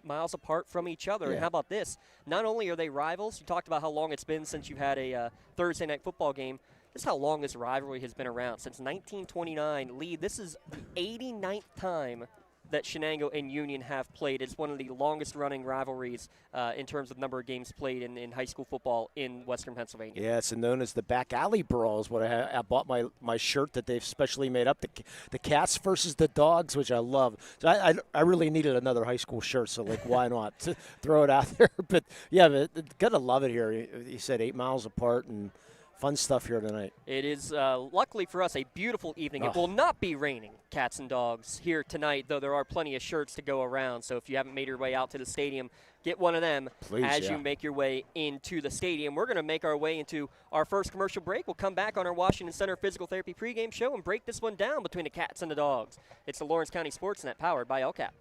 miles apart from each other. Yeah. And how about this? Not only are they rivals, you talked about how long it's been since you've had a Thursday night football game. This is how long this rivalry has been around. Since 1929, Lee, this is the 89th time that Shenango and Union have played. It's one of the longest-running rivalries in terms of number of games played in high school football in Western Pennsylvania. Yeah, it's known as the back alley brawl is what I bought my shirt that they've specially made up, the Cats versus the Dogs, which I love. So I really needed another high school shirt, so, like, why not throw it out there? But, yeah, got to love it here. You said 8 miles apart and – fun stuff here tonight. It is, luckily for us, a beautiful evening. It will not be raining, Cats and Dogs, here tonight, though there are plenty of shirts to go around. So if you haven't made your way out to the stadium, get one of them. Please, as you make your way into the stadium. We're going to make our way into our first commercial break. We'll come back on our Washington Center Physical Therapy pregame show and break this one down between the Cats and the Dogs. It's the Lawrence County Sportsnet, powered by LCAP.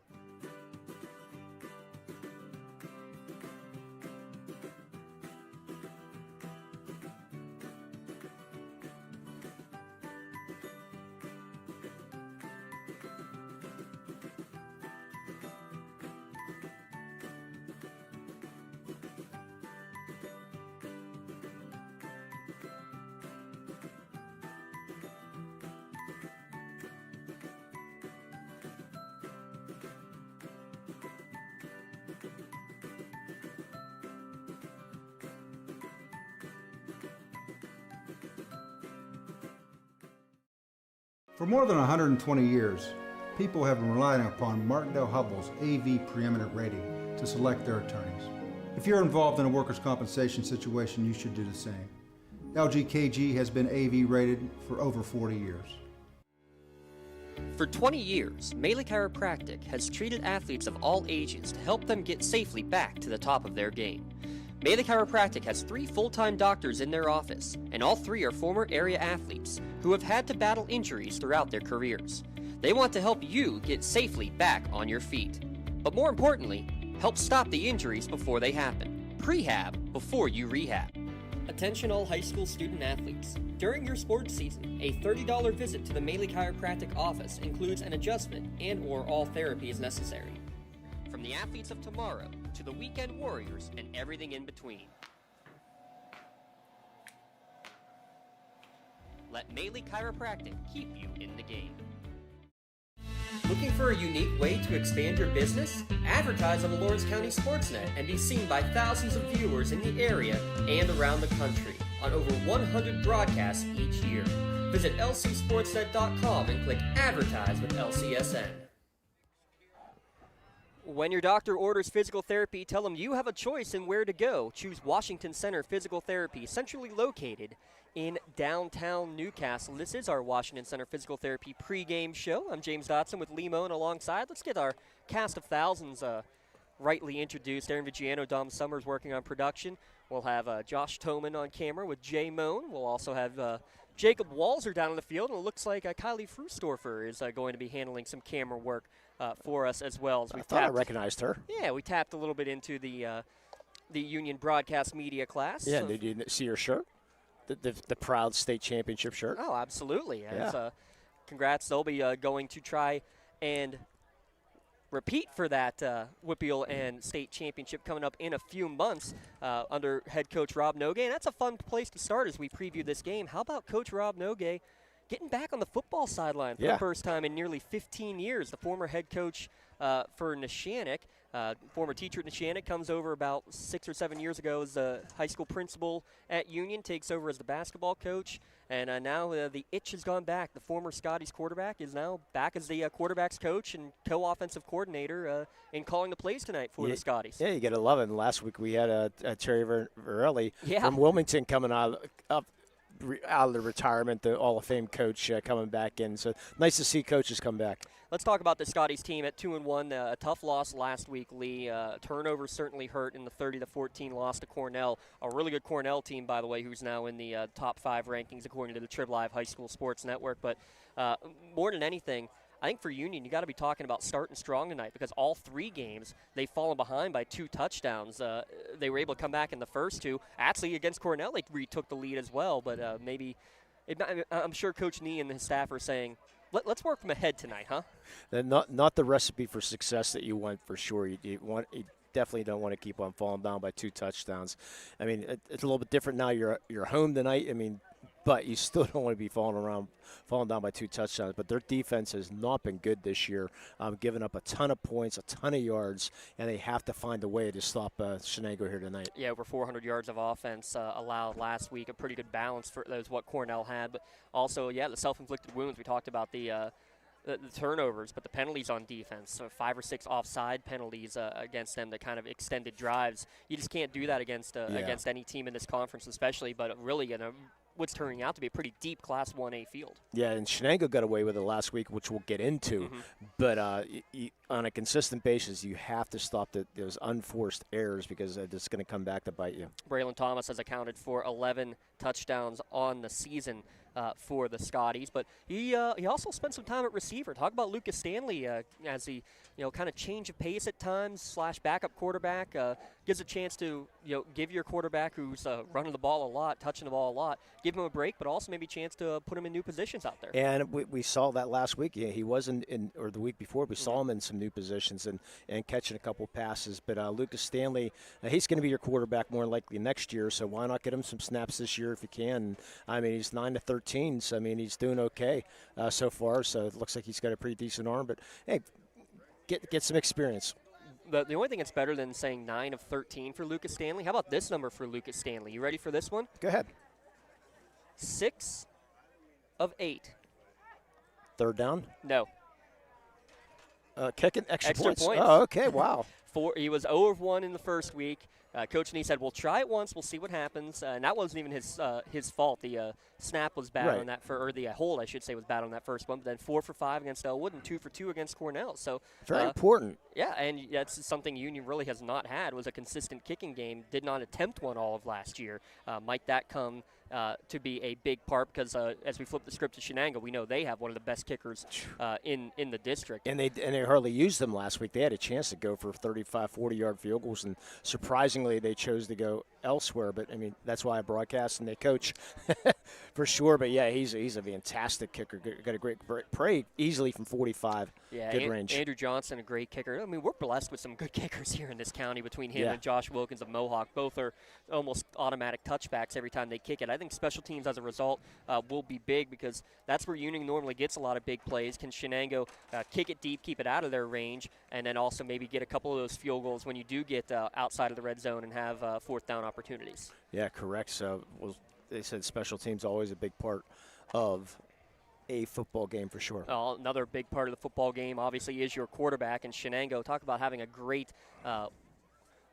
For more than 120 years, people have been relying upon Martindale Hubbell's AV preeminent rating to select their attorneys. If you're involved in a workers' compensation situation, you should do the same. LGKG has been AV rated for over 40 years. For 20 years, Melee Chiropractic has treated athletes of all ages to help them get safely back to the top of their game. Melee Chiropractic has 3 full-time doctors in their office, and all 3 are former area athletes who have had to battle injuries throughout their careers. They want to help you get safely back on your feet. But more importantly, help stop the injuries before they happen. Prehab before you rehab. Attention all high school student athletes. During your sports season, a $30 visit to the Melee Chiropractic office includes an adjustment and/or all therapy is necessary. From the athletes of tomorrow to the weekend warriors and everything in between. Let Melee Chiropractic keep you in the game. Looking for a unique way to expand your business? Advertise on the Lawrence County Sportsnet and be seen by thousands of viewers in the area and around the country on over 100 broadcasts each year. Visit lcsportsnet.com and click Advertise with LCSN. When your doctor orders physical therapy, tell them you have a choice in where to go. Choose Washington Center Physical Therapy, centrally located in downtown Newcastle. This is our Washington Center Physical Therapy pregame show. I'm James Dotson with Lee Moen alongside. Let's get our cast of thousands rightly introduced. Aaron Vigiano, Dom Summers working on production. We'll have Josh Toman on camera with Jay Moen. We'll also have Jacob Walzer down in the field, and it looks like Kylie Frustorfer is going to be handling some camera work for us as well. As I thought I recognized her. Yeah, we tapped a little bit into the Union broadcast media class. Yeah, did you see her shirt? The proud state championship shirt. Oh, absolutely. Yeah. Congrats. They'll be going to try and repeat for that WPIAL and state championship coming up in a few months under head coach Rob Nogue. And that's a fun place to start as we preview this game. How about Coach Rob Nogue getting back on the football sideline for the first time in nearly 15 years? The former head coach for Neshannock, former teacher at Neshannock, comes over about 6 or 7 years ago as a high school principal at Union, takes over as the basketball coach, and now the itch has gone back. The former Scotty's quarterback is now back as the quarterback's coach and co-offensive coordinator in calling the plays tonight for the Scotties. Yeah, you got to love it. And last week we had Terry Varelli from Wilmington coming up out of the retirement, the Hall of Fame coach coming back in. So nice to see coaches come back. Let's talk about the Scotties team at 2-1. A tough loss last week, Lee. Turnovers certainly hurt in the 30-14 loss to Cornell. A really good Cornell team, by the way, who's now in the top 5 rankings according to the Trib Live High School Sports Network. But more than anything, I think for Union, you got to be talking about starting strong tonight because all 3 games, they've fallen behind by 2 touchdowns. They were able to come back in the first 2. Actually, against Cornell, they retook the lead as well. But I'm sure Coach Nee and his staff are saying, Let's work them ahead tonight, huh? Not the recipe for success that you want for sure. You definitely don't want to keep on falling down by 2 touchdowns. I mean, it's a little bit different now. You're home tonight. I mean, but you still don't want to be falling down by 2 touchdowns. But their defense has not been good this year, giving up a ton of points, a ton of yards, and they have to find a way to stop Shenango here tonight. Yeah, over 400 yards of offense allowed last week, a pretty good balance for that was what Cornell had. But also, yeah, the self-inflicted wounds. We talked about the turnovers, but the penalties on defense. So 5 or 6 offside penalties against them that kind of extended drives. You just can't do that against any team in this conference, especially. But really, what's turning out to be a pretty deep Class 1A field. Yeah, and Shenango got away with it last week, which we'll get into. Mm-hmm. But on a consistent basis, you have to stop those unforced errors because it's going to come back to bite you. Braylon Thomas has accounted for 11 touchdowns on the season for the Scotties, but he also spent some time at receiver. Talk about Lucas Stanley as he kind of change of pace at times / backup quarterback, gives a chance to give your quarterback who's running the ball a lot, touching the ball a lot, give him a break, but also maybe a chance to put him in new positions out there. And we saw that last week. Yeah, he wasn't or the week before. We saw him in some new positions and catching a couple passes. But Lucas Stanley, he's going to be your quarterback more likely next year. So why not get him some snaps this year if you can? I mean, he's 9-13, so I mean he's doing okay so far. So it looks like he's got a pretty decent arm. But hey, get some experience. The only thing that's better than saying 9 of 13 for Lucas Stanley, how about this number for Lucas Stanley? You ready for this one? Go ahead. 6 of 8. Third down? No. Kicking extra points. points. Oh, okay. Wow. He was 0 of 1 in the first week. Coach Nee said, "We'll try it once. We'll see what happens." And that wasn't even his fault. The snap was bad on that, or the hold, I should say, was bad on that first one. But then 4 for 5 against Elwood and 2 for 2 against Cornell. So very important. Yeah, and that's something Union really has not had, was a consistent kicking game. Did not attempt one all of last year. Might that come to be a big part, because as we flip the script to Shenango, we know they have one of the best kickers in the district. And they hardly used them last week. They had a chance to go for 35, 40-yard field goals, and surprisingly they chose to go elsewhere. But, I mean, that's why I broadcast and they coach for sure. But, yeah, he's a fantastic kicker. Got a great break easily from 45. Yeah, good range. Andrew Johnson, a great kicker. I mean, we're blessed with some good kickers here in this county between him and Josh Wilkins of Mohawk. Both are almost automatic touchbacks every time they kick it. I think special teams, as a result, will be big, because that's where Union normally gets a lot of big plays. Can Shenango kick it deep, keep it out of their range, and then also maybe get a couple of those field goals when you do get outside of the red zone and have fourth down opportunities? Yeah, correct. So they said special teams always a big part of a football game for sure. Another big part of the football game, obviously, is your quarterback. And Shenango, talk about having a great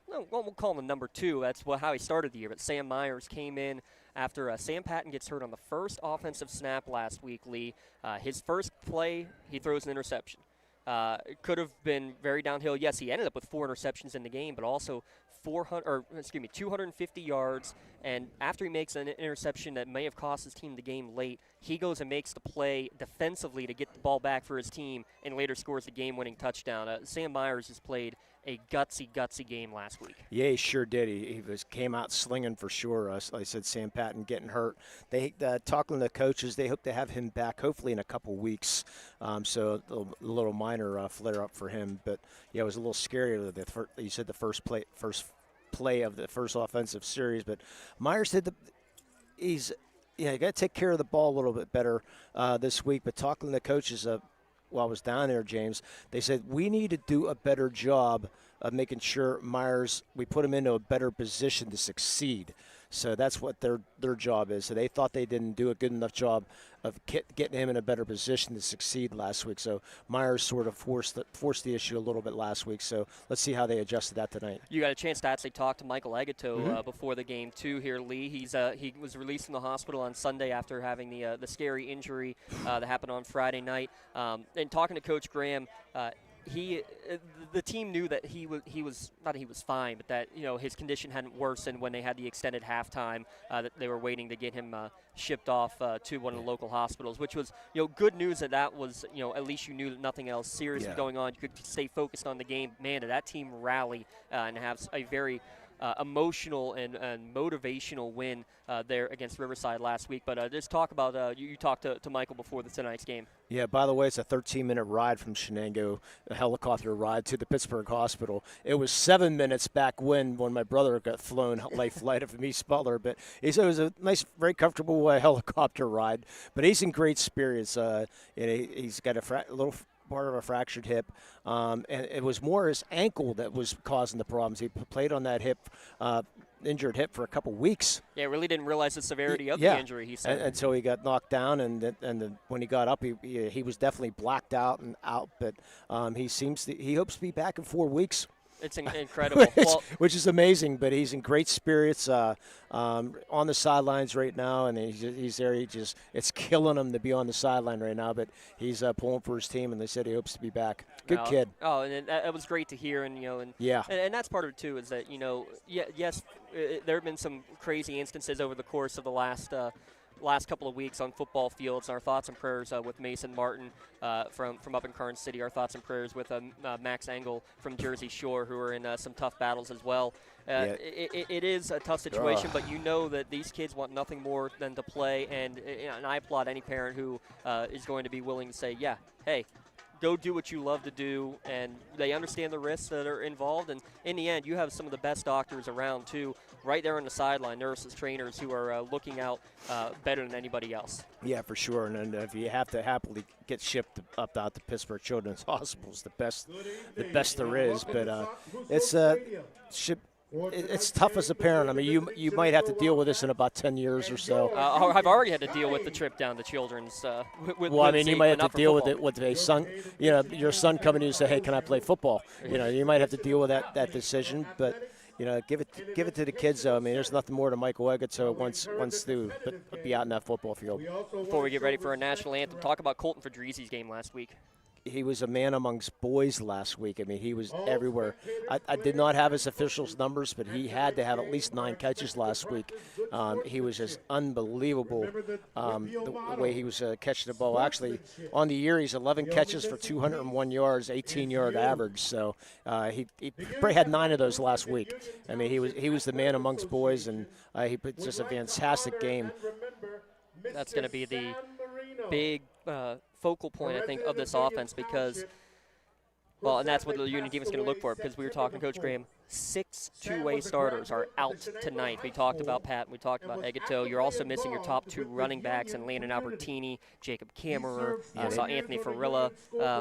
we'll call him the number 2. That's how he started the year. But Sam Myers came in after Sam Patton gets hurt on the first offensive snap last week, Lee. His first play, he throws an interception. It could have been very downhill. Yes, he ended up with 4 interceptions in the game, but also 250 yards. And after he makes an interception that may have cost his team the game late, he goes and makes the play defensively to get the ball back for his team and later scores the game-winning touchdown. Sam Myers has played a gutsy game last week. Yeah, he sure did. He came out slinging for sure. Like I said, Sam Patton getting hurt. They talking to the coaches, they hope to have him back hopefully in a couple weeks. So a little minor flare-up for him. But, yeah, it was a little scary. You said the first play of the first offensive series. But Myers did you got to take care of the ball a little bit better this week. But talking to the coaches while I was down there, James, they said we need to do a better job of making sure Myers, we put him into a better position to succeed. So that's what their job is. So they thought they didn't do a good enough job of getting him in a better position to succeed last week. So Myers sort of forced the issue a little bit last week. So let's see how they adjusted that tonight. You got a chance to actually talk to Michael Agato before the game too here, Lee. He was released from the hospital on Sunday after having the scary injury that happened on Friday night. And talking to Coach Graham, the team knew that he was fine, but that his condition hadn't worsened when they had the extended halftime. That they were waiting to get him shipped off to one of the local hospitals, which was good news. That was at least you knew that nothing else serious was going on. You could stay focused on the game. Man, did that team rally and have a very emotional and motivational win there against Riverside last week. But just talk about you talked to Michael before tonight's game. Yeah, by the way, it's a 13-minute ride from Shenango, a helicopter ride to the Pittsburgh hospital. It was 7 minutes back when my brother got flown flight from East Butler. But he said it was a nice, very comfortable helicopter ride. But he's in great spirits. He's got a little part of a fractured hip, and it was more his ankle that was causing the problems. He played on that hip, injured hip for a couple weeks. Yeah, really didn't realize the severity of the injury, he said. Until he got knocked down, and when he got up, he was definitely blacked out and out. But he hopes to be back in 4 weeks. It's incredible. Which is amazing, but he's in great spirits on the sidelines right now, and he's there. It's killing him to be on the sideline right now, but he's pulling for his team, and they said he hopes to be back. Good kid. Oh, and that was great to hear, and and that's part of it too. Is that yes, there have been some crazy instances over the course of the last couple of weeks on football fields. Our thoughts and prayers with Mason Martin from up in Karnes City. Our thoughts and prayers with Max Engel from Jersey Shore, who are in some tough battles as well. It is a tough situation, but you know that these kids want nothing more than to play, and I applaud any parent who is going to be willing to say, hey, go do what you love to do, and they understand the risks that are involved. And in the end, you have some of the best doctors around, too, right there on the sideline, nurses, trainers who are looking out better than anybody else. Yeah, for sure. And if you have to happily get shipped out to Pittsburgh Children's Hospital, it's the best there is. But it's tough as a parent. I mean, you might have to deal with this in about 10 years or so. I've already had to deal with the trip down to Children's. You might have to deal with it with a son. Your son coming to you and say, "Hey, can I play football?" You might have to deal with that decision. But give it to the kids. Though. I mean, there's nothing more to Michael Egato wants to but be out in that football field. Before we get ready for our national anthem, talk about Colton Fedrizi's game last week. He was a man amongst boys last week. I mean, he was everywhere. I did not have his officials' numbers, but he had to have at least 9 catches last week. He was just unbelievable the way he was catching the ball. Actually, on the year, he's 11 catches for 201 yards, 18-yard average. So he probably had 9 of those last week. I mean, he was the man amongst boys, and he put just a fantastic game. That's going to be the big focal point, I think, of this offense because, and that's what the Union defense is going to look for because we were talking to Coach Graham. 6 two-way starters are out tonight. We talked about Pat. We talked about Egato. You're also missing your top 2 running backs and Landon Albertini, Jacob Kammerer. Saw Anthony Farilla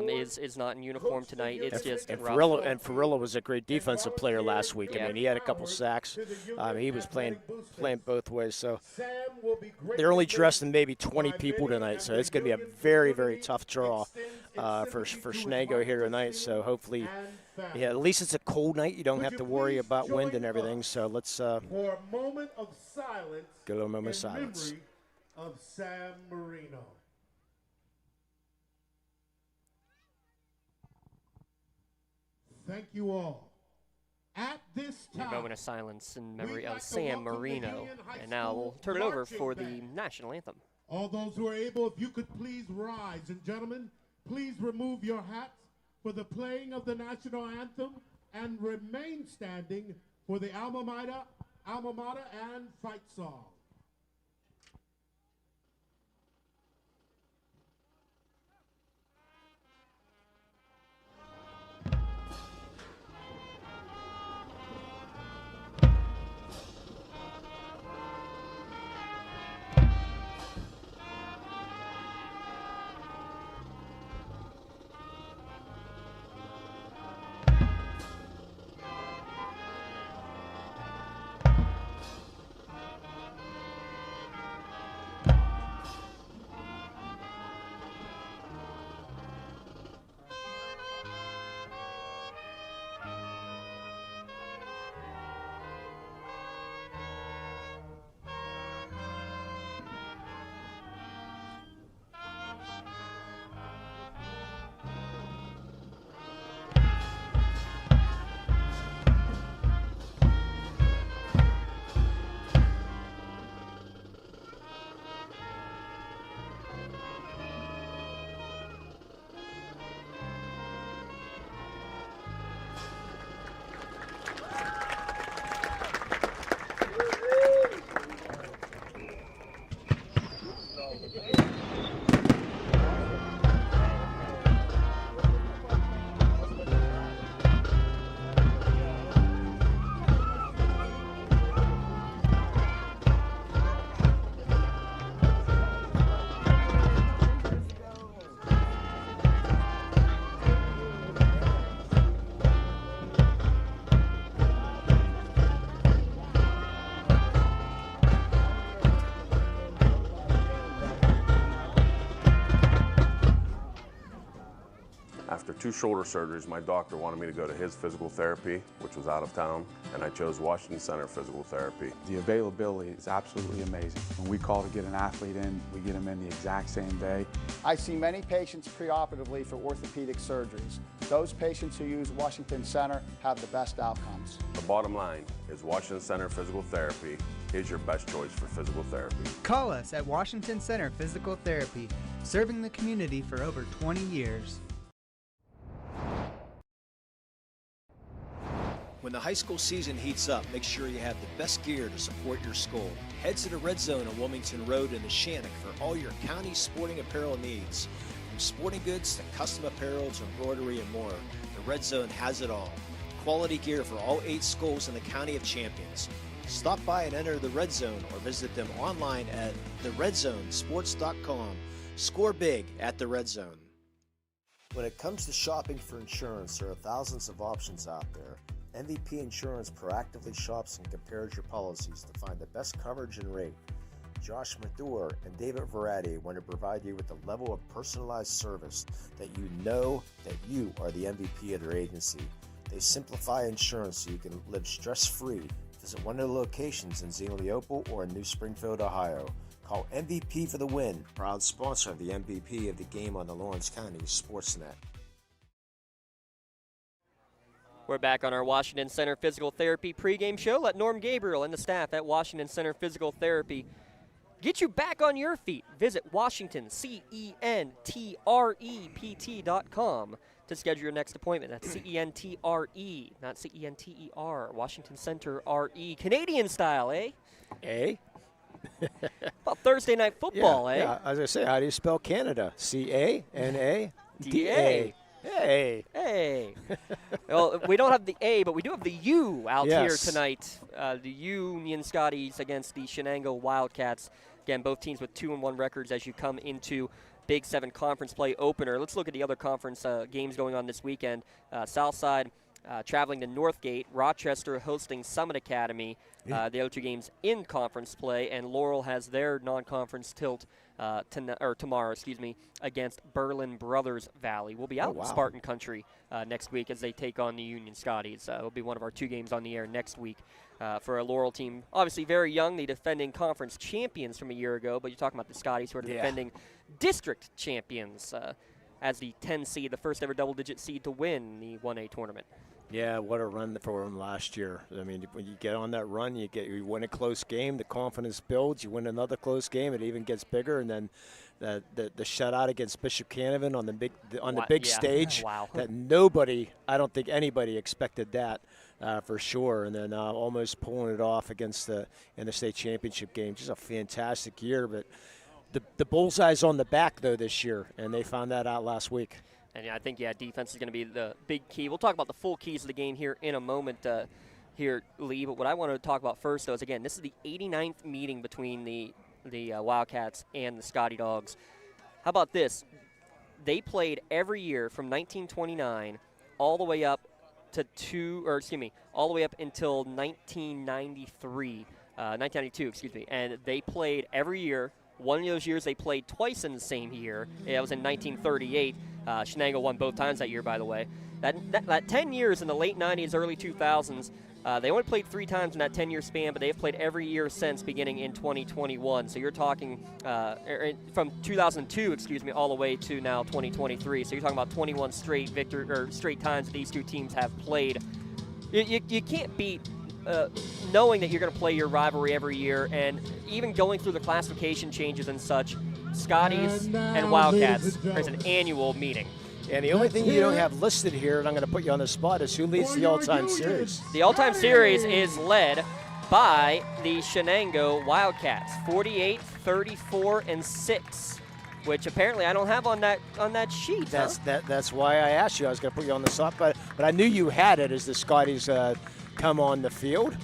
is not in uniform tonight. It's just rough. Farilla was a great defensive player last week. I mean, he had a couple sacks. He was playing both ways. So they're only dressing maybe 20 people tonight. So it's going to be a very, very tough draw for Shenango here tonight. So hopefully. Yeah, at least it's a cold night. You don't have to worry about wind and everything. So let's for a moment of silence. Get a little moment of silence. Of Sam Marino. Thank you all. At this time, a moment of silence in memory of Sam Marino. And now we'll turn it over for the national anthem. All those who are able, if you could please rise. And gentlemen, please remove your hats for the playing of the national anthem and remain standing for the alma mater and fight song. 2 shoulder surgeries, my doctor wanted me to go to his physical therapy, which was out of town, and I chose Washington Center Physical Therapy. The availability is absolutely amazing. When we call to get an athlete in, we get them in the exact same day. I see many patients preoperatively for orthopedic surgeries. Those patients who use Washington Center have the best outcomes. The bottom line is Washington Center Physical Therapy is your best choice for physical therapy. Call us at Washington Center Physical Therapy, serving the community for over 20 years. When the high school season heats up, make sure you have the best gear to support your school. Head to the Red Zone on Wilmington Road in the Shenango for all your county sporting apparel needs. From sporting goods to custom apparel to embroidery and more, the Red Zone has it all. Quality gear for all 8 schools in the County of Champions. Stop by and enter the Red Zone or visit them online at theredzonesports.com. Score big at the Red Zone. When it comes to shopping for insurance, there are thousands of options out there. MVP Insurance proactively shops and compares your policies to find the best coverage and rate. Josh Mathur and David Verratti want to provide you with the level of personalized service that you know that you are the MVP of their agency. They simplify insurance so you can live stress-free. Visit one of the locations in Zingleopole or in New Springfield, Ohio. Call MVP for the win. Proud sponsor of the MVP of the game on the Lawrence County Sportsnet. We're back on our Washington Center Physical Therapy pregame show. Let Norm Gabriel and the staff at Washington Center Physical Therapy get you back on your feet. Visit Washington, CENTREPT.com to schedule your next appointment. That's CENTRE, not CENTER. Washington Center RE. Canadian style, eh? Eh? About Thursday night football, eh? Yeah, as I say, how do you spell Canada? C-A-N-A-D-A. Hey. Hey. Well, we don't have the A, but we do have the U out here tonight. The Union Scotties against the Shenango Wildcats. Again, both teams with 2-1 records as you come into Big 7 conference play opener. Let's look at the other conference games going on this weekend. Southside traveling to Northgate, Rochester hosting Summit Academy. The other 2 games in conference play, and Laurel has their non-conference tilt tomorrow, against Berlin Brothers Valley. We'll be out in Spartan Country next week as they take on the Union Scotties. It'll be one of our 2 games on the air next week for a Laurel team. Obviously very young, the defending conference champions from a year ago, but you're talking about the Scotties who are defending district champions as the 10 seed, the first ever double-digit seed to win the 1A tournament. Yeah, what a run for them last year. I mean, when you get on that run, you win a close game, the confidence builds. You win another close game, it even gets bigger, and then the shutout against Bishop Canevin on the big stage. Wow. That I don't think anybody expected that for sure. And then almost pulling it off against in the state championship game. Just a fantastic year, but the bullseye's on the back though this year, and they found that out last week. And I think, defense is going to be the big key. We'll talk about the full keys of the game here in a moment here, Lee. But what I want to talk about first, though, is, again, this is the 89th meeting between the Wildcats and the Scotty Dogs. How about this? They played every year from 1929 all the way up to all the way up until 1992, and they played every year. One of those years they played twice in the same year. That was in 1938. Shenango won both times that year, by the way. That 10 years in the late 90s, early 2000s, they only played 3 times in that 10-year span, but they've played every year since, beginning in 2021. So you're talking from 2002, all the way to now 2023. So you're talking about 21 straight times that these 2 teams have played. You can't beat knowing that you're going to play your rivalry every year, and even going through the classification changes and such. Scotties and Wildcats, there's an annual meeting. And the only thing you don't have listed here, and I'm going to put you on the spot, is who leads the all-time series. The all-time series is led by the Shenango Wildcats, 48, 34, and 6, which apparently I don't have on that sheet. That's why I asked you. I was going to put you on the spot, but I knew you had it as the Scotties come on the field.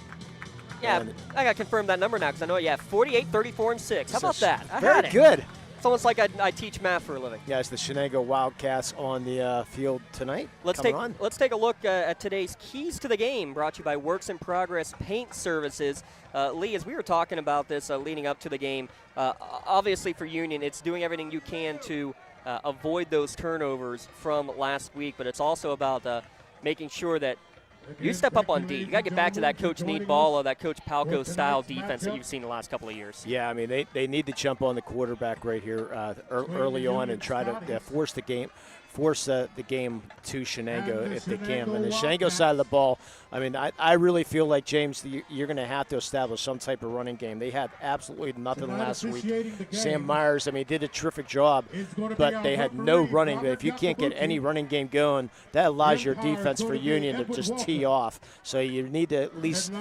Yeah, I got to confirm that number now because I know 48, 34, and 6. How about that? Very good. It's almost like I teach math for a living. Yeah, it's the Shenango Wildcats on the field tonight. Let's take a look at today's keys to the game, brought to you by Works in Progress Paint Services. Lee, as we were talking about this leading up to the game, obviously for Union, it's doing everything you can to avoid those turnovers from last week, but it's also about making sure that you step up on D. You got to get back to that Coach Nate Ball or that Coach Palco style defense that you've seen the last couple of years. Yeah, I mean, they need to jump on the quarterback right here early on and try to force the game to Shenango if they can. And the Shenango side of the ball, I mean, I really feel like, James, you're going to have to establish some type of running game. They had absolutely nothing last week. Sam Myers, I mean, did a terrific job, but they had no running. If you can't get any running game going, that allows your defense for Union to just tee off. So you need to at least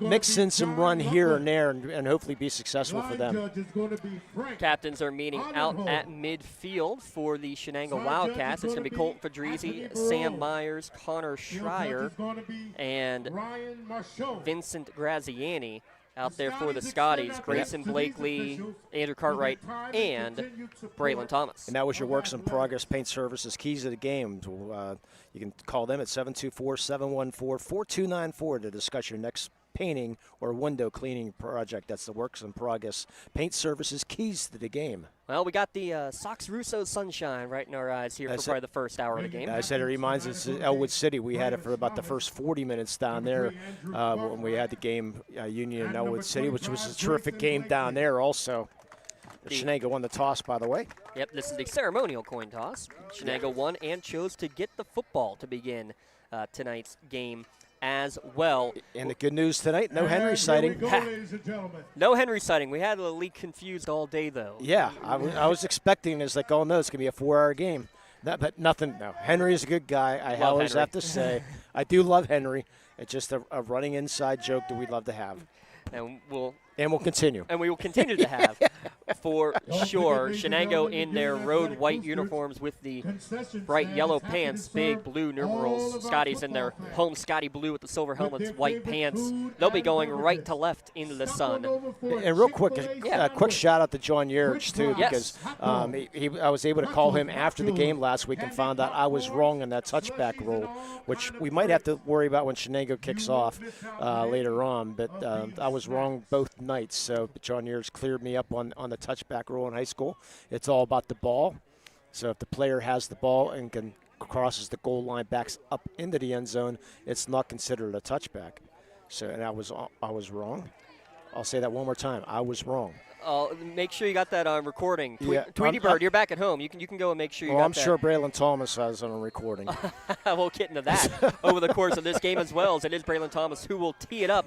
mix in some run here and there and hopefully be successful for them. Captains are meeting out at midfield for the Shenango Wildcats. It's going to be Colton Fedrizzi, Sam Myers, Connor Schreier, and Vincent Graziani out there for the Scotties. Grayson Blakely, Andrew Cartwright, and Braylon Thomas. And that was your Works in Progress Paint Services Keys of the Game. You can call them at 724-714-4294 to discuss your next painting or window cleaning project. That's the Works in Progress Paint Services Keys to the Game. Well, we got the Sox Russo sunshine right in our eyes here for probably the first hour of the game. I said it reminds us of Elwood City. We had it for about the first 40 minutes down there when we had the game Union and Elwood City, which was a terrific game down there also. Shenango won the toss, by the way. Yep, this is the ceremonial coin toss. Shenango won and chose to get the football to begin tonight's game as well. And the good news tonight, no Henry sighting. No Henry sighting. We had the league confused all day, though. Yeah, I was expecting it's like, oh, no, it's going to be a 4-hour game. But nothing, no. Henry is a good guy. I always have to say. I do love Henry. It's just a running inside joke that we love to have. And we'll continue. And we will continue to have, for sure. Shenango in their road white uniforms with the bright yellow pants, big blue numerals. Scotty's in their home Scotty blue with the silver helmets, white pants. They'll be going right to left into the sun. And real quick, a quick shout out to John Yerich, too, because I was able to call him after the game last week and found out I was wrong in that touchback rule, which we might have to worry about when Shenango kicks off later on. But I was wrong both nights. So John Years cleared me up on the touchback rule in high school. It's all about the ball. So if the player has the ball and crosses the goal line, backs up into the end zone, it's not considered a touchback. So, and I was wrong. I'll say that one more time. I was wrong. Make sure you got that on recording. Yeah, Tweety Bird, you're back at home. You can go and make sure you got that. I'm sure Braylon Thomas has on a recording. We'll get into that over the course of this game as well, as it is Braylon Thomas who will tee it up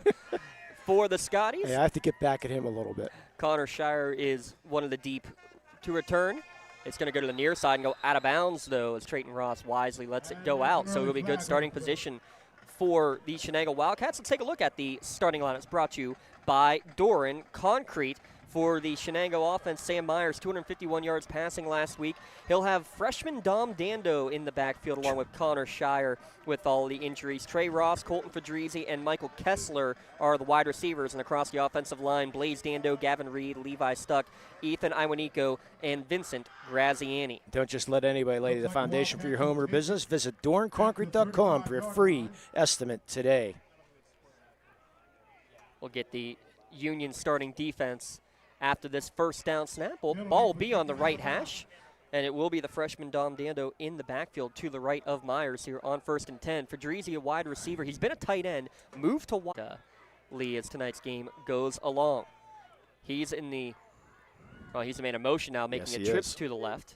for the Scotties. Yeah, I have to get back at him a little bit. Connor Shire is one of the deep to return. It's going to go to the near side and go out of bounds, though, as Trayton Ross wisely lets it go out. So it'll be good starting position for the Shenango Wildcats. Let's take a look at the starting line. It's brought to you by Doran Concrete. For the Shenango offense, Sam Myers, 251 yards passing last week. He'll have freshman Dom Dando in the backfield along with Connor Shire with all the injuries. Trey Ross, Colton Fedrizzi, and Michael Kessler are the wide receivers. And across the offensive line, Blaze Dando, Gavin Reed, Levi Stuck, Ethan Iwanico, and Vincent Graziani. Don't just let anybody lay the foundation for your home or business. Visit doranconcrete.com for a free estimate today. We'll get the Union starting defense after this first down snap. Ball will be on the right hash, and it will be the freshman Dom Dando in the backfield to the right of Myers here on 1st and 10. Fedrizzi, a wide receiver. He's been a tight end. Moved to wide. Lee as tonight's game goes along. He's in the he's made a motion now, making a trip to the left.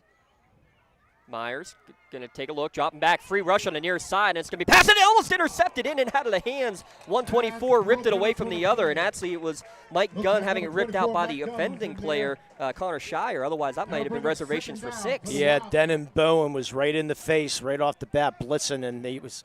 Myers going to take a look, dropping back, free rush on the near side, and it's going to be passed, and almost intercepted in and out of the hands. 124 ripped it away from the other, and actually it was Mike Gunn having it ripped out by the offending player, Connor Shire. Otherwise, that might have been reservations for 6. Yeah, Denon Bowen was right in the face, right off the bat, blitzing, and he was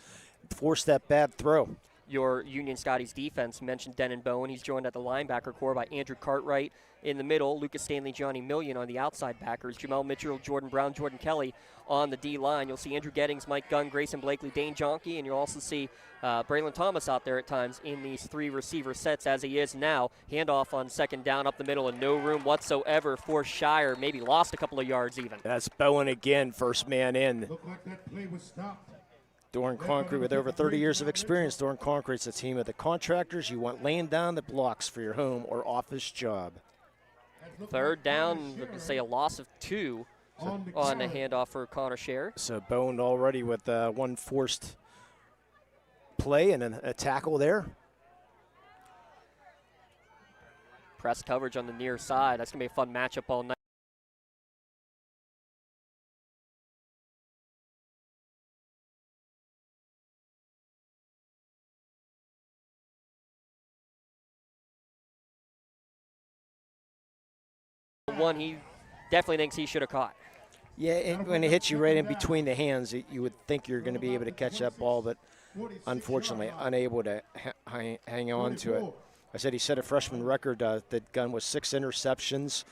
forced that bad throw. Your Union Scotties defense mentioned Denon Bowen. He's joined at the linebacker core by Andrew Cartwright in the middle, Lucas Stanley, Johnny Million on the outside backers, Jamel Mitchell, Jordan Brown, Jordan Kelly on the D-line. You'll see Andrew Gettings, Mike Gunn, Grayson Blakely, Dane Jonke, and you'll also see Braylon Thomas out there at times in these 3 receiver sets as he is now. Handoff on 2nd down up the middle and no room whatsoever for Shire. Maybe lost a couple of yards even. That's Bowen again, first man in. Looked like that play was stopped. Doran Concrete, with over 30 years of experience, Doran Concrete's a team of the contractors you want laying down the blocks for your home or office job. 3rd down, say a loss of 2 on the handoff for Connor Scherer. So Bone already with one forced play and a tackle there. Press coverage on the near side. That's going to be a fun matchup all night. One he definitely thinks he should have caught. Yeah, and when it hits you right in between the hands, you would think you're going to be able to catch that ball, but unfortunately unable to hang on to it. I said he set a freshman record that gun was 6 interceptions.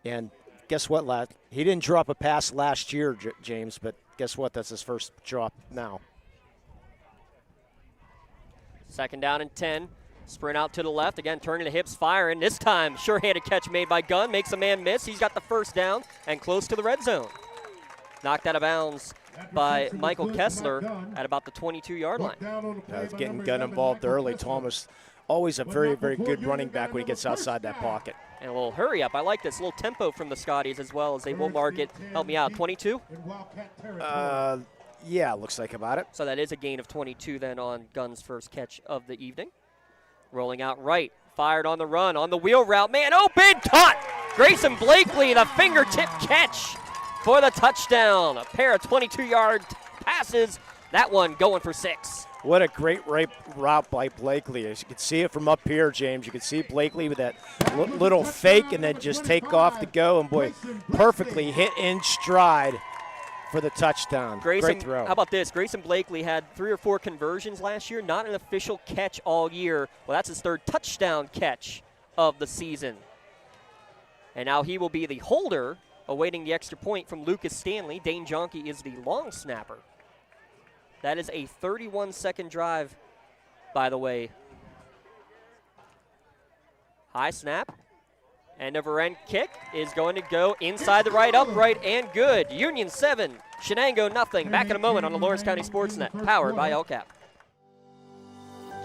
And guess what, lad? He didn't drop a pass last year, James, but guess what? That's his first drop now. 2nd down and 10. Sprint out to the left. Again, turning the hips, firing. This time, sure-handed catch made by Gunn. Makes a man miss. He's got the first down and close to the red zone. Knocked out of bounds by Michael Kessler at about the 22-yard line. It's getting Gunn involved early. Thomas, always a very, very good running back when he gets outside that pocket. And a little hurry up. I like this. A little tempo from the Scotties as well as they will mark it. Help me out. 22? Yeah, looks like about it. So that is a gain of 22 then on Gunn's first catch of the evening. Rolling out right. Fired on the run. On the wheel route. Man open. Caught. Grayson Blakely, the fingertip catch for the touchdown. A pair of 22-yard passes. That one going for 6. What a great route by Blakely. As you can see it from up here, James. You can see Blakely with that little fake and then just take off to go. And, boy, perfectly hit in stride for the touchdown. Great throw. How about this? Grayson Blakely had 3 or 4 conversions last year. Not an official catch all year. Well, that's his 3rd touchdown catch of the season. And now he will be the holder, awaiting the extra point from Lucas Stanley. Dane Jonke is the long snapper. That is a 31-second drive, by the way. High snap. And over end kick is going to go inside the right upright and good. Union 7, Shenango nothing. Back in a moment on the Lawrence County Sportsnet, powered by LCAP.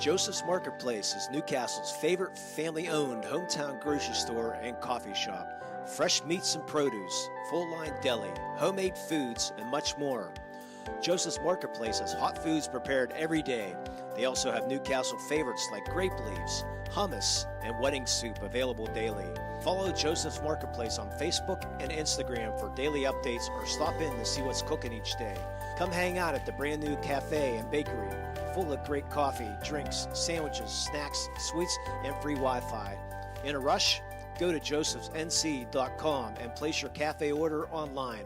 Joseph's Marketplace is Newcastle's favorite family-owned hometown grocery store and coffee shop. Fresh meats and produce, full-line deli, homemade foods, and much more. Joseph's Marketplace has hot foods prepared every day. They also have Newcastle favorites like grape leaves, hummus, and wedding soup available daily. Follow Joseph's Marketplace on Facebook and Instagram for daily updates or stop in to see what's cooking each day. Come hang out at the brand new cafe and bakery, full of great coffee, drinks, sandwiches, snacks, sweets, and free Wi-Fi. In a rush? Go to josephsnc.com and place your cafe order online.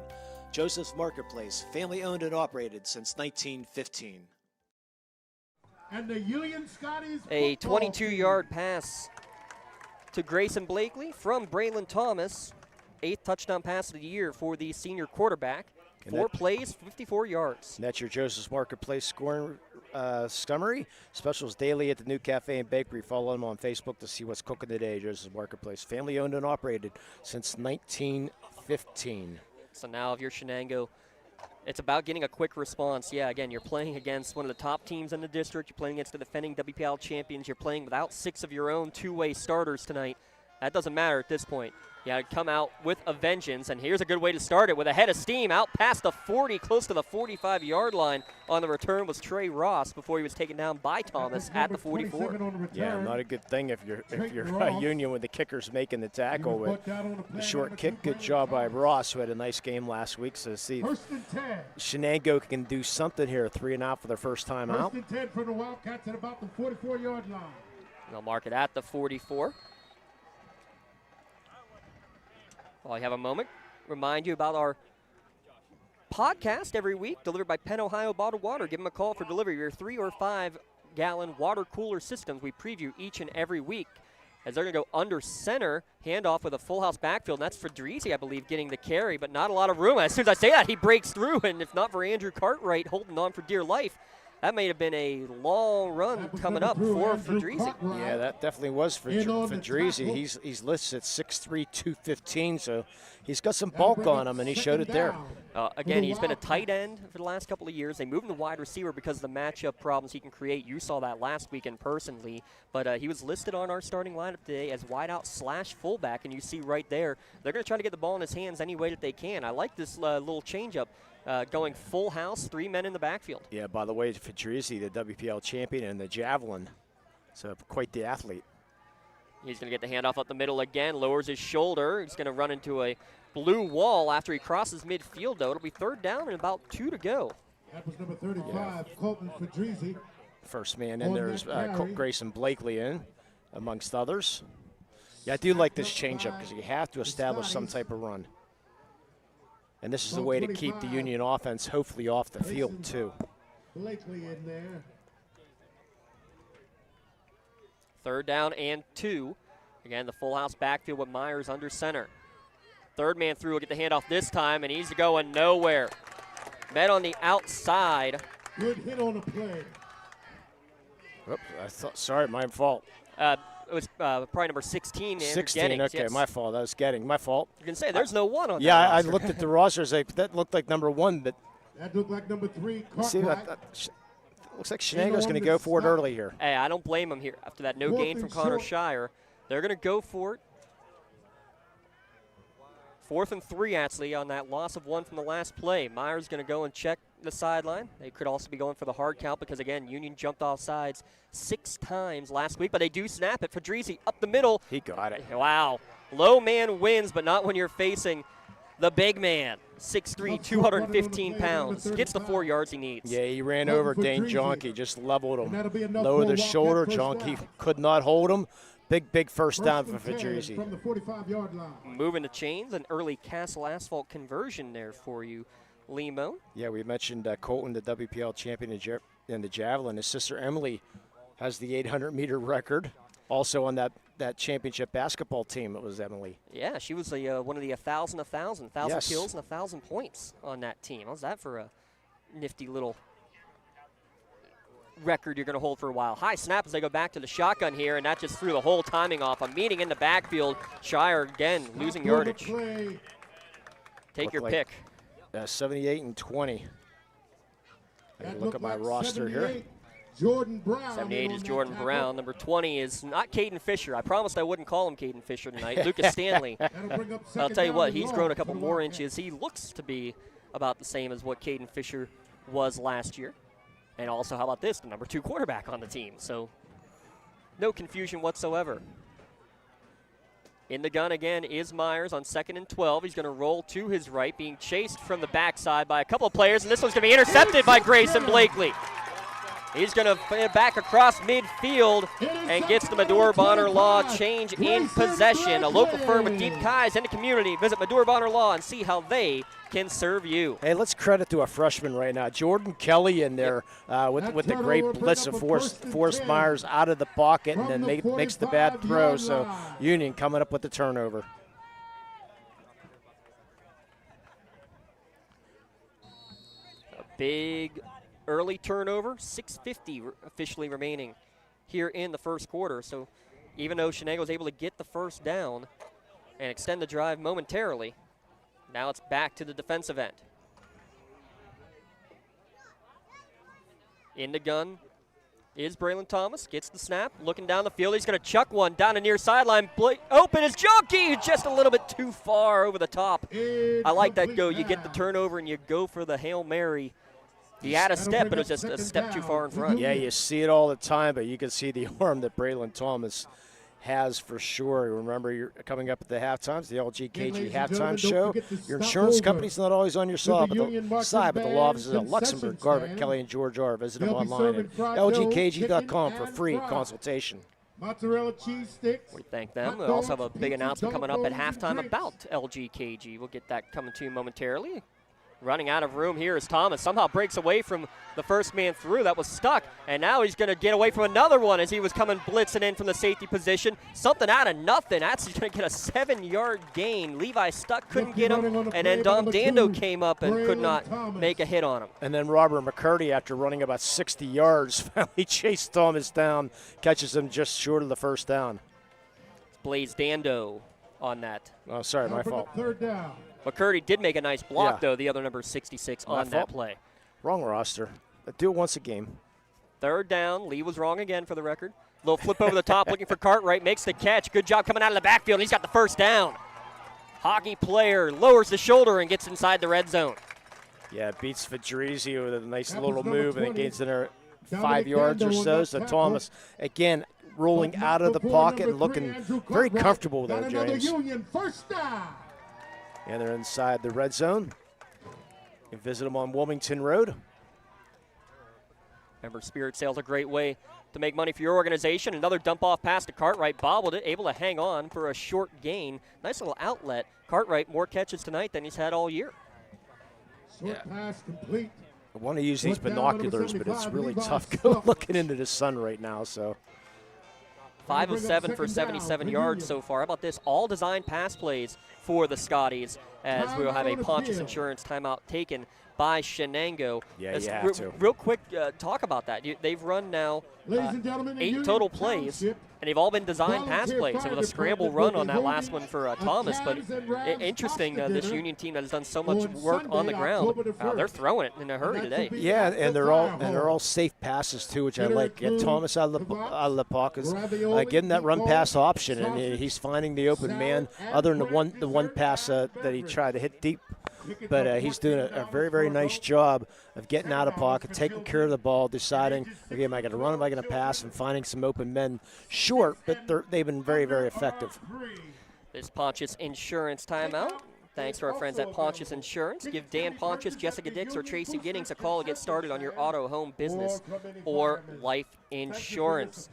Joseph's Marketplace, family owned and operated since 1915. And the Union Scotties a 22-yard pass to Grayson Blakely from Braylon Thomas. 8th touchdown pass of the year for the senior quarterback. 4 plays, 54 yards. And that's your Joseph's Marketplace scoring summary. Specials daily at the new cafe and bakery. Follow them on Facebook to see what's cooking today. Joseph's Marketplace, family owned and operated since 1915. So now if you're Shenango, it's about getting a quick response. Yeah, again, you're playing against one of the top teams in the district. You're playing against the defending WPL champions. You're playing without 6 of your own two-way starters tonight. That doesn't matter at this point. You got to come out with a vengeance, and here's a good way to start it with a head of steam out past the 40, close to the 45-yard line. On the return was Trey Ross before he was taken down by Thomas at the 44. Yeah, not a good thing if you're Union with the kickers making the tackle with the short kick. Good job by Ross, who had a nice game last week. So see if Shenango can do something here. 3 and out for their first time out. 1st and 10 for the Wildcats at about the 44-yard line. They'll mark it at the 44. While you have a moment, remind you about our podcast every week, delivered by Penn Ohio Bottled Water. Give them a call for delivery of your 3 or 5 gallon water cooler systems. We preview each and every week as they're going to go under center, handoff with a full house backfield. And that's Fedrizzi, I believe, getting the carry, but not a lot of room. As soon as I say that, he breaks through, and if not for Andrew Cartwright holding on for dear life, That may have been a long run coming up for Fedrizzi. Yeah, that definitely was for Fedrizzi. He's listed at 6'3", 215, so he's got some bulk on him, and he showed it there. Again, he's been a tight end for the last couple of years. They moved him to wide receiver because of the matchup problems he can create. You saw that last weekend personally, but he was listed on our starting lineup today as wideout / fullback, and you see right there, they're going to try to get the ball in his hands any way that they can. I like this little changeup. Going full house, 3 men in the backfield. Yeah, by the way, Fedrizzi, the WPL champion in the javelin, so quite the athlete. He's going to get the handoff up the middle again, lowers his shoulder. He's going to run into a blue wall after he crosses midfield, though. It'll be 3rd down and about 2 to go. That was number 35, Colton Fedrizzi. First man in there is Grayson Blakely in, amongst others. Yeah, I do like this changeup because you have to establish some type of run. And this is the way to keep the Union offense hopefully off the field, too. Blakely in there. 3rd down and 2. Again, the full house backfield with Myers under center. 3rd man through will get the handoff this time, and he's going nowhere. Met on the outside. Good hit on the play. Oops, sorry, my fault. It was probably number 16. 16, Gettings, okay, yes. my fault. That was Getting, my fault. You can say there's no 1 on that. Yeah, I roster. looked at the rosters. That looked like number 1, but that looked like number 3. See, looks like Shenango's going to go for it early here. Hey, I don't blame him here after that no gain from Connor Shire. They're going to go for it. 4th and 3, actually, on that loss of 1 from the last play. Myers going to go and check the sideline. They could also be going for the hard count because, again, Union jumped off sides 6 times last week, but they do snap it. Fedrizzi up the middle. He got it. Wow. Low man wins, but not when you're facing the big man. 6'3", 215 pounds. Gets the 4 yards he needs. Yeah, he ran over Dane Jonke, just leveled him. Lowered the shoulder. Jonke could not hold him. Big first down for Fedrizzi. From the 45-yard line. Moving the chains, an early Castle Asphalt conversion there for you, Limo. Yeah, we mentioned Colton, the WPL champion in the javelin. His sister Emily has the 800-meter record. Also on that championship basketball team, it was Emily. Yeah, she was one of the 1,000 yes. kills and 1,000 points on that team. How's that for a nifty little record you're going to hold for a while? High snap as they go back to the shotgun here, and that just threw the whole timing off. A meeting in the backfield. Shire, again, losing yardage. Take your pick. 78 and 20. Look at my roster here. Jordan Brown. 78 is Jordan Brown. Number 20 is not Caden Fisher. I promised I wouldn't call him Caden Fisher tonight. Lucas Stanley. I'll tell you what, he's grown a couple more inches. He looks to be about the same as what Caden Fisher was last year. And also, how about this, the number 2 quarterback on the team. So no confusion whatsoever. In the gun again is Myers on 2nd and 12. He's going to roll to his right, being chased from the backside by a couple of players, and this one's going to be intercepted by Grayson Blakely. He's going to back across midfield and gets the Maduro Bonner Law change in possession. A local firm with deep ties in the community. Visit Maduro Bonner Law and see how they can serve you. Hey, let's credit to a freshman right now. Jordan Kelly in there with the great blitz of forced Myers out of the pocket and then makes the bad throw. So Union coming up with the turnover. A big early turnover, 6:50 officially remaining here in the first quarter. So even though Shenango was able to get the first down and extend the drive momentarily, now it's back to the defensive end. In the gun is Braylon Thomas, gets the snap, looking down the field. He's going to chuck one down the near sideline. Open is Jonke, just a little bit too far over the top. I like that go. You get the turnover and you go for the Hail Mary. He had a step, but it was just a step too far in front. Yeah, you see it all the time, but you can see the arm that Braylon Thomas has for sure. Remember, you're coming up at the halftimes, the LGKG halftime show. Your insurance company's not always on your side, but the law offices at Luxembourg, Garbutt, Kelly, and George R. Visit them online at lgkg.com for free consultation. Mozzarella cheese sticks. We thank them. We also have a big announcement coming up at halftime about LGKG. We'll get that coming to you momentarily. Running out of room here is Thomas. Somehow breaks away from the first man through that was stuck, and now he's going to get away from another one as he was coming blitzing in from the safety position. Something out of nothing. That's going to get a 7-yard gain. Levi stuck, couldn't get him, and then Dom Dando came up and could not make a hit on him. And then Robert McCurdy, after running about 60 yards, finally chased Thomas down, catches him just short of the first down. Blaze Dando on that. Oh, sorry, my fault. Third down. McCurdy did make a nice block, Yeah. though, the other number 66 on that play. Wrong roster. Do it once a game. Third down. Lee was wrong again for the record. Little flip over the top looking for Cartwright. Makes the catch. Good job coming out of the backfield. He's got the first down. Hockey player lowers the shoulder and gets inside the red zone. Yeah, beats Fedrizzi with a nice That little was number move, and it 20. gains in there Dominic 5 yards or Dando on so. that So tackle. Thomas, again, rolling But not out of the before pocket number and looking 3, Andrew very Cartwright. comfortable Got there, another James. Union first down. And they're inside the red zone. You can visit them on Wilmington Road. Remember, Spirit Sales a great way to make money for your organization. Another dump-off pass to Cartwright. Bobbled it, able to hang on for a short gain. Nice little outlet. Cartwright, more catches tonight than he's had all year. Short pass complete. I want to use these Fourth down, number binoculars, but it's 75, really Levi tough Stubbs. looking into the sun right now. So 5 of 7 for second down 77 for yards Union. so far. How about this? All design pass plays for the Scotties as we will have a Timeout on the Pontius field. Insurance timeout taken by Shenango. Yeah, Let's you have to. Real quick, talk about that. They've run now Ladies and gentlemen, in 8 Union total plays, Township, and they've all been design pass volunteer plays. It fire was a scramble department run on will that be last holding one for a Thomas, but Cabs and Rams interesting, pasta this dinner Union team that has done so much on work on the Sunday, ground. October the They're 1st. throwing it in a hurry And that today. will be yeah, at and the they're all Fire safe passes too, which I Hitter like. Get include Thomas out of the pockets, getting that run pass option, and he's finding the open man. Other than the one pass that he tried to hit deep, but he's doing a very, very nice job of getting out of pocket, taking care of the ball, deciding, okay, am I going to run, am I going to pass, and finding some open men short, but they've been very, very effective. This Pontius Insurance timeout. Thanks to our friends at Pontius Insurance. Give Dan Pontius, Jessica Dix, or Tracy Giddings a call to get started on your auto, home, business, or life insurance.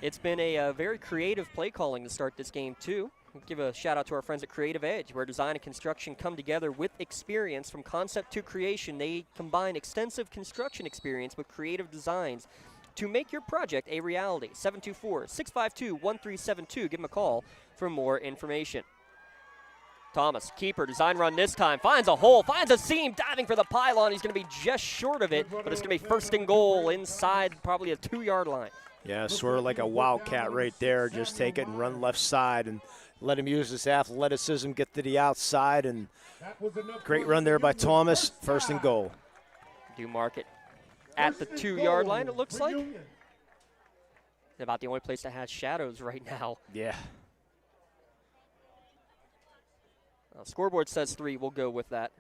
It's been a very creative play calling to start this game, too. We'll give a shout out to our friends at Creative Edge, where design and construction come together with experience. From concept to creation, they combine extensive construction experience with creative designs to make your project a reality. 724-652-1372. Give them a call for more information. Thomas, keeper, design run this time. Finds a hole, finds a seam, diving for the pylon. He's going to be just short of it, but it's going to be first and goal inside probably a 2-yard line. Yeah, sort of like a wildcat right there. Just take it and run left side and let him use his athleticism, get to the outside, and great run there by Thomas. First and goal. Do mark it at the 2-yard line, it looks like. About the only place that has shadows right now. Yeah. Scoreboard says 3. We'll go with that.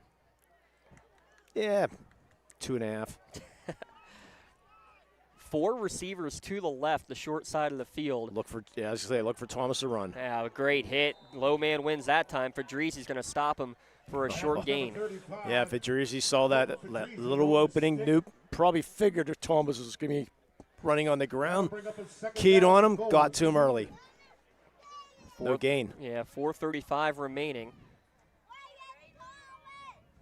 Yeah, 2.5. 4 receivers to the left, the short side of the field. Look for Thomas to run. Yeah, a great hit. Low man wins that time. Fedrizzi's going to stop him for a short gain. Yeah, Fedrizzi saw that little opening. Knew, probably figured that Thomas was going to be running on the ground. Keyed on him, got to him early. No gain. Yeah, 4:35 remaining.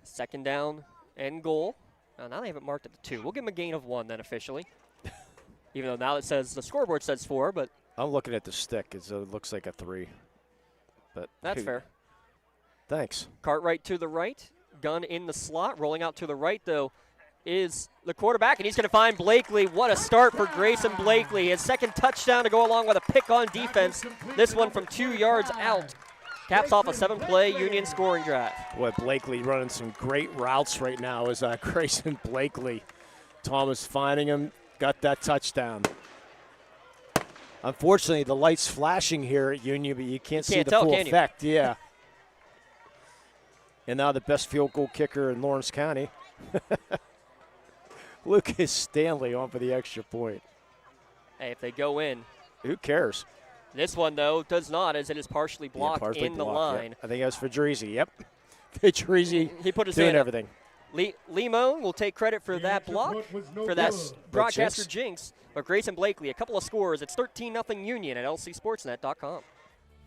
Second down and goal. Now they have it marked at the 2. We'll give them a gain of 1 then officially. Even though now it says the scoreboard says 4, but I'm looking at the stick. It looks like a 3. But that's fair. Thanks. Cartwright to the right. Gunn in the slot. Rolling out to the right, though, is the quarterback, and he's going to find Blakely. What a start for Grayson Blakely. His second touchdown to go along with a pick on defense. This one from 2 yards out. Caps off a 7-play Union scoring drive. Boy, Blakely running some great routes right now is Grayson Blakely. Thomas finding him, got that touchdown. Unfortunately, the light's flashing here at Union, but you can't see the tell, full can you? effect. Yeah. And now the best field goal kicker in Lawrence County. Lucas Stanley on for the extra point. Hey, if they go in. Who cares? This one, though, does not, as it is partially blocked partially in the blocked, line. Yep. I think that was Fedrizzi. Yep. Fedrizzi He put his doing hand up. everything. Limon will take credit for that block, for that broadcaster jinx. jinx. But Grayson Blakely, a couple of scores. It's 13-0 Union at lcsportsnet.com.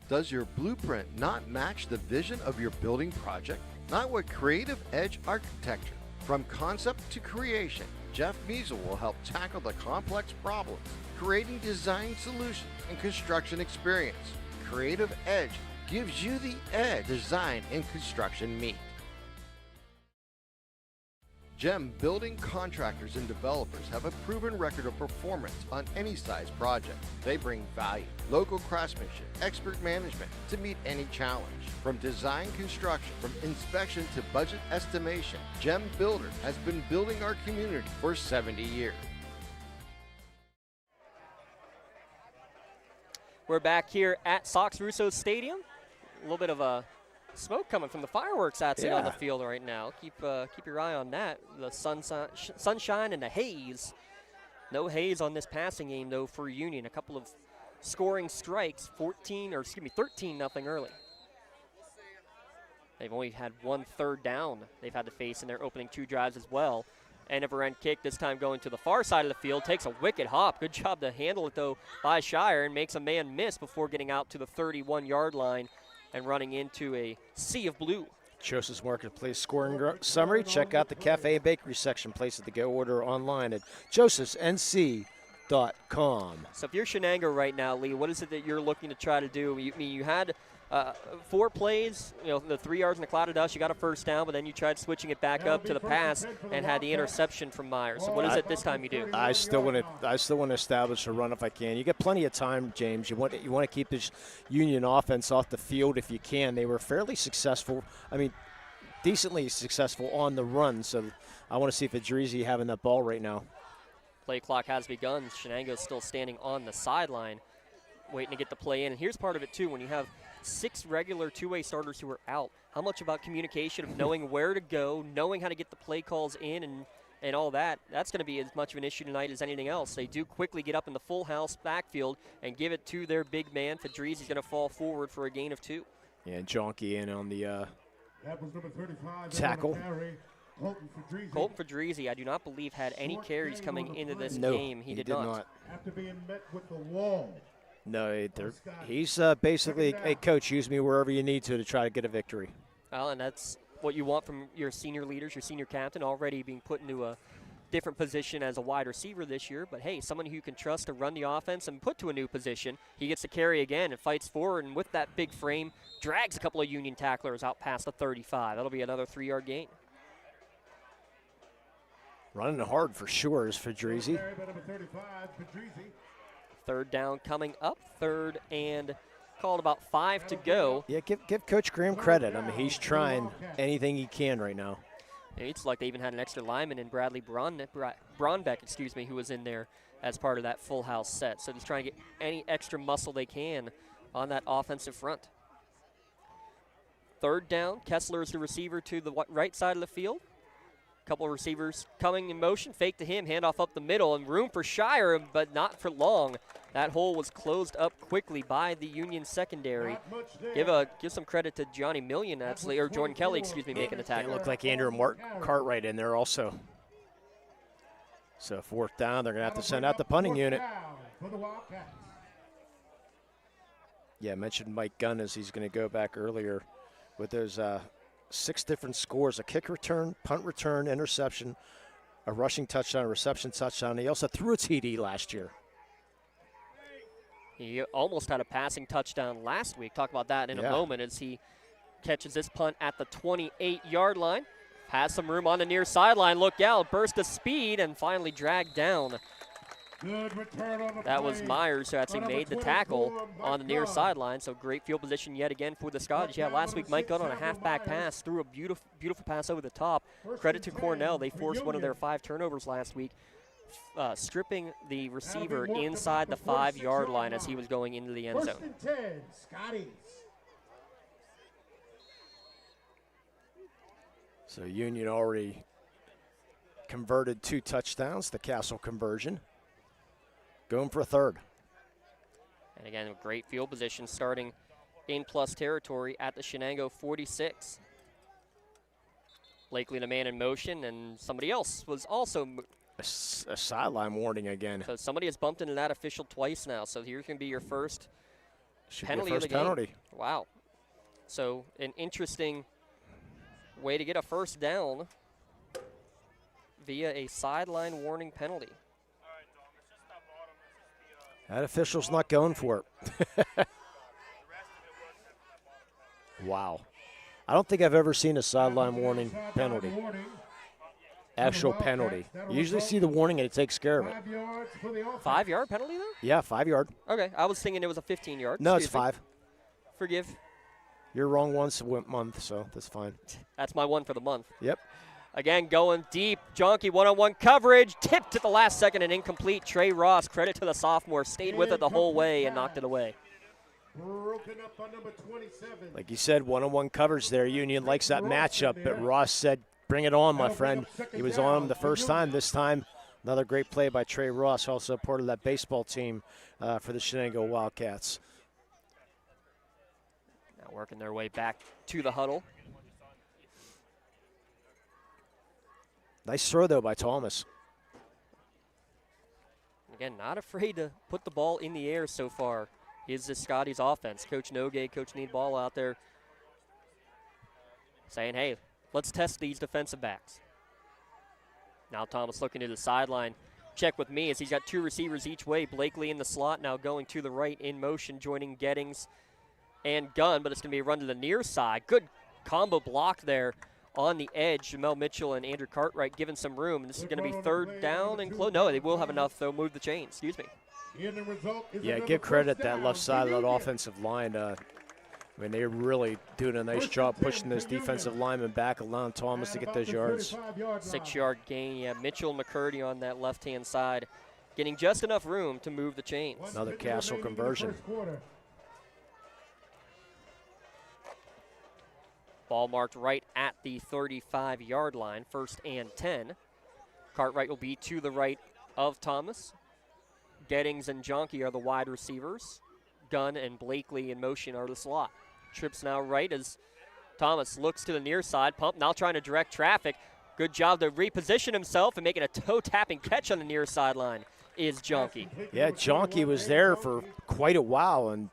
Does your blueprint not match the vision of your building project? Not with Creative Edge Architecture. From concept to creation, Jeff Measle will help tackle the complex problems, creating design solutions and construction experience. Creative Edge gives you the edge design and construction meet. GEM building contractors and developers have a proven record of performance on any size project. They bring value, local craftsmanship, expert management to meet any challenge. From design construction, from inspection to budget estimation, GEM Builder has been building our community for 70 years. We're back here at Sox Russo Stadium. A little bit of a smoke coming from the fireworks outside on the field right now. Keep your eye on that. The sunshine and the haze. No haze on this passing game though for Union. A couple of scoring strikes, 13-0 early. They've only had 1 third down they've had to face in their opening 2 drives as well. End over end kick, this time going to the far side of the field. Takes a wicked hop. Good job to handle it though by Shire, and makes a man miss before getting out to the 31-yard line and running into a sea of blue. Joseph's Marketplace scoring summary. Check out the cafe and bakery section. Place it to go order online at josephsnc.com. So if you're Shenango right now, Lee, what is it that you're looking to try to do? You had 4 plays, the 3 yards in the cloud of dust. You got a first down, but then you tried switching it back up to the pass and had the interception from Myers. So what is it this time you do? I still want to establish a run if I can. You get plenty of time, James. You want to keep this Union offense off the field if you can. They were fairly successful. I mean, decently successful on the run. So I want to see if Adrizi having that ball right now. Play clock has begun. Shenango's still standing on the sideline, waiting to get the play in. And here's part of it too: when you have 6 regular two-way starters who are out, how much about communication of knowing where to go, knowing how to get the play calls in and all that, that's going to be as much of an issue tonight as anything else. They do quickly get up in the full house backfield and give it to their big man. Fadrizi's going to fall forward for a gain of 2. Yeah, Jonky in on the that was number 35, tackle. Colton Fadrizi, I do not believe, had any carries coming into this No, game. He did not. After being met with the wall. No, he's basically, hey, coach, use me wherever you need to try to get a victory. Well, and that's what you want from your senior leaders, your senior captain, already being put into a different position as a wide receiver this year. But, hey, someone who you can trust to run the offense and put to a new position. He gets to carry again and fights forward, and with that big frame, drags a couple of Union tacklers out past the 35. That'll be another 3-yard gain. Running hard for sure is Fadrizi. Third down coming up, third and called about 5 to go. Yeah, give Coach Graham credit. I mean, he's trying anything he can right now. It's like they even had an extra lineman in Bradley Braunbeck, who was in there as part of that full house set. So just trying to get any extra muscle they can on that offensive front. Third down, Kessler is the receiver to the right side of the field. Couple of receivers coming in motion, fake to him, handoff up the middle, and room for Shire, but not for long. That hole was closed up quickly by the Union secondary. Give some credit to Johnny Million, actually, or Jordan Kelly, making the tackle. It looked like Andrew Cartwright in there also. So 4th down, they're going to have to send out the punting unit. Yeah, I mentioned Mike Gunn as he's going to go back earlier with those 6 different scores: a kick return, punt return, interception, a rushing touchdown, a reception touchdown. He also threw a TD last year. He almost had a passing touchdown last week. Talk about that in a moment as he catches this punt at the 28-yard line. Has some room on the near sideline. Look out, burst of speed, and finally dragged down. Good return on the that was Myers who actually made the tackle on the near sideline. So great field position yet again for the Scottish. Yeah, last week Mike Gunn on a halfback pass threw a beautiful pass over the top. Credit to Cornell. They forced one of their 5 turnovers last week, stripping the receiver inside the 5-yard line as he was going into the end zone. So Union already converted 2 touchdowns, the Castle conversion. Going for a 3rd. And again, a great field position starting in plus territory at the Shenango 46. Blakely, the man in motion, and somebody else was also a sideline warning again. So somebody has bumped into that official twice now. So here's going to be your first Should penalty be of first the game. penalty. Wow. So an interesting way to get a first down via a sideline warning penalty. That official's not going for it. Wow. I don't think I've ever seen a sideline warning penalty. Actual penalty. You usually see the warning and it takes care of it. 5-yard penalty, though? Yeah, 5-yard. Okay, I was thinking it was a 15-yard. No, it's 5. Forgive. You're wrong once a month, so that's fine. That's my one for the month. Yep. Again, going deep. Jonky one-on-one coverage. Tipped at the last second and incomplete. Trey Ross, credit to the sophomore, stayed with it the whole way and knocked it away. Broken up by number 27. Like you said, one-on-one coverage there. Union likes that matchup, but Ross said, bring it on, my friend. He was on him the first time. This time, another great play by Trey Ross, also part of that baseball team for the Shenango Wildcats. Now working their way back to the huddle. Nice throw, though, by Thomas. Again, not afraid to put the ball in the air so far. Is this Scotty's offense? Coach Nogue, Coach Need Ball out there saying, hey, let's test these defensive backs. Now Thomas looking to the sideline. Check with me as he's got 2 receivers each way. Blakely in the slot, now going to the right in motion, joining Gettings and Gunn, but it's going to be a run to the near side. Good combo block there on the edge. Jamel Mitchell and Andrew Cartwright giving some room. And this is going to be 3rd down and close. No, they will have enough. They'll move the chain. Excuse me. Yeah, give credit that left side of that offensive line. I mean, they're really doing a nice job pushing this defensive lineman back, allowing Thomas to get those yards. 6-yard gain. Yeah, Mitchell and McCurdy on that left-hand side, getting just enough room to move the chains. Another Castle conversion. Ball marked right at the 35-yard line, 1st and 10. Cartwright will be to the right of Thomas. Gettings and Jonky are the wide receivers. Gunn and Blakely in motion are the slot. Trips now right as Thomas looks to the near side. Pump now trying to direct traffic. Good job to reposition himself and making a toe-tapping catch on the near sideline is Jonky. Yeah, Jonky was there for quite a while, and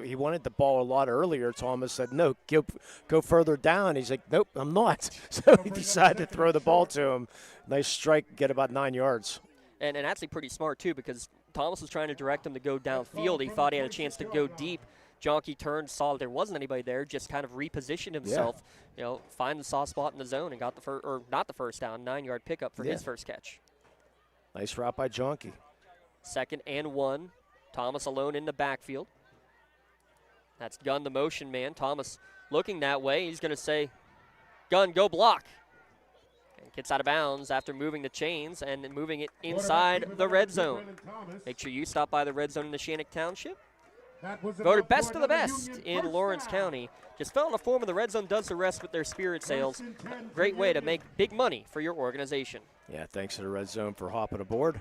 he wanted the ball a lot earlier. Thomas said, no, go further down. He's like, nope, I'm not. So he decided to throw the ball to him. Nice strike, get about 9 yards. And actually pretty smart, too, because Thomas was trying to direct him to go downfield. He thought he had a chance to go deep. Jonky turned, saw that there wasn't anybody there, just kind of repositioned himself, find the soft spot in the zone and got the first, or not the first down, 9-yard pickup for his first catch. Nice route by Jonky. 2nd and 1. Thomas alone in the backfield. That's Gunn, the motion man. Thomas looking that way. He's going to say, Gunn, go block. And gets out of bounds after moving the chains and moving it inside the red zone. Make sure you stop by the red zone in the Shenango Township. Voted best of the best in Lawrence County. Just fill out a form and the red zone does the rest with their spirit sales. Great way to make big money for your organization. Yeah, thanks to the red zone for hopping aboard.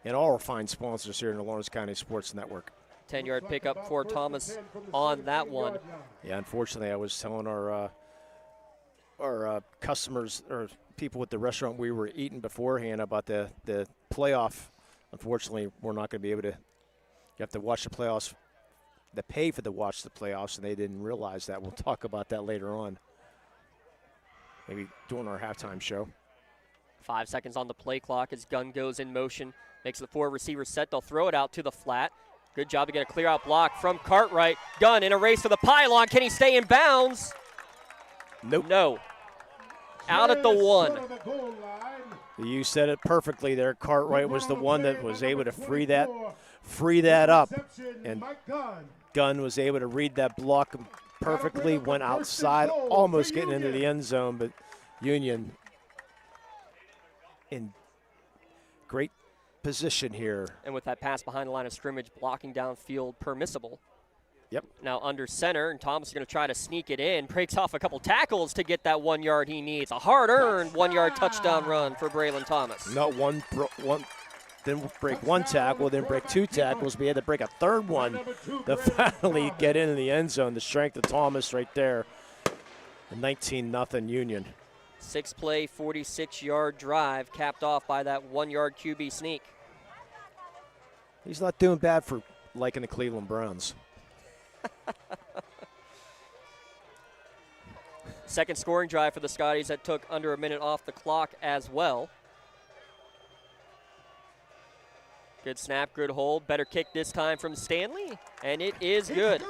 And all our fine sponsors here in the Lawrence County Sports Network. 10-yard pickup for Thomas on that one. Yeah, unfortunately, I was telling our customers or people at the restaurant we were eating beforehand about the playoff. Unfortunately, we're not going to be able to. You have to watch the playoffs. They pay for watch the playoffs, and they didn't realize that. We'll talk about that later on. Maybe during our halftime show. 5 seconds on the play clock as Gunn goes in motion. Makes the 4 receivers set. They'll throw it out to the flat. Good job to get a clear out block from Cartwright. Gunn in a race for the pylon. Can he stay in bounds? Nope. No. Out at the 1. You said it perfectly there. Cartwright was the one that was able to free that up. And Gunn was able to read that block perfectly, went outside, almost getting into the end zone, but Union in great position here. And with that pass behind the line of scrimmage, blocking downfield permissible. Yep. Now under center, and Thomas is going to try to sneak it in. Breaks off a couple tackles to get that 1 yard he needs. A hard-earned 1-yard touchdown run for Braylon Thomas. Not one, didn't break one tackle, didn't break 2 tackles, but he had to break a 3rd one to finally get into the end zone. The strength of Thomas right there. 19-0 Union. 6-play, 46-yard drive capped off by that 1-yard QB sneak. He's not doing bad for liking the Cleveland Browns. Second scoring drive for the Scotties that took under a minute off the clock as well. Good snap, good hold. Better kick this time from Stanley, and it is good.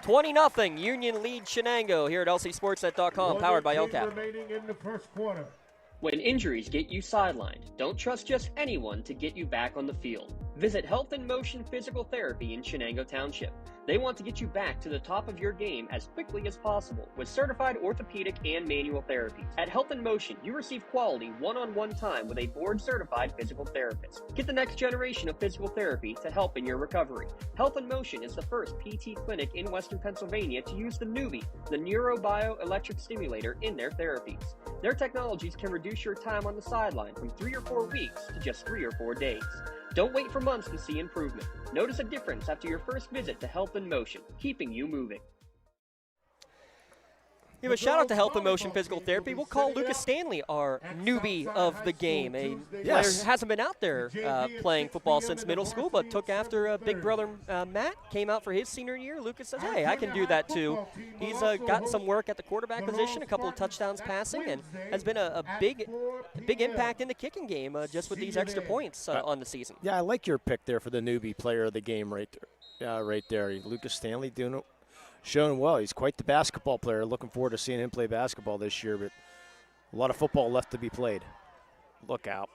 20-0 Union lead Shenango here at lcsportsnet.com, powered by LCAP. Remaining in the first quarter. When injuries get you sidelined, don't trust just anyone to get you back on the field. Visit Health in Motion Physical Therapy in Shenango Township. They want to get you back to the top of your game as quickly as possible with certified orthopedic and manual therapies. At Health in Motion, you receive quality one-on-one time with a board-certified physical therapist. Get the next generation of physical therapy to help in your recovery. Health in Motion is the first PT clinic in Western Pennsylvania to use the Newbie, the neurobioelectric stimulator, in their therapies. Their technologies can reduce your time on the sideline from 3 or 4 weeks to just 3 or 4 days. Don't wait for months to see improvement. Notice a difference after your first visit to Health in Motion, keeping you moving. Give a shout out to Health in Motion Physical Therapy. We'll call Lucas Stanley our newbie of the game. A player who hasn't been out there playing football since middle school, but took after big brother Matt, came out for his senior year. Lucas says, hey, I can do that too. He's gotten some work at the quarterback position, a couple of touchdowns passing, and has been a big impact in the kicking game just with these extra points on the season. Yeah, I like your pick there for the newbie player of the game right there. Lucas Stanley doing it. Showing well. He's quite the basketball player. Looking forward to seeing him play basketball this year, but a lot of football left to be played. Look out.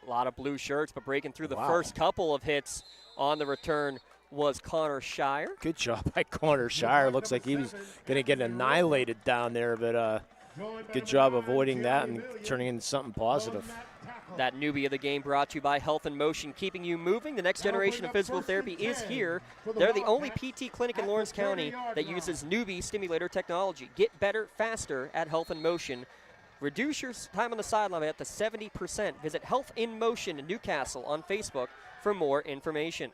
A lot of blue shirts, but breaking through the first couple of hits on the return was Connor Shire. Good job by Connor Shire. Looks like he was going to get annihilated down there, but good job avoiding that and turning into something positive. That newbie of the game brought to you by Health in Motion, keeping you moving. The next generation of physical therapy is here. They're the only PT clinic in Lawrence County that uses newbie stimulator technology. Get better faster at Health in Motion. Reduce your time on the sideline by up to 70%. Visit Health in Motion in Newcastle on Facebook for more information.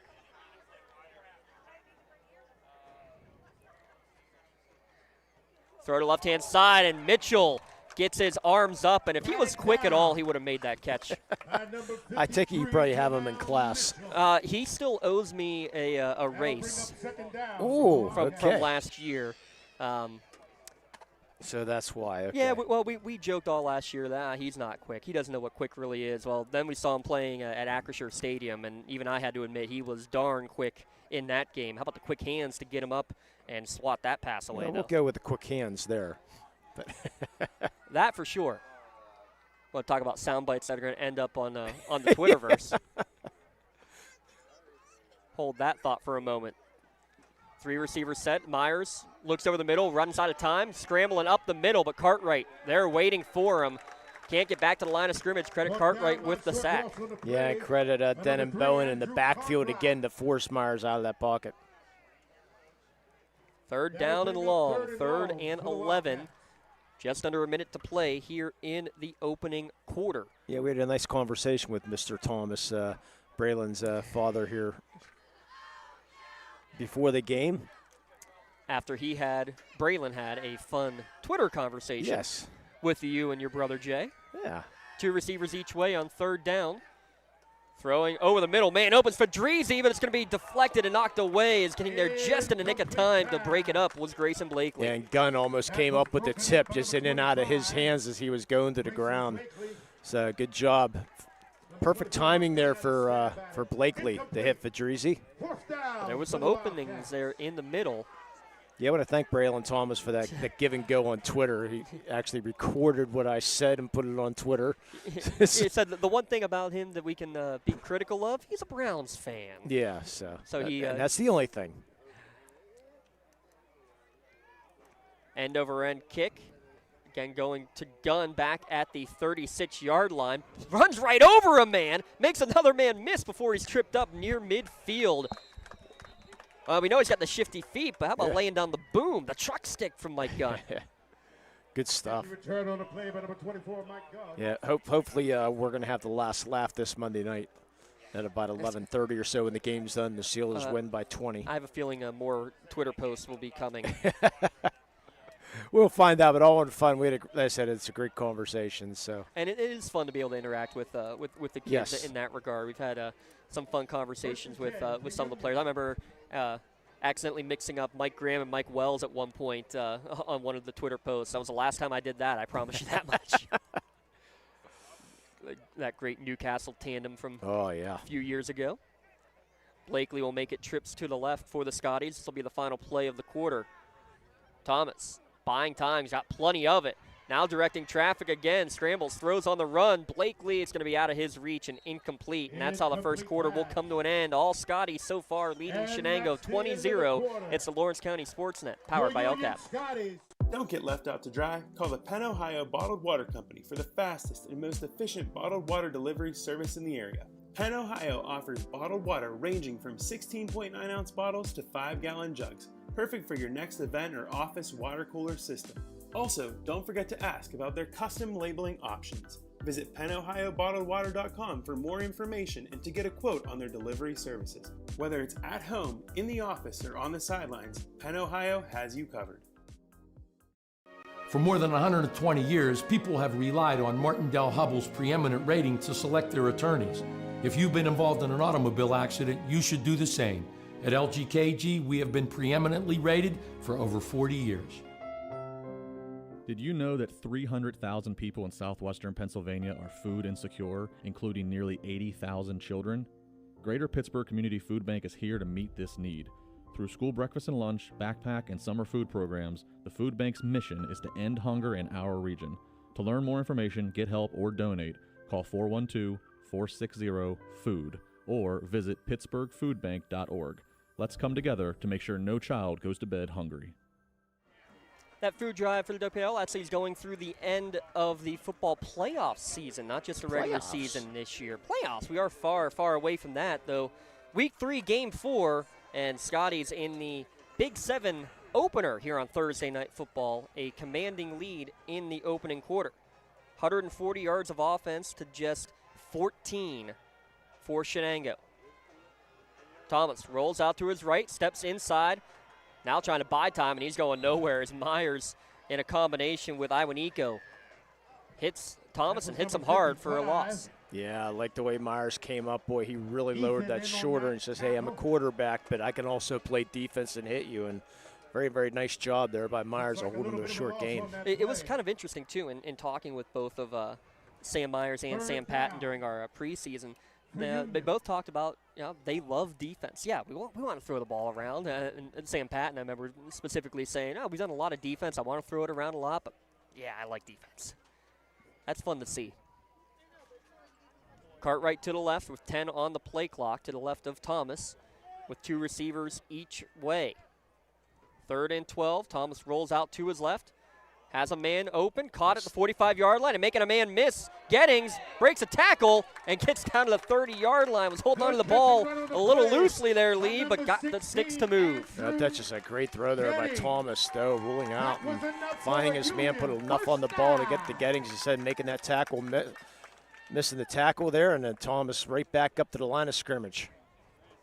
Throw to left-hand side, and Mitchell gets his arms up, and if he was quick at all, he would have made that catch. I take it you probably have him in class. He still owes me a race from last year. So that's why. Okay. Yeah, we joked all last year that he's not quick. He doesn't know what quick really is. Well, then we saw him playing at Acrisure Stadium, and even I had to admit he was darn quick in that game. How about the quick hands to get him up and swat that pass away? We'll go with the quick hands there. But that for sure. We'll talk about sound bites that are going to end up on the Twitterverse. Hold that thought for a moment. 3 receivers set. Myers looks over the middle, runs out of time, scrambling up the middle, but Cartwright, they're waiting for him. Can't get back to the line of scrimmage. Credit Cartwright with the sack. Yeah, credit Denham Bowen in the backfield again to force Myers out of that pocket. 3rd down and long, 3rd and 11. Just under a minute to play here in the opening quarter. Yeah, we had a nice conversation with Mr. Thomas, Braylon's father here before the game. After Braylon had a fun Twitter conversation with you and your brother Jay. Yeah. 2 receivers each way on 3rd down. Throwing over the middle. Man opens for Dreezy, but it's going to be deflected and knocked away. Is getting there just in the nick of time to break it up was Grayson Blakely. And Gunn almost came up with the tip just in and out of his hands as he was going to the ground. So good job. Perfect timing there for Blakely to hit Fadrizi. There was some openings there in the middle. Yeah, I want to thank Braylon Thomas for that give and go on Twitter. He actually recorded what I said and put it on Twitter. He said that the one thing about him that we can be critical of, he's a Browns fan. Yeah, so and that's the only thing. End over end kick. Again, going to Gunn back at the 36-yard line. Runs right over a man. Makes another man miss before he's tripped up near midfield. We know he's got the shifty feet, but how about laying down the boom, the truck stick from Mike Gunn? Good stuff. Return on the play by number 24, Mike Gunn. Yeah, hopefully we're going to have the last laugh this Monday night at about 11:30 or so when the game's done. The Steelers win by 20. I have a feeling more Twitter posts will be coming. We'll find out, but all in fun. Like I said, it's a great conversation. So, and it is fun to be able to interact with the kids in that regard. We've had some fun conversations with some of the players. I remember accidentally mixing up Mike Graham and Mike Wells at one point on one of the Twitter posts. That was the last time I did that, I promise you that much. That great Newcastle tandem from a few years ago. Blakely will make it trips to the left for the Scotties. This will be the final play of the quarter. Thomas buying time. He's got plenty of it. Now directing traffic again. Scrambles, throws on the run. Blakely, it's going to be out of his reach and incomplete. And that's how the first quarter will come to an end. All Scotties so far leading Shenango 20-0. It's the Lawrence County Sportsnet, powered by LCAP. Don't get left out to dry. Call the Penn Ohio Bottled Water Company for the fastest and most efficient bottled water delivery service in the area. Penn Ohio offers bottled water ranging from 16.9-ounce bottles to 5-gallon jugs, perfect for your next event or office water cooler system. Also, don't forget to ask about their custom labeling options. Visit PennOhioBottledWater.com for more information and to get a quote on their delivery services. Whether it's at home, in the office, or on the sidelines, Penn Ohio has you covered. For more than 120 years, people have relied on Martindale-Hubbell's preeminent rating to select their attorneys. If you've been involved in an automobile accident, you should do the same. At LGKG, we have been preeminently rated for over 40 years. Did you know that 300,000 people in southwestern Pennsylvania are food insecure, including nearly 80,000 children? Greater Pittsburgh Community Food Bank is here to meet this need. Through school breakfast and lunch, backpack, and summer food programs, the food bank's mission is to end hunger in our region. To learn more information, get help, or donate, call 412-460-FOOD or visit pittsburghfoodbank.org. Let's come together to make sure no child goes to bed hungry. That food drive for the WPL actually is going through the end of the football playoff season, not just the regular season this year. Playoffs, we are far, far away from that, though. Week 3, Game 4, and Scotty's in the Big 7 opener here on Thursday Night Football, a commanding lead in the opening quarter. 140 yards of offense to just 14 for Shenango. Thomas rolls out to his right, steps inside, now trying to buy time, and he's going nowhere as Myers, in a combination with Iwaniko, hits Thomas and hits him hard for a loss. Yeah, I like the way Myers came up. Boy, he really lowered that shoulder and says, hey, I'm a quarterback, but I can also play defense and hit you. And very, very nice job there by Myers to hold him to a short game. It was kind of interesting, too, in talking with both of Sam Myers and Sam Patton during our preseason. They both talked about, they love defense. Yeah, we want to throw the ball around. And Sam Patton, I remember specifically saying, we've done a lot of defense. I want to throw it around a lot, but, yeah, I like defense. That's fun to see. Cartwright to the left with 10 on the play clock to the left of Thomas with 2 receivers each way. 3rd and 12. Thomas rolls out to his left. Has a man open, caught at the 45-yard line and making a man miss. Gettings breaks a tackle and gets down to the 30-yard line. Was holding on to the ball a little loosely there, Lee, but got the sticks to move. That's just a great throw there by Thomas, though, ruling out and finding his man, put enough on the ball to get the Gettings, instead of making that tackle, missing the tackle there, and then Thomas right back up to the line of scrimmage.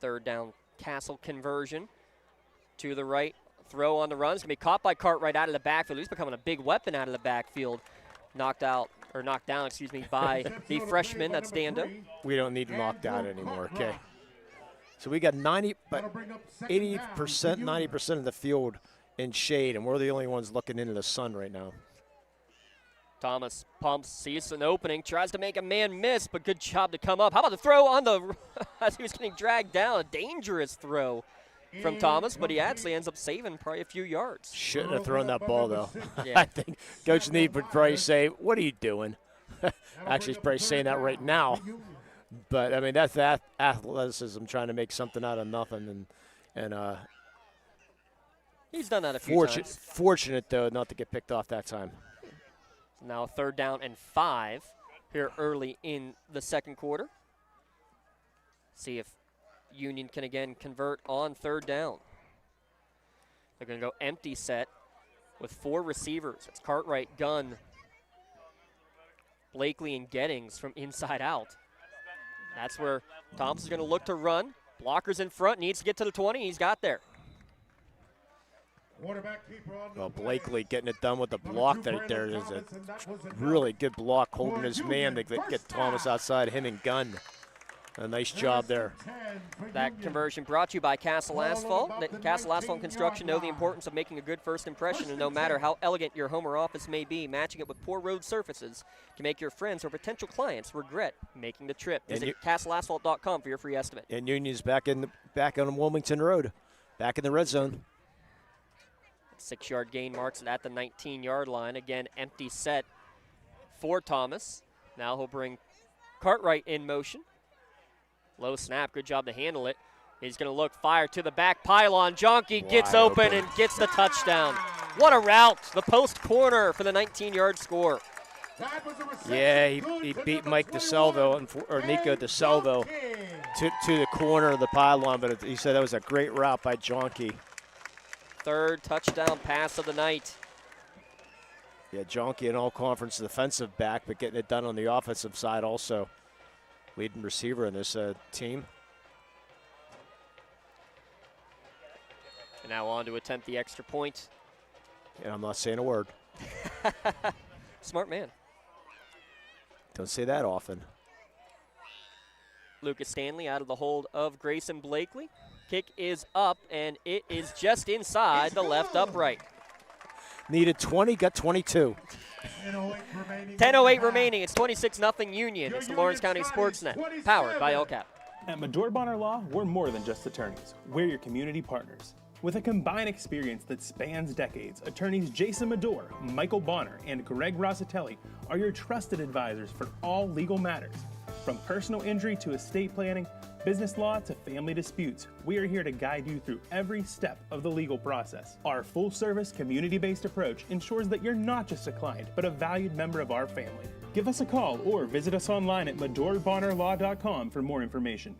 3rd down Castle conversion to the right. Throw on the run. It's going to be caught by Cartwright out of the backfield. He's becoming a big weapon out of the backfield. Knocked down, by the freshman. That's Dando. We don't need knocked out anymore, okay? So we got 80%, 90% of the field in shade, and we're the only ones looking into the sun right now. Thomas pumps, sees an opening, tries to make a man miss, but good job to come up. How about the throw on the as he was getting dragged down? A dangerous throw from Thomas, but he actually ends up saving probably a few yards. Shouldn't have thrown that ball, though. Yeah. I think Coach Need would probably say, what are you doing? Actually, he's probably saying that right now. But, I mean, that's that athleticism, trying to make something out of nothing. And he's done that a few times. Fortunate, though, not to get picked off that time. Now 3rd down and 5 here early in the second quarter. See if Union can again convert on 3rd down. They're going to go empty set with 4 receivers. It's Cartwright, Gunn, Blakely, and Gettings from inside out. That's where Thompson's going to look to run. Blockers in front, needs to get to the 20. He's got there. Well, Blakely getting it done with the block right there. Is a really good block, holding his man to get Thomas outside, him and Gunn. A nice job there. That conversion brought to you by Castle Asphalt. Castle Asphalt and Construction know the importance of making a good first impression, and no matter how elegant your home or office may be, matching it with poor road surfaces can make your friends or potential clients regret making the trip. Visit castleasphalt.com for your free estimate. And Union's back on Wilmington Road, back in the red zone. 6-yard gain marks it at the 19-yard line. Again, empty set for Thomas. Now he'll bring Cartwright in motion. Low snap, good job to handle it. He's going to look, fire to the back pylon. Jonke gets open and gets the touchdown. What a route. The post corner for the 19-yard score. Yeah, he beat Mike DeSalvo, or Nico DeSalvo, to the corner of the pylon, but he said that was a great route by Jonke. Third touchdown pass of the night. Yeah, Jonke, an all-conference defensive back, but getting it done on the offensive side also. Leading receiver in this team. And now on to attempt the extra point. And I'm not saying a word. Smart man. Don't say that often. Lucas Stanley out of the hold of Grayson Blakely. Kick is up, and it is just inside the left upright. Needed 20, got 22. 10:08 remaining. It's 26-0 Union. It's the Lawrence County Sportsnet, powered by LCAP. At Medore Bonner Law, we're more than just attorneys. We're your community partners. With a combined experience that spans decades, attorneys Jason Medore, Michael Bonner, and Greg Rossitelli are your trusted advisors for all legal matters. From personal injury to estate planning, business law to family disputes, we are here to guide you through every step of the legal process. Our full-service, community-based approach ensures that you're not just a client, but a valued member of our family. Give us a call or visit us online at medorebonnerlaw.com for more information.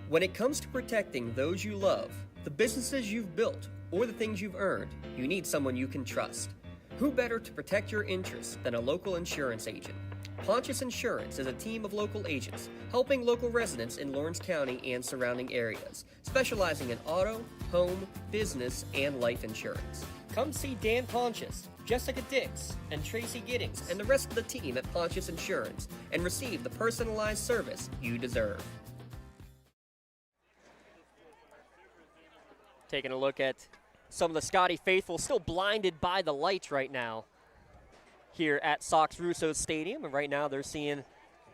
When it comes to protecting those you love, the businesses you've built, or the things you've earned, you need someone you can trust. Who better to protect your interests than a local insurance agent? Pontius Insurance is a team of local agents helping local residents in Lawrence County and surrounding areas, specializing in auto, home, business, and life insurance. Come see Dan Pontius, Jessica Dix, and Tracy Giddings, and the rest of the team at Pontius Insurance, and receive the personalized service you deserve. Taking a look at some of the Scotty faithful still blinded by the lights right now here at Sox Russo Stadium, and right now they're seeing.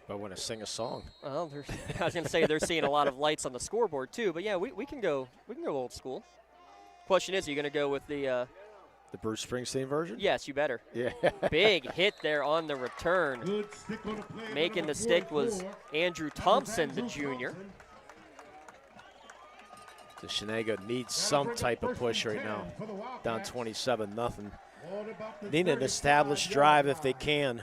I want to sing a song. Well, I was going to say they're seeing a lot of lights on the scoreboard too, but yeah, we can go old school. Question is, are you going to go with the Bruce Springsteen version? Yes, you better. Yeah. Big hit there on the return. Making the stick was Andrew Thompson, the junior. The Shenango needs some type of push right now. Down 27-0. Need an established drive if they can.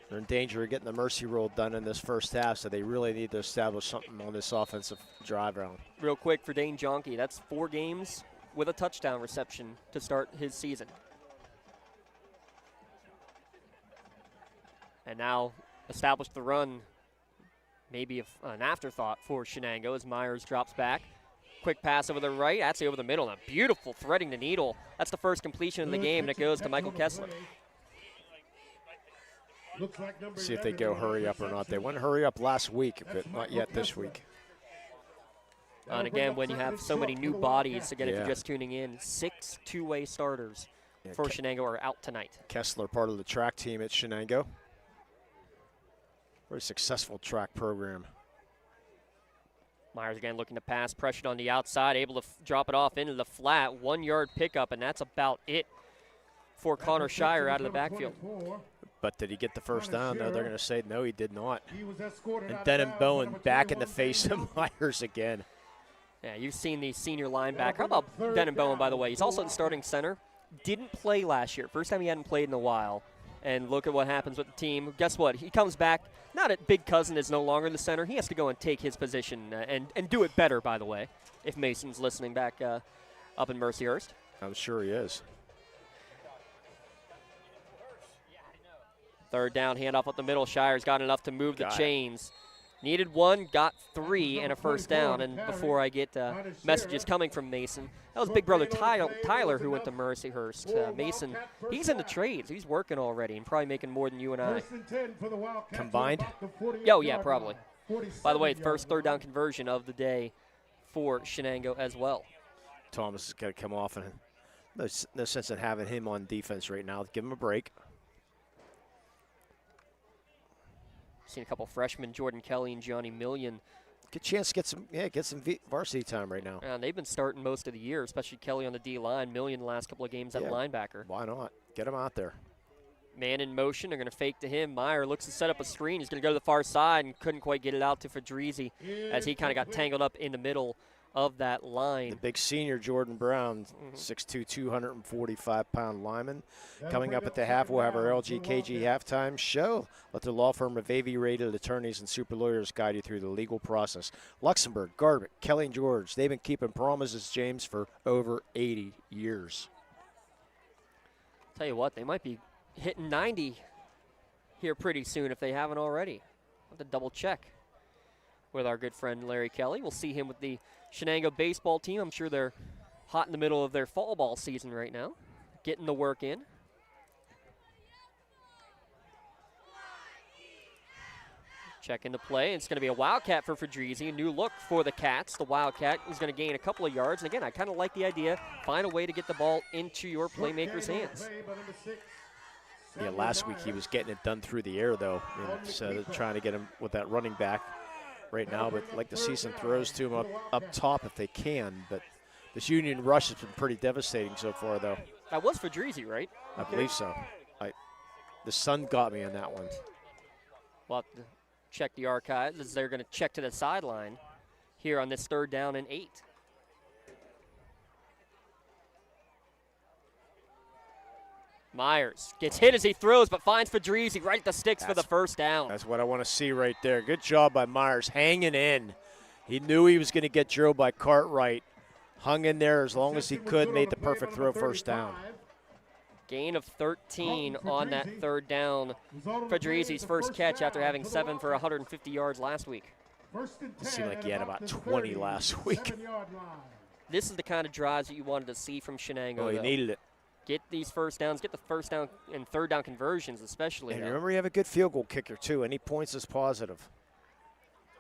They're in danger of getting the mercy rule done in this first half, so they really need to establish something on this offensive drive round. Real quick for Dane Jonke, that's 4 games with a touchdown reception to start his season. And now establish the run. Maybe an afterthought for Shenango as Myers drops back. Quick pass over the right, actually over the middle, and a beautiful threading the needle. That's the first completion of the game, and it goes to Michael Kessler. See if they go hurry up or not. They went hurry up last week, but not yet this week. And again, when you have so many new bodies, again, if you're just tuning in, 6 two-way starters for Shenango are out tonight. Kessler, part of the track team at Shenango. Very successful track program. Myers again looking to pass, pressured on the outside, able to drop it off into the flat, 1-yard pickup, and that's about it for Connor Shire out of the backfield. But did he get the first down? No, they're going to say no, he did not. And Denham Bowen back in the face of Myers again. Yeah, you've seen the senior linebacker. How about Denham Bowen, by the way? He's also the starting center. Didn't play last year. First time he hadn't played in a while. And look at what happens with the team. Guess what? He comes back. Now that Big Cousin is no longer the center, he has to go and take his position and do it better, by the way, if Mason's listening back up in Mercyhurst. I'm sure he is. Third down, handoff up the middle. Shire's got enough to move the chains. Needed 1, got 3, and a first down. And before I get messages coming from Mason, that was big brother Tyler who went to Mercyhurst. Mason, he's in the trades. He's working already and probably making more than you and I. Combined? Oh, yeah, probably. By the way, first third down conversion of the day for Shenango as well. Thomas is going to come off, and no sense in having him on defense right now. Give him a break. Seen a couple freshmen, Jordan Kelly and Johnny Million. Good chance to get some varsity time right now. And they've been starting most of the year, especially Kelly on the D-line. Million the last couple of games at linebacker. Why not? Get him out there. Man in motion. They're going to fake to him. Meyer looks to set up a screen. He's going to go to the far side and couldn't quite get it out to Fadrizi as he kind of got tangled up in the middle of that line. The big senior Jordan Brown, 6'2", 245-pound lineman. Coming up at the half, we'll have our LGKG halftime show. Let the law firm of AV-rated attorneys and super lawyers guide you through the legal process. Luxembourg, Garbutt, Kelly and George, they've been keeping promises, James, for over 80 years. Tell you what, they might be hitting 90 here pretty soon if they haven't already. I'll have to double check with our good friend Larry Kelly. We'll see him with the Shenango baseball team. I'm sure they're hot in the middle of their fall ball season right now, getting the work in. Checking the play. It's going to be a Wildcat for Fadrizi. A new look for the Cats. The Wildcat is going to gain a couple of yards. And again, I kind of like the idea. Find a way to get the ball into your playmaker's hands. Yeah, last week he was getting it done through the air, though, instead of trying to get him with that running back right now. But like to see some throws to him up top if they can. But this Union rush has been pretty devastating so far, though. That was Fadrizi, right? I believe so. The sun got me on that one. We'll have to check the archives as they're going to check to the sideline here on this 3rd down and 8. Myers gets hit as he throws, but finds Fadrizi right at the sticks for the first down. That's what I want to see right there. Good job by Myers, hanging in. He knew he was going to get drilled by Cartwright. Hung in there as long as he could, made the perfect throw, first down. Gain of 13 on that 3rd down. Fadrizi's first catch after having 7 for 150 yards last week. It seemed like he had about 20 last week. This is the kind of drives that you wanted to see from Shenango. Oh, he needed it. Get these first downs, get the first down and 3rd down conversions especially. And remember, you have a good field goal kicker, too. Any points is positive.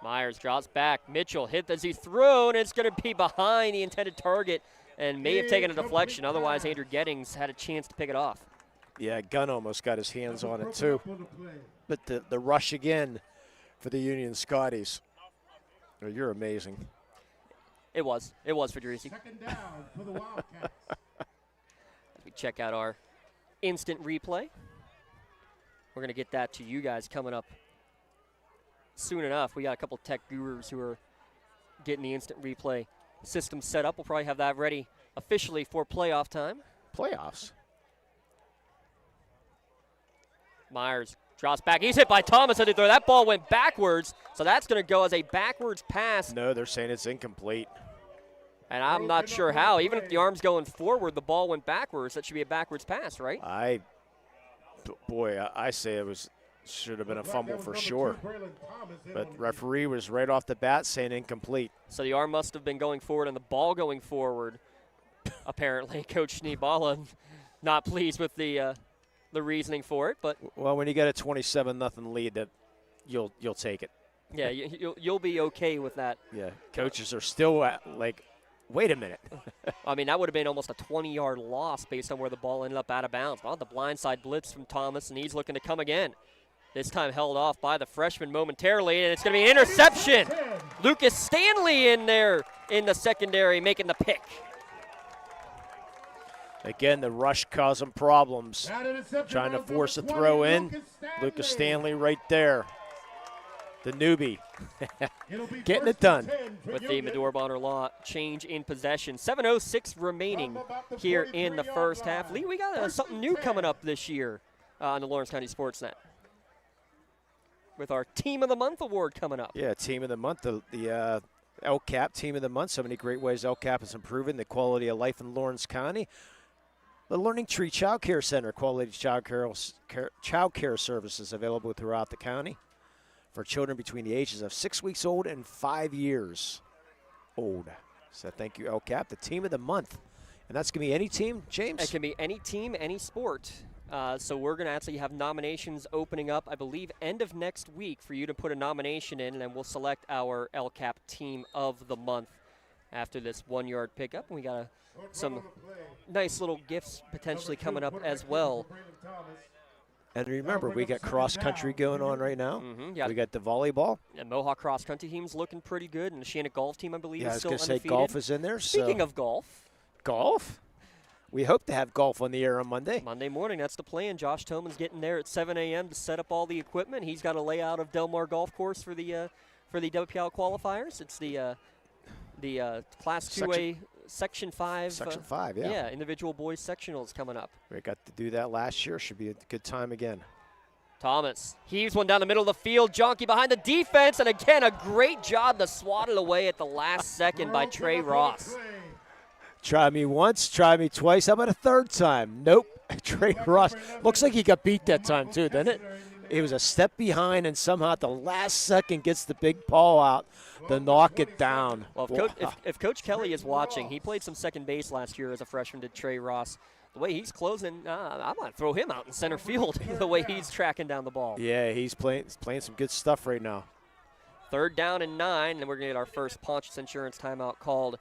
Myers drops back. Mitchell hit as he threw, and it's going to be behind the intended target and may have taken a deflection. Otherwise, Andrew Gettings had a chance to pick it off. Yeah, Gunn almost got his hands on it, too. But the rush again for the Union Scotties. Oh, you're amazing. It was Fadrizi. 2nd down for the Wildcats. We check out our instant replay. We're going to get that to you guys coming up soon enough. We got a couple tech gurus who are getting the instant replay system set up. We'll probably have that ready officially for playoff time. Playoffs? Myers drops back. He's hit by Thomas at the throw. That ball went backwards, so that's going to go as a backwards pass. No, they're saying it's incomplete. And I'm not sure how. Even if the arm's going forward, the ball went backwards. That should be a backwards pass, right? I say it should have been a fumble for sure. But referee was right off the bat saying incomplete. So the arm must have been going forward and the ball going forward. Apparently, Coach Schneebala not pleased with the reasoning for it. But well, when you get a 27-0 lead, that you'll take it. Yeah, you'll be okay with that. Yeah, coaches are still like, wait a minute. I mean, that would have been almost a 20-yard loss based on where the ball ended up out of bounds. Well, the blindside blitz from Thomas, and he's looking to come again. This time held off by the freshman momentarily, and it's going to be an interception. Lucas Stanley in there in the secondary making the pick. Again, the rush caused them problems. Trying to force a throw in. Lucas Stanley right there. The newbie. Getting it done. With the Medora Bonner Law change in possession. 7:06 remaining here in the first half. Lee, we got something new coming up this year on the Lawrence County Sportsnet. With our Team of the Month award coming up. Yeah, Team of the Month, the LCAP Team of the Month. So many great ways LCAP is improving the quality of life in Lawrence County. The Learning Tree Child Care Center, quality child care services available throughout the county. for children between the ages of 6 weeks old and 5 years old. So thank you, El Cap, the team of the month. And that's going to be any team, James? It can be any team, any sport. So we're going to actually have nominations opening up, I believe, end of next week for you to put a nomination in, and then we'll select our El Cap team of the month after this 1 yard pickup. And we got some nice little gifts potentially coming up as well. And remember, we got cross country going on right now. Yeah. We got the volleyball. And Mohawk cross country team's looking pretty good, and the Shenango golf team, I believe, is still undefeated. I was going to say golf is in there. Speaking of golf. Golf? We hope to have golf on the air on Monday. Monday morning, that's the plan. Josh Toman's getting there at 7 a.m. to set up all the equipment. He's got a layout of Del Mar Golf Course for the WPL qualifiers. It's the Class 2A Section 5. Section 5, yeah. Yeah, individual boys sectionals coming up. We got to do that last year. Should be a good time again. Thomas heaves one down the middle of the field. Jonky behind the defense, and again, a great job to swat it away at the last second by Trey Ross. Try me once, try me twice. How about a third time? Nope. Trey Ross. Looks like he got beat that time, too, doesn't it? He was a step behind, and somehow at the last second gets the big paw out to knock it down. Well, if Coach Kelly is watching, he played some second base last year as a freshman, did Trey Ross. The way he's closing, I might throw him out in center field the way he's tracking down the ball. Yeah, he's playing some good stuff right now. 3rd down and 9, and we're going to get our first Pontius Insurance timeout called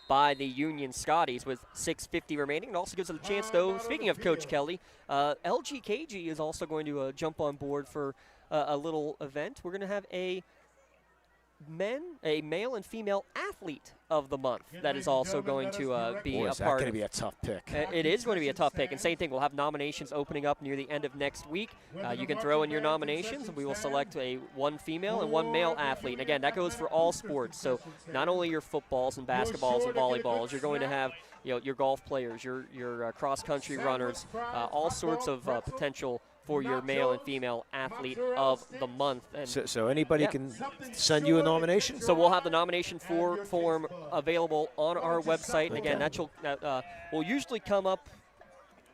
by the Union Scotties with 6:50 remaining. It also gives us a chance, though, speaking of Coach Kelly, LGKG is also going to jump on board for a little event. We're going to have a male and female athlete of the month that is also going to be a part of. Is that going to be a tough pick? It is going to be a tough pick. And same thing, we'll have nominations opening up near the end of next week. You can throw in your nominations, and we will select one female and one male athlete. And again, that goes for all sports. So not only your footballs and basketballs and volleyballs, you're going to have your golf players, your cross-country runners, all sorts of potential for your male and female athlete of the month. And so anybody can send you a nomination? So we'll have the nomination form available on our website. And again, that will usually come up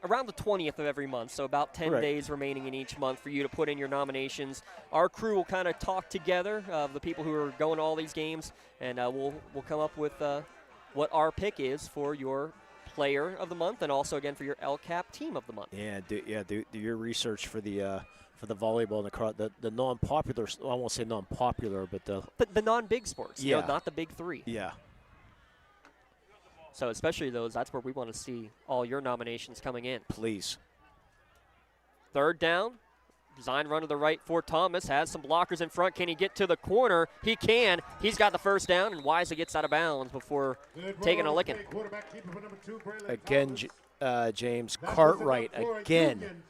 around the 20th of every month, so about 10 days remaining in each month for you to put in your nominations. Our crew will kind of talk together, the people who are going to all these games, and we'll come up with what our pick is for your player of the month, and also again for your LCAP team of the month. Do your research for the volleyball and the non-popular. I won't say non-popular, but the non-big sports. Not the big three. Yeah. So especially those, that's where we want to see all your nominations coming in. Please. 3rd down. Design run to the right for Thomas. Has some blockers in front. Can he get to the corner? He can. He's got the 1st down and wisely gets out of bounds before taking a licking. Again, James Cartwright again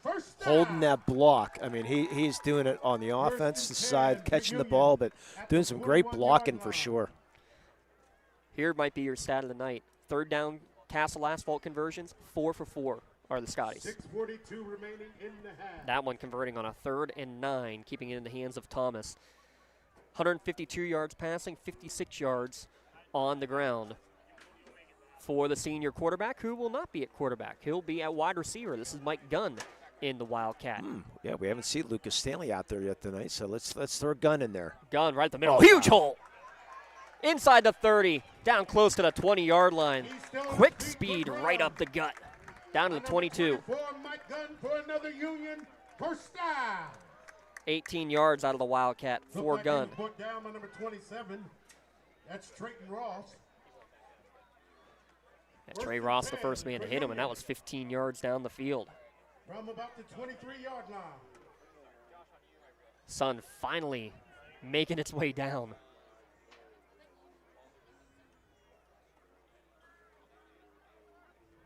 holding that block. I mean, he's doing it on the offensive side, catching the ball, but doing some great blocking for sure. Here might be your stat of the night. 3rd down Castle asphalt conversions, 4 for 4. Are the Scotties. 6:42 remaining in the half. That one converting on a 3rd and 9, keeping it in the hands of Thomas. 152 yards passing, 56 yards on the ground for the senior quarterback, who will not be at quarterback. He'll be at wide receiver. This is Mike Gunn in the Wildcat. Yeah, we haven't seen Lucas Stanley out there yet tonight, so let's throw a Gunn in there. Gunn right in the middle. Huge hole. Inside the 30, down close to the 20-yard line. Quick speed right up the gut. Down to the 22. 18 yards out of the Wildcat for Gunn. Put down by number 27. That's Trayton Ross. Trey Ross, the first man to hit him, and that was 15 yards down the field. From about the 23-yard line. Sun finally making its way down.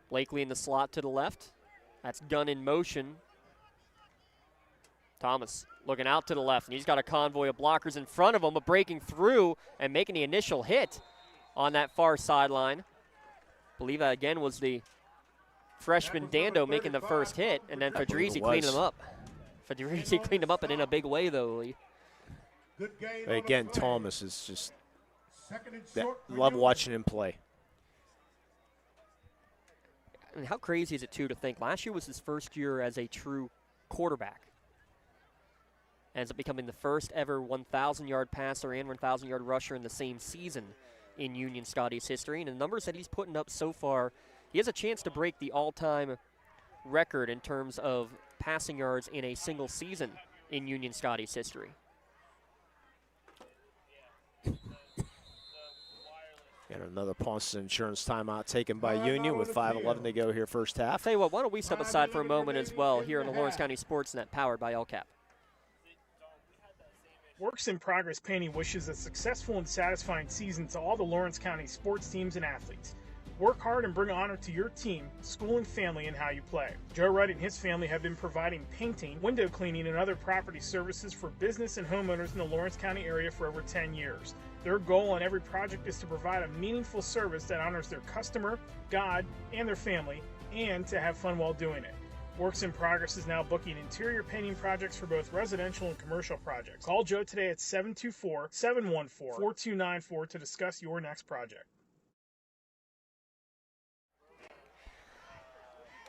Blakely in the slot to the left. That's Gunn in motion. Thomas looking out to the left, and he's got a convoy of blockers in front of him, but breaking through and making the initial hit on that far sideline. I believe that again was the freshman Dando making the first hit, and then Fedrizzi cleaned him up. Fedrizzi cleaned him up, and in a big way, though, Lee. Again, Thomas is just love watching him play. And how crazy is it, too, to think last year was his first year as a true quarterback. ends up becoming the first ever 1,000-yard passer and 1,000-yard rusher in the same season in Union Scotty's history. And the numbers that he's putting up so far, he has a chance to break the all-time record in terms of passing yards in a single season in Union Scotty's history. And another Pawnson Insurance timeout taken by Union with 5:11 to go here first half. Tell you what, why don't we step aside for a moment as well here on the Lawrence County Sportsnet, powered by LCAP. Works in Progress Painting wishes a successful and satisfying season to all the Lawrence County sports teams and athletes. Work hard and bring honor to your team, school, and family in how you play. Joe Wright and his family have been providing painting, window cleaning, and other property services for business and homeowners in the Lawrence County area for over 10 years. Their goal on every project is to provide a meaningful service that honors their customer, God, and their family, and to have fun while doing it. Works in Progress is now booking interior painting projects for both residential and commercial projects. Call Joe today at 724-714-4294 to discuss your next project.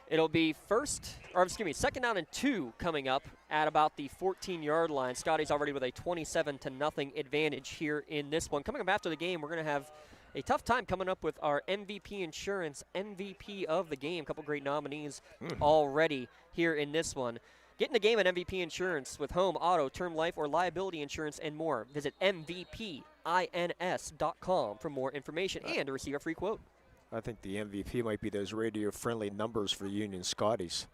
It'll be second down and 2 coming up at about the 14-yard line. Scotty's already with a 27-0 advantage here in this one. Coming up after the game, we're going to have a tough time coming up with our MVP Insurance MVP of the game. A couple great nominees already here in this one. Get in the game at MVP Insurance with home, auto, term life, or liability insurance and more. Visit MVPINS.com for more information and to receive a free quote. I think the MVP might be those radio-friendly numbers for Union Scotties.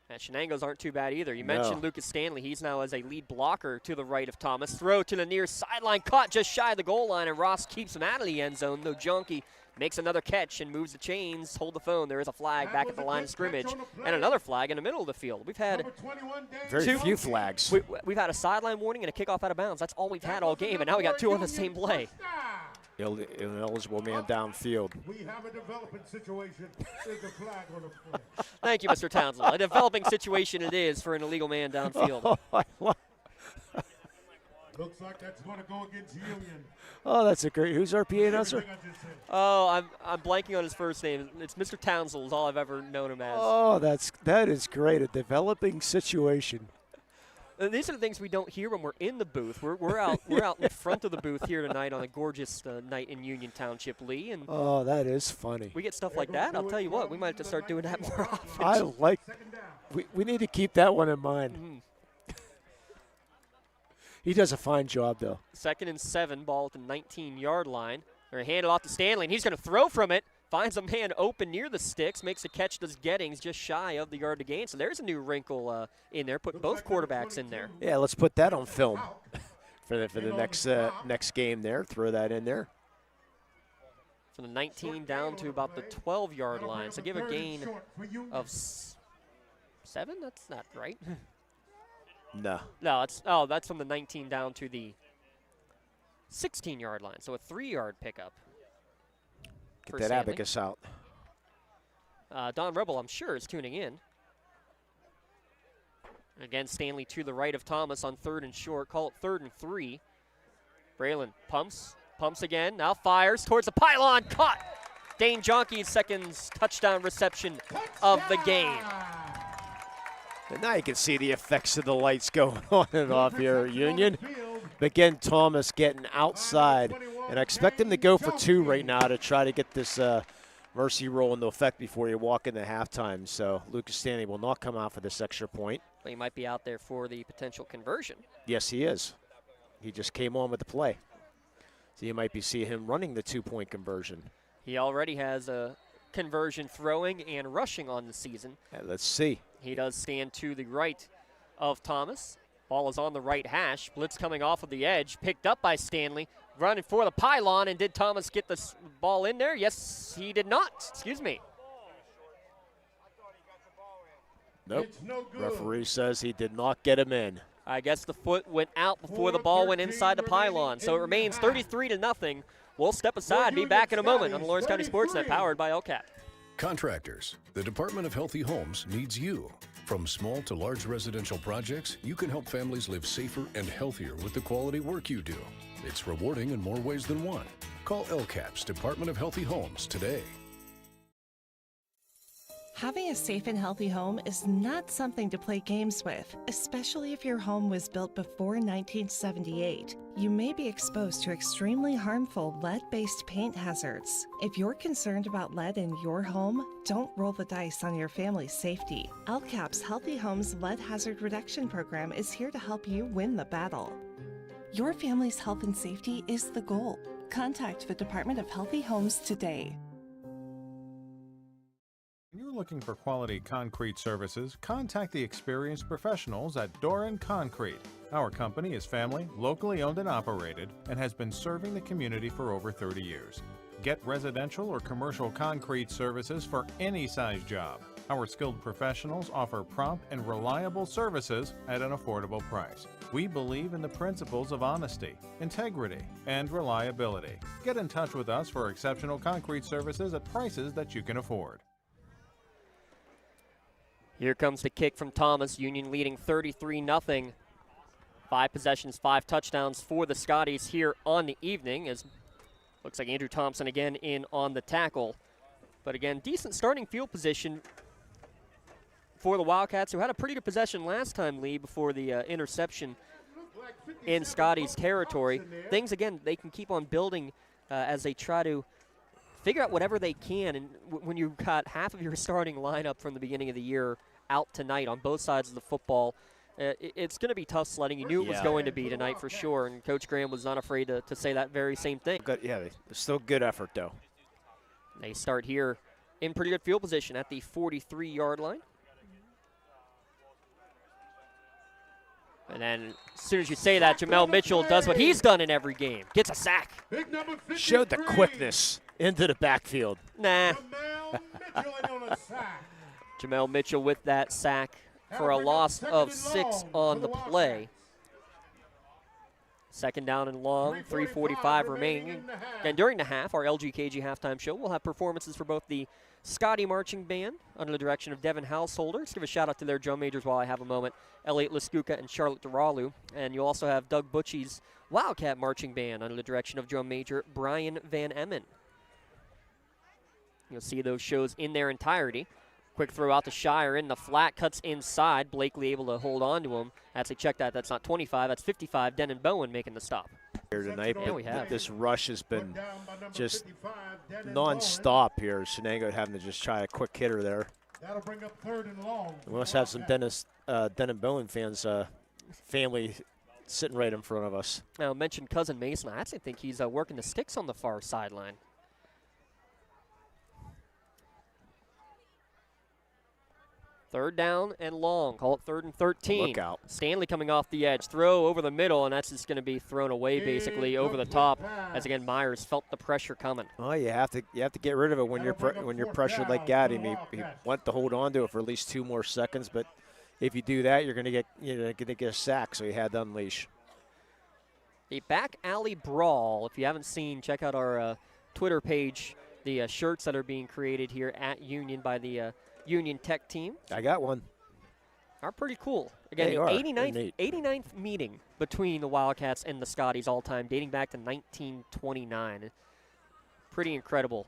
And Shenangos aren't too bad either. You mentioned Lucas Stanley. He's now as a lead blocker to the right of Thomas. Throw to the near sideline, caught just shy of the goal line, and Ross keeps him out of the end zone. No Junkie makes another catch and moves the chains. Hold the phone. There is a flag back at the line of scrimmage, and another flag in the middle of the field. We've had very few flags. We've had a sideline warning and a kickoff out of bounds. That's all we've had all game, and now we got 2 on the same play. Ineligible man downfield. We have a developing situation. There's a flag on the front. Thank you, Mr. Townsend. A developing situation it is for an illegal man downfield. Looks like that's going to go against Union. Oh, that's a great. Who's our PA announcer? Oh, I'm blanking on his first name. It's Mr. Townsend is all I've ever known him as. Oh, that is great. A developing situation. And these are the things we don't hear when we're in the booth. We're out in front of the booth here tonight on a gorgeous night in Union Township, Lee. And oh, that is funny. We get stuff like that. I'll tell you what, we might have to start doing that more often. I like. We need to keep that one in mind. Mm-hmm. He does a fine job, though. 2nd and 7, ball at the 19-yard line. They're handed off to Stanley, and he's going to throw from it. Finds a man open near the sticks, makes a catch, does Gettings just shy of the yard to gain. So there's a new wrinkle in there. Put both quarterbacks in there. Yeah, let's put that on film for the next game there. Throw that in there. From the 19 down to about the 12-yard line. So give a gain of 7? That's not right. No. No, that's from the 19 down to the 16-yard line. So a 3-yard pickup. Get that Stanley. abacus out. Don Rebel, I'm sure, is tuning in. Again, Stanley to the right of Thomas on 3rd and short. Call it 3rd and 3. Braylon pumps again. Now fires towards the pylon. Caught. Dane Jonke's second touchdown reception of the game. And now you can see the effects of the lights going on and off here at Union. But again, Thomas getting outside. And I expect him to go for 2 right now to try to get this mercy roll into effect before you walk into halftime. So Lucas Stanley will not come out for this extra point. But he might be out there for the potential conversion. Yes, he is. He just came on with the play. So you might be seeing him running the 2-point conversion. He already has a conversion throwing and rushing on the season. Yeah, let's see. He does stand to the right of Thomas. Ball is on the right hash. Blitz coming off of the edge. Picked up by Stanley. Running for the pylon. And did Thomas get the ball in there? Yes, he did not. Excuse me. Nope. Referee says he did not get him in. I guess the foot went out before the ball went inside the pylon. So it remains 33-0. We'll step aside. Be back in a moment on the Lawrence County Sportsnet, powered by LCAP. Contractors, the Department of Healthy Homes needs you. From small to large residential projects, you can help families live safer and healthier with the quality work you do. It's rewarding in more ways than one. Call LCAP's Department of Healthy Homes today. Having a safe and healthy home is not something to play games with, especially if your home was built before 1978. You may be exposed to extremely harmful lead-based paint hazards. If you're concerned about lead in your home, don't roll the dice on your family's safety. LCAP's Healthy Homes Lead Hazard Reduction Program is here to help you win the battle. Your family's health and safety is the goal. Contact the Department of Healthy Homes today. When you're looking for quality concrete services, contact the experienced professionals at Doran Concrete. Our company is family, locally owned and operated, and has been serving the community for over 30 years. Get residential or commercial concrete services for any size job. Our skilled professionals offer prompt and reliable services at an affordable price. We believe in the principles of honesty, integrity, and reliability. Get in touch with us for exceptional concrete services at prices that you can afford. Here comes the kick from Thomas. Union leading 33-0. 5 possessions, 5 touchdowns for the Scotties here on the evening. As looks like Andrew Thompson again in on the tackle. But again, decent starting field position for the Wildcats, who had a pretty good possession last time, Lee, before the interception in Scotties territory. Things, again, they can keep on building as they try to figure out whatever they can. And when you've got half of your starting lineup from the beginning of the year out tonight on both sides of the football, it's going to be tough sledding. You knew it was going to be tonight for sure, and Coach Graham was not afraid to say that very same thing. Good, yeah, still good effort, though. They start here in pretty good field position at the 43-yard line. And then as soon as you say that, Jamel Mitchell does what he's done in every game. Gets a sack. Showed the quickness into the backfield. Nah. Jamel Mitchell with that sack for a loss of 6 on the play. Second down and long, 3:45 remaining. And during the half, our LGKG halftime show, we'll have performances for both the Scotty Marching Band under the direction of Devin Householder. Let's give a shout out to their drum majors while I have a moment, Elliot Laskuka and Charlotte Duralu. And you'll also have Doug Butchie's Wildcat Marching Band under the direction of drum major Brian Van Emmen. You'll see those shows in their entirety. Quick throw out to Shire in the flat, cuts inside. Blakely able to hold on to him. As they check that, that's not 25, that's 55. Denon Bowen making the stop. Here tonight, yeah, we have. This rush has been just non-stop here. Shenango having to just try a quick hitter there. That'll bring up 3rd and long. We must have some Denon Bowen fans, family sitting right in front of us. Now, mentioned Cousin Mason. I actually think he's working the sticks on the far sideline. Third down and long. Call it 3rd and 13. Look out. Stanley coming off the edge. Throw over the middle, and that's just going to be thrown away basically over the top. As again, Myers felt the pressure coming. Oh, you have to get rid of it when you're pressured like that. He want to hold on to it for at least 2 more seconds, but if you do that, you're going to get a sack. So he had to unleash. The back alley brawl. If you haven't seen, check out our Twitter page. The shirts that are being created here at Union by the Union Tech team. I got one. Are pretty cool. Again, the 89th meeting between the Wildcats and the Scotties all time, dating back to 1929. Pretty incredible.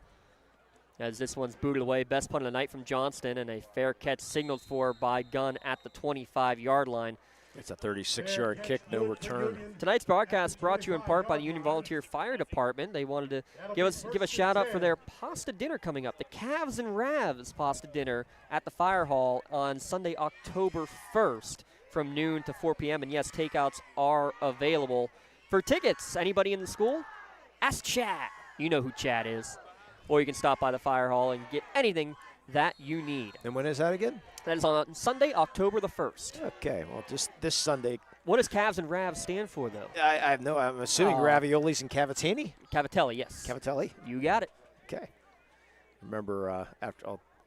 As this one's booted away. Best punt of the night from Johnston, and a fair catch signaled for by Gunn at the 25-yard line. It's a 36-yard kick, no return. Tonight's broadcast brought to you in part by the Union Volunteer Fire Department. They wanted to give a shout out for their pasta dinner coming up, the Calves and Ravs pasta dinner at the Fire Hall on Sunday, October 1st from noon to 4 p.m. And yes, takeouts are available. For tickets, anybody in the school? Ask Chad. You know who Chad is. Or you can stop by the Fire Hall and get anything that you need. And when is that again? That is on Sunday, October the 1st. Okay, well, just this Sunday. What does Calves and Ravs stand for, though? I'm assuming raviolis and cavatini? Cavatelli, yes. Cavatelli? You got it. Okay. Remember,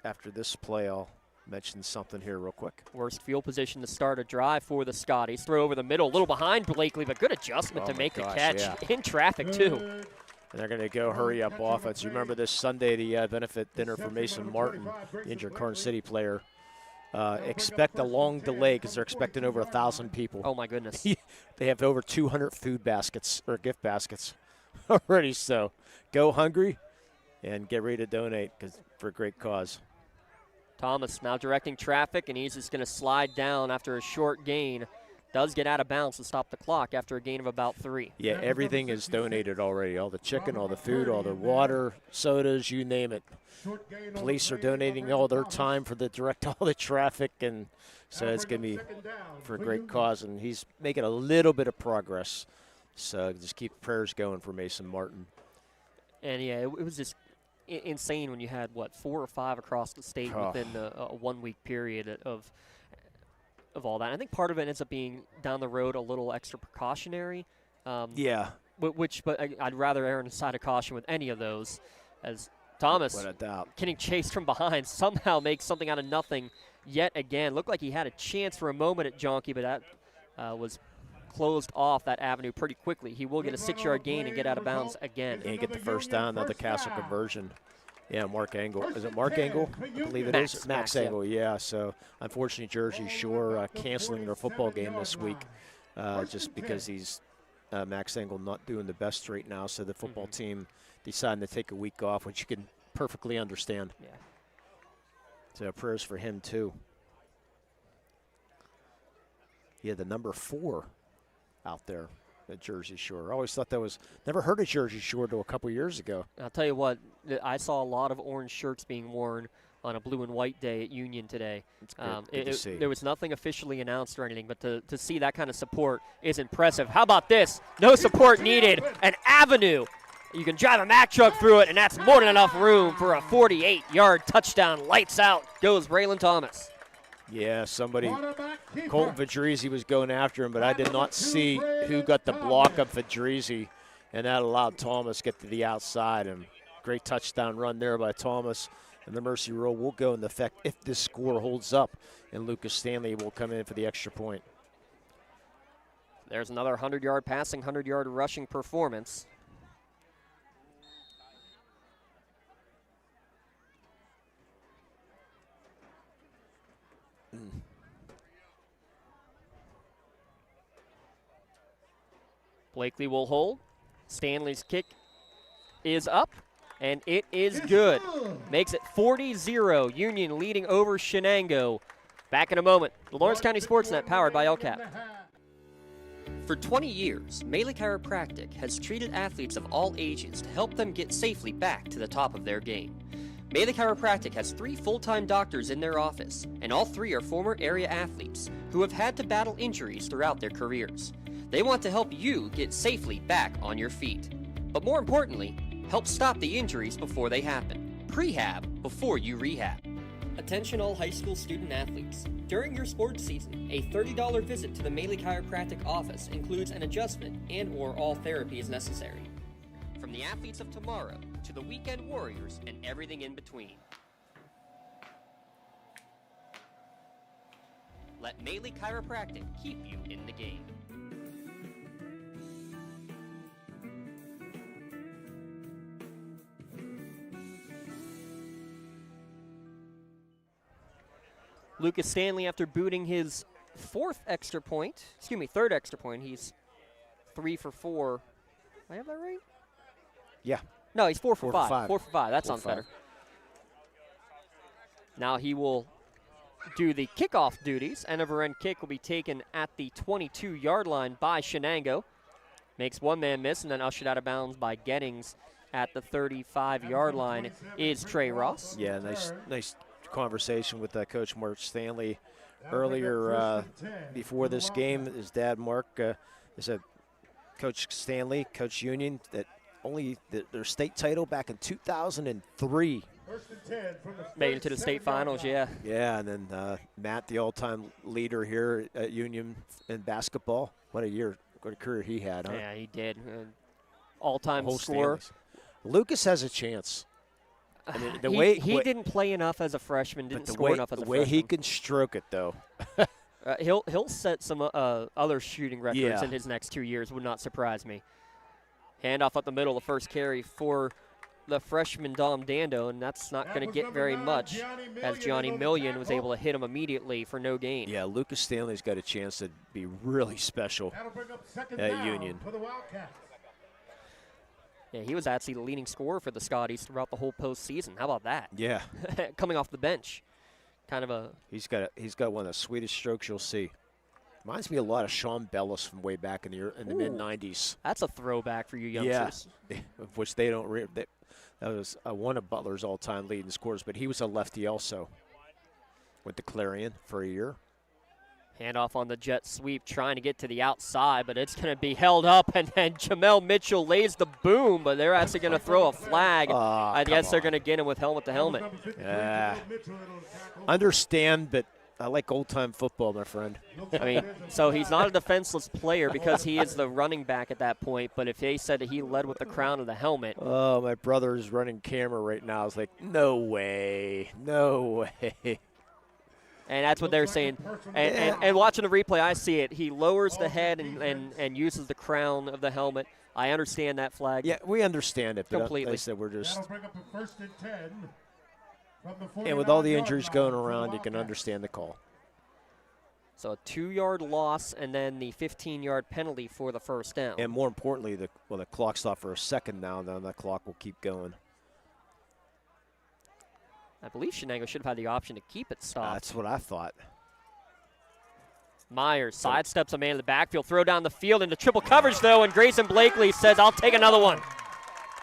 after this play, I'll mention something here real quick. Worst field position to start a drive for the Scotties. Throw over the middle, a little behind Blakely, but good adjustment to make the catch in traffic, too. And they're going to go hurry-up offense. You remember this Sunday, the benefit dinner for Mason Martin, the injured Carson City player. Expect a long delay because they're expecting over 1,000 people. Oh, my goodness. They have over 200 food baskets or gift baskets already. So go hungry and get ready to donate for a great cause. Thomas now directing traffic, and he's just going to slide down after a short gain. Does get out of bounds to stop the clock after a gain of about 3. Yeah, everything is donated already. All the chicken, all the food, all the water, sodas, you name it. Police are donating all their time for the direct all the traffic, and so it's going to be for a great cause. And he's making a little bit of progress. So just keep prayers going for Mason Martin. And, yeah, it was just insane when you had, 4 or 5 across the state within a 1-week period of all that. I think part of it ends up being down the road a little extra precautionary. Yeah. But I'd rather err on the side of caution with any of those, as Thomas, without a doubt, getting chased from behind, somehow makes something out of nothing yet again. Looked like he had a chance for a moment at Jonky, but that was closed off that avenue pretty quickly. He will get a 6-yard gain and get out of bounds again. And get the first down, another Castle conversion. Yeah, Mark Engel. Is it Mark Engel? I believe it is. Max Engel, yeah. So, unfortunately, Jersey Shore canceling their football game this week just because he's Max Engel not doing the best right now. So the football team deciding to take a week off, which you can perfectly understand. Yeah. So prayers for him, too. Yeah, the number 4 out there at Jersey Shore. I always thought that was – never heard of Jersey Shore until a couple years ago. I'll tell you what, I saw a lot of orange shirts being worn on a blue and white day at Union today. It's good to see. There was nothing officially announced or anything, but to see that kind of support is impressive. How about this? No support needed. An avenue. You can drive a Mack truck through it, and that's more than enough room for a 48-yard touchdown. Lights out goes Braylon Thomas. Yeah, somebody, Colton Fedrizzi was going after him, but I did not see who got the block of Fedrizzi, and that allowed Thomas to get to the outside. And great touchdown run there by Thomas. And the mercy rule will go into effect if this score holds up, and Lucas Stanley will come in for the extra point. There's another 100-yard passing, 100-yard rushing performance. Blakely will hold. Stanley's kick is up, and it is good. Makes it 40-0. Union leading over Shenango. Back in a moment. The Lawrence County Sportsnet, powered by LCAP. For 20 years, Melee Chiropractic has treated athletes of all ages to help them get safely back to the top of their game. Melee Chiropractic has 3 full-time doctors in their office, and all 3 are former area athletes who have had to battle injuries throughout their careers. They want to help you get safely back on your feet. But more importantly, help stop the injuries before they happen. Prehab before you rehab. Attention all high school student athletes. During your sports season, a $30 visit to the Melee Chiropractic office includes an adjustment and/or all therapy is necessary. From the athletes of tomorrow to the weekend warriors and everything in between. Let Melee Chiropractic keep you in the game. Lucas Stanley, after booting his third extra point, he's 3 for 4. Do I have that right? Yeah. No, he's 4 for 5. 5. 4 for 5. That sounds better. Now he will do the kickoff duties. End over end kick will be taken at the 22-yard line by Shenango. Makes one man miss and then ushered out of bounds by Gettings at the 35-yard line is Trey Ross. Yeah, nice conversation with Coach Mark Stanley earlier before this game. His dad, Mark, said Coach Stanley, Coach Union, that only their state title back in 2003. Made it to the state finals, yeah. Yeah, and then Matt, the all-time leader here at Union in basketball. What a career he had, huh? Yeah, he did. All-time scorer. Lucas has a chance. I mean, he didn't play enough as a freshman, didn't score enough as a freshman. The way he can stroke it, though. He'll set some other shooting records in his next 2 years. Would not surprise me. Handoff up the middle, the first carry for the freshman Dom Dando, and that's not going to get very much as Johnny Million was able to hit him immediately for no gain. Yeah, Lucas Stanley's got a chance to be really special at Union. Yeah, he was actually the leading scorer for the Scotties throughout the whole postseason. How about that? Yeah. Coming off the bench. kind of a. He's got one of the sweetest strokes you'll see. Reminds me a lot of Sean Bellis from way back in the mid '90s. That's a throwback for you youngsters. Yeah, of which they don't. That was one of Butler's all-time leading scorers, but he was a lefty also. Went to Clarion for a year. Handoff on the jet sweep, trying to get to the outside, but it's going to be held up, and then Jamel Mitchell lays the boom, but they're actually going to throw a flag. I guess they're going to get him with helmet to helmet. Yeah. Understand, but I like old-time football, my friend. I mean, so he's not a defenseless player because he is the running back at that point, but if they said that he led with the crown of the helmet. Oh, my brother is running camera right now. I was like, no way, no way. And that's what they're saying. And watching the replay, I see it. He lowers the head and uses the crown of the helmet. I understand that flag. Yeah, we understand it. But completely. Like I said, we're just. That'll bring up a 1st and 10 from the And with all the 49-yard injuries line going for around, you Wildcats. can understand the call. So a 2-yard loss and then the 15-yard penalty for the first down. And more importantly, the clock stopped for a second now, then that clock will keep going. I believe Shenango should have had the option to keep it stopped. That's what I thought. Myers sidesteps a man in the backfield, throw down the field into triple coverage, though, and Grayson Blakely says, I'll take another one.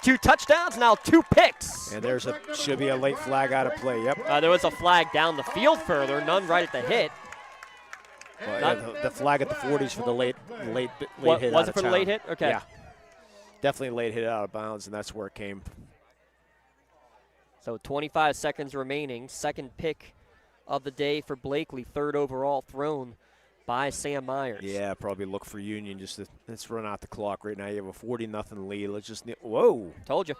2 touchdowns, now 2 picks. And should be a late flag out of play, yep. There was a flag down the field further, none right at the hit. Well, the flag at the 40s for the late hit was out it of for the town. late hit? Okay. Yeah. Definitely late hit out of bounds, and that's where it came. So 25 seconds remaining. Second pick of the day for Blakely. 3rd overall thrown by Sam Myers. Yeah, probably look for Union just to let's run out the clock right now. You have a 40-0 lead. Let's just whoa. Told you.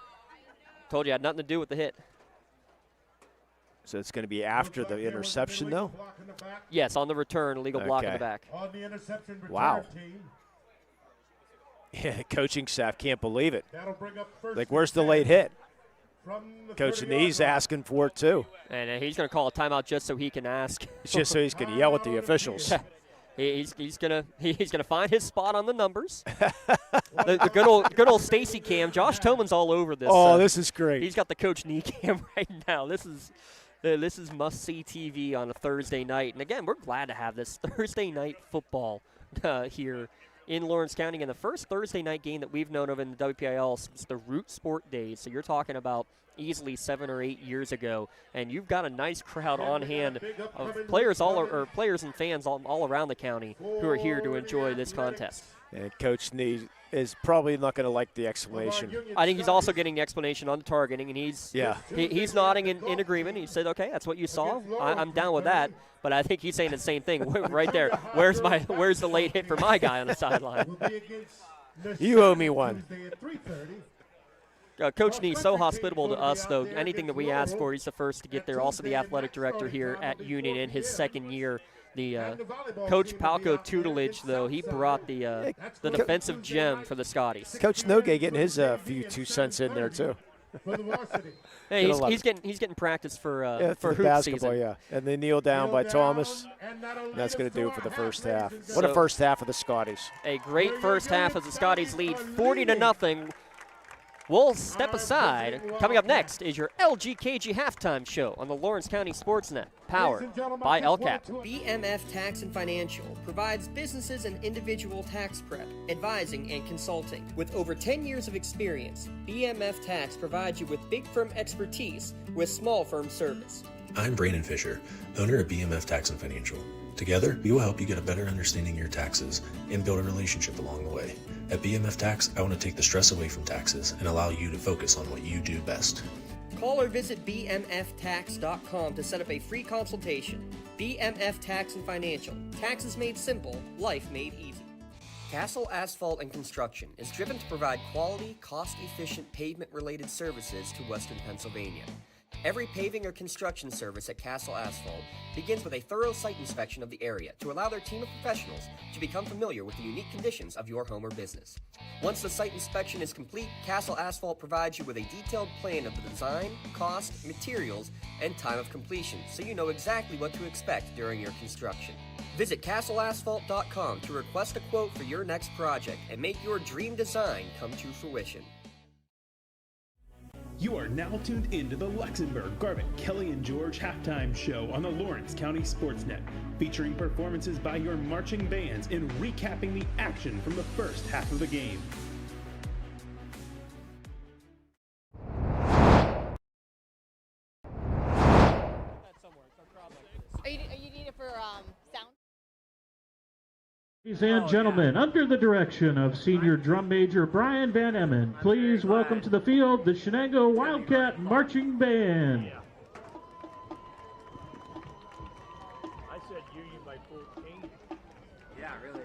Told you it had nothing to do with the hit. So it's going to be after the interception, though? Yes, on the return, illegal block in the back. On the interception return Wow. team. Yeah, coaching staff can't believe it. That'll bring up 1st Like, where's the late hit? from the Coach 30-yard Nee's line. asking for it, too. And he's going to call a timeout just so he can ask. Just so he's going to yell at the officials. He's gonna find his spot on the numbers. the good old Stacy cam. Josh Toman's all over this. Oh, this is great. He's got the Coach Nee cam right now. This is must-see TV on a Thursday night. And again, we're glad to have this Thursday night football here in Lawrence County, and the first Thursday night game that we've known of in the WPIL since the Root Sport days. So you're talking about easily 7 or 8 years ago, and you've got a nice crowd on hand of players players and fans all around the county who are here to enjoy this contest. And Coach Nee is probably not going to like the explanation. I think he's also getting the explanation on the targeting, and he's nodding in agreement. He said, okay, that's what you saw. I'm down with that. But I think he's saying the same thing right there. Where's the late hit for my guy on the sideline? You owe me one. Coach Nee, so hospitable to us, though. Anything that we ask for, he's the first to get there. Also the athletic director here at Union in his 2nd year. The Coach Palco tutelage, though, he brought the defensive gem for the Scotties. Coach Nogue getting his few 2 cents in there, too. Hey, he's getting practice for hoop basketball, season. yeah. And they kneel down by Thomas. And that's going to do it for the first half. What a first half of the Scotties. A great first half as the Scotties lead 40-0. We'll step aside. Coming up next is your LGKG halftime show on the Lawrence County Sportsnet, powered by LCAP. BMF Tax and Financial provides businesses and individual tax prep, advising, and consulting. With over 10 years of experience, BMF Tax provides you with big firm expertise with small firm service. I'm Brandon Fisher, owner of BMF Tax and Financial. Together, we will help you get a better understanding of your taxes and build a relationship along the way. At BMF Tax, I want to take the stress away from taxes and allow you to focus on what you do best. Call or visit bmftax.com to set up a free consultation. BMF Tax and Financial. Taxes made simple, life made easy. Castle Asphalt and Construction is driven to provide quality, cost-efficient pavement-related services to Western Pennsylvania. Every paving or construction service at Castle Asphalt begins with a thorough site inspection of the area to allow their team of professionals to become familiar with the unique conditions of your home or business. Once the site inspection is complete, Castle Asphalt provides you with a detailed plan of the design, cost, materials, and time of completion, so you know exactly what to expect during your construction. Visit castleasphalt.com to request a quote for your next project and make your dream design come to fruition. You are now tuned into the Luxembourg, Garbutt, Kelly, and George halftime show on the Lawrence County Sportsnet, featuring performances by your marching bands and recapping the action from the first half of the game. Are you need it for sound? Ladies and gentlemen, under the direction of Senior Drum Major Brian Van Emmen, please welcome to the field the Shenango Wildcat Marching Band. I said you by 14. Yeah, really.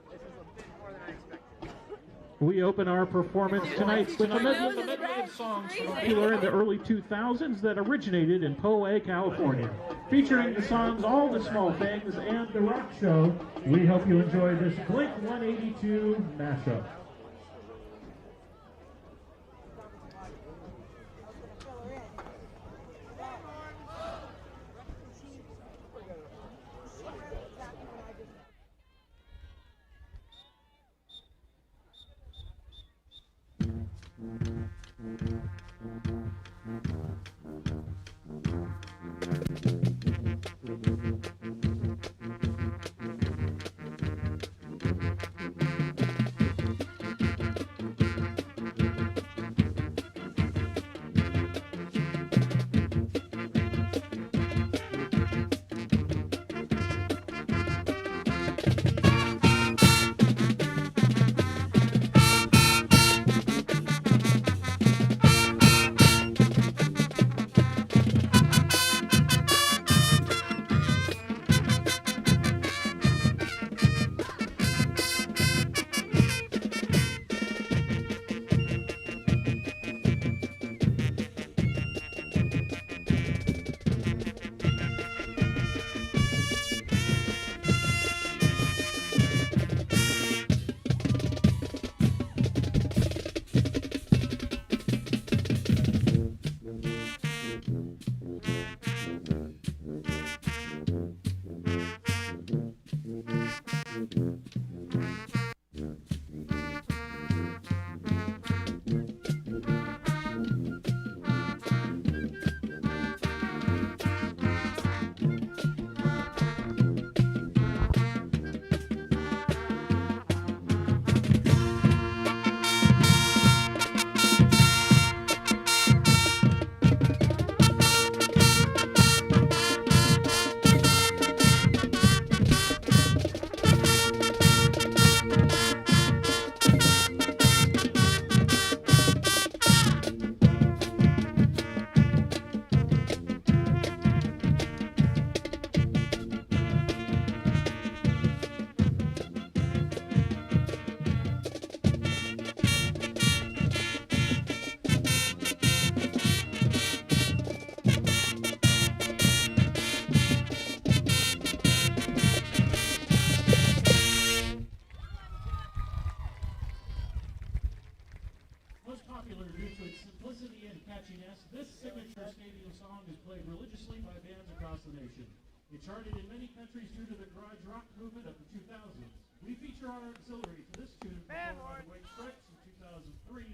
This is a bit more than I expected. We open our performance tonight with a medley of songs popular in the early 2000s that originated in Poway, California. Featuring the songs All the Small Things and The Rock Show, we hope you enjoy this Blink-182 mashup. It charted in many countries due to the garage rock movement of the 2000s. We feature our auxiliary to this tune performed by the White Stripes in 2003.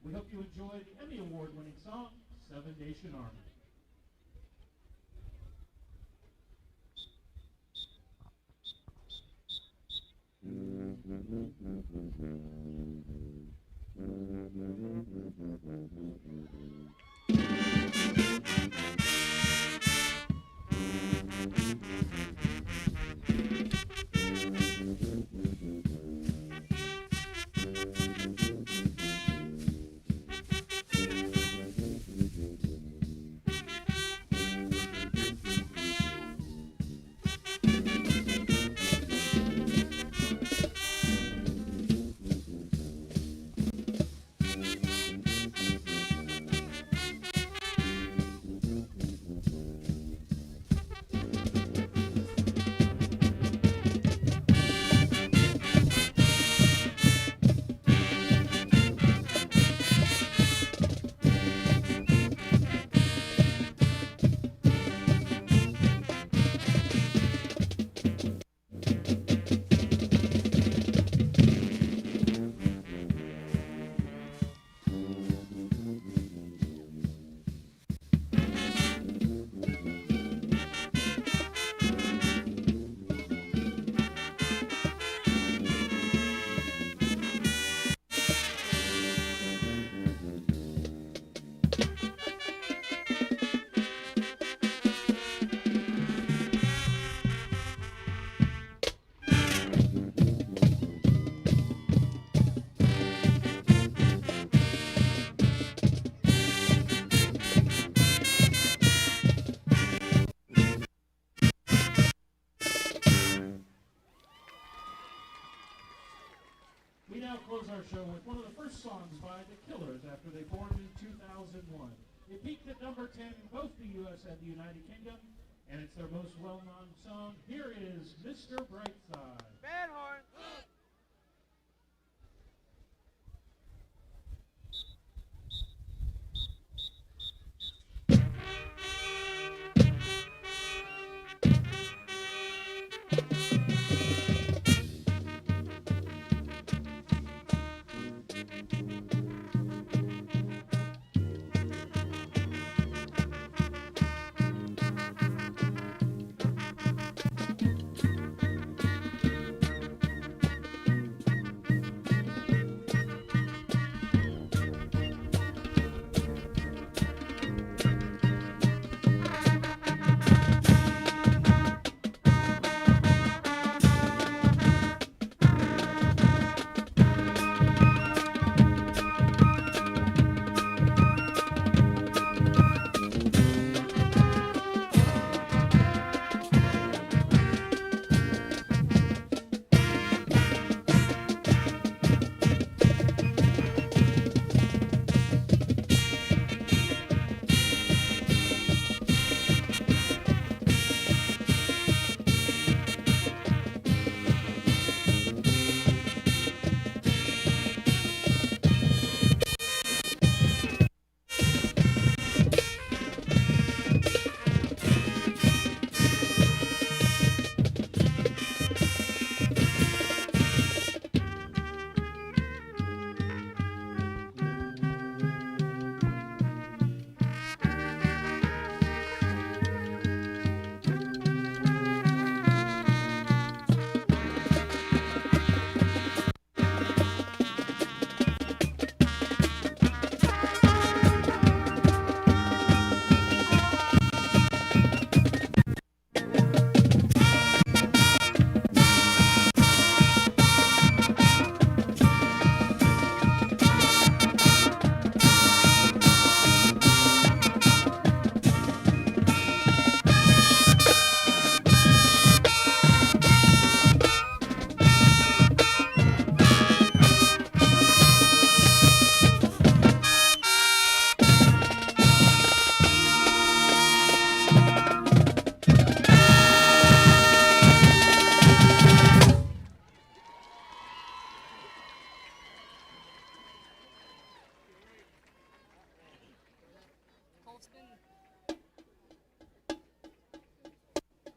We hope you enjoy the Emmy Award-winning song, Seven Nation Army. our show with one of the first songs by The Killers after they formed in 2001. It peaked at number 10 in both the U.S. and the United Kingdom, and it's their most well-known song. Here is Mr. Brightside. Bad horn.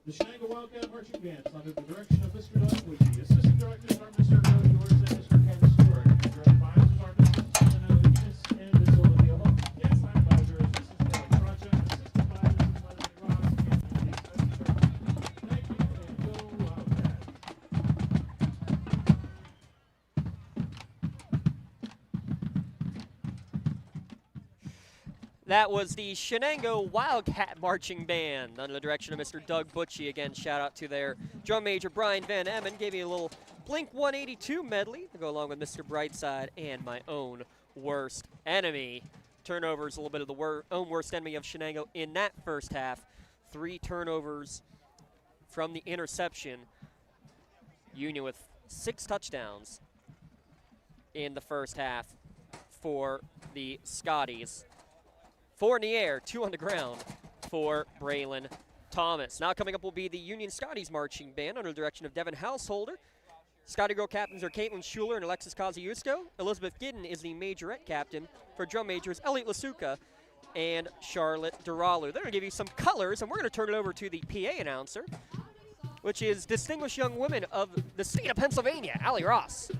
The Shenango Wildcat Marching Band is under the direction of Mr. Doug Woodley. Assistant directors are Mr. Cody Doors and Mr. Ken Stewart. And direct advisors are Mrs. Shenango Eunice and Ms. Olivia Hope. Guest advisor is Mrs. Kelly Project. Assistant by Mrs. Leslie Ross and Ms. Thank you, and go Wildcats. That was the Shenango Wildcat Marching Band under the direction of Mr. Doug Butchie. Again, shout out to their drum major, Brian Van Emmen. Gave me a little Blink 182 medley to go along with Mr. Brightside and my own worst enemy. Turnovers, a little bit of the own worst enemy of Shenango in that first half. 3 turnovers from the interception. Union with 6 touchdowns in the first half for the Scotties. 4 in the air, 2 on the ground for Braylon Thomas. Now coming up will be the Union Scotties Marching Band under the direction of Devin Householder. Scotty Girl captains are Caitlin Schuler and Alexis Kosciuszko. Elizabeth Gidden is the majorette captain. For drum majors, Elliot Lasuka and Charlotte Duralu. They're going to give you some colors, and we're going to turn it over to the PA announcer, which is Distinguished Young Women of the state of Pennsylvania, Allie Ross.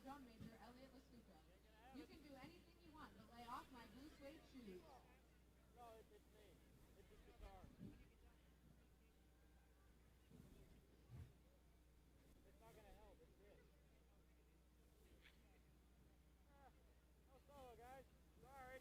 drum major, Elliot Lasuka. You can do anything you want, but lay off my blue suede shoes. No, it's me. It's just guitar. It's not gonna help. It's this. No solo, guys. Sorry.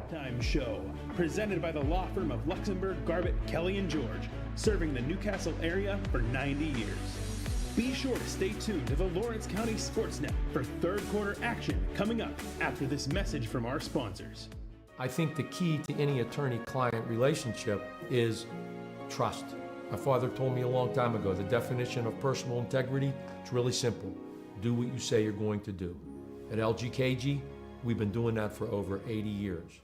Halftime Show, presented by the law firm of Luxembourg, Garbett, Kelly & George, serving the Newcastle area for 90 years. Be sure to stay tuned to the Lawrence County Sportsnet for third quarter action coming up after this message from our sponsors. I think the key to any attorney-client relationship is trust. My father told me a long time ago, the definition of personal integrity, it's really simple. Do what you say you're going to do. At LGKG, we've been doing that for over 80 years.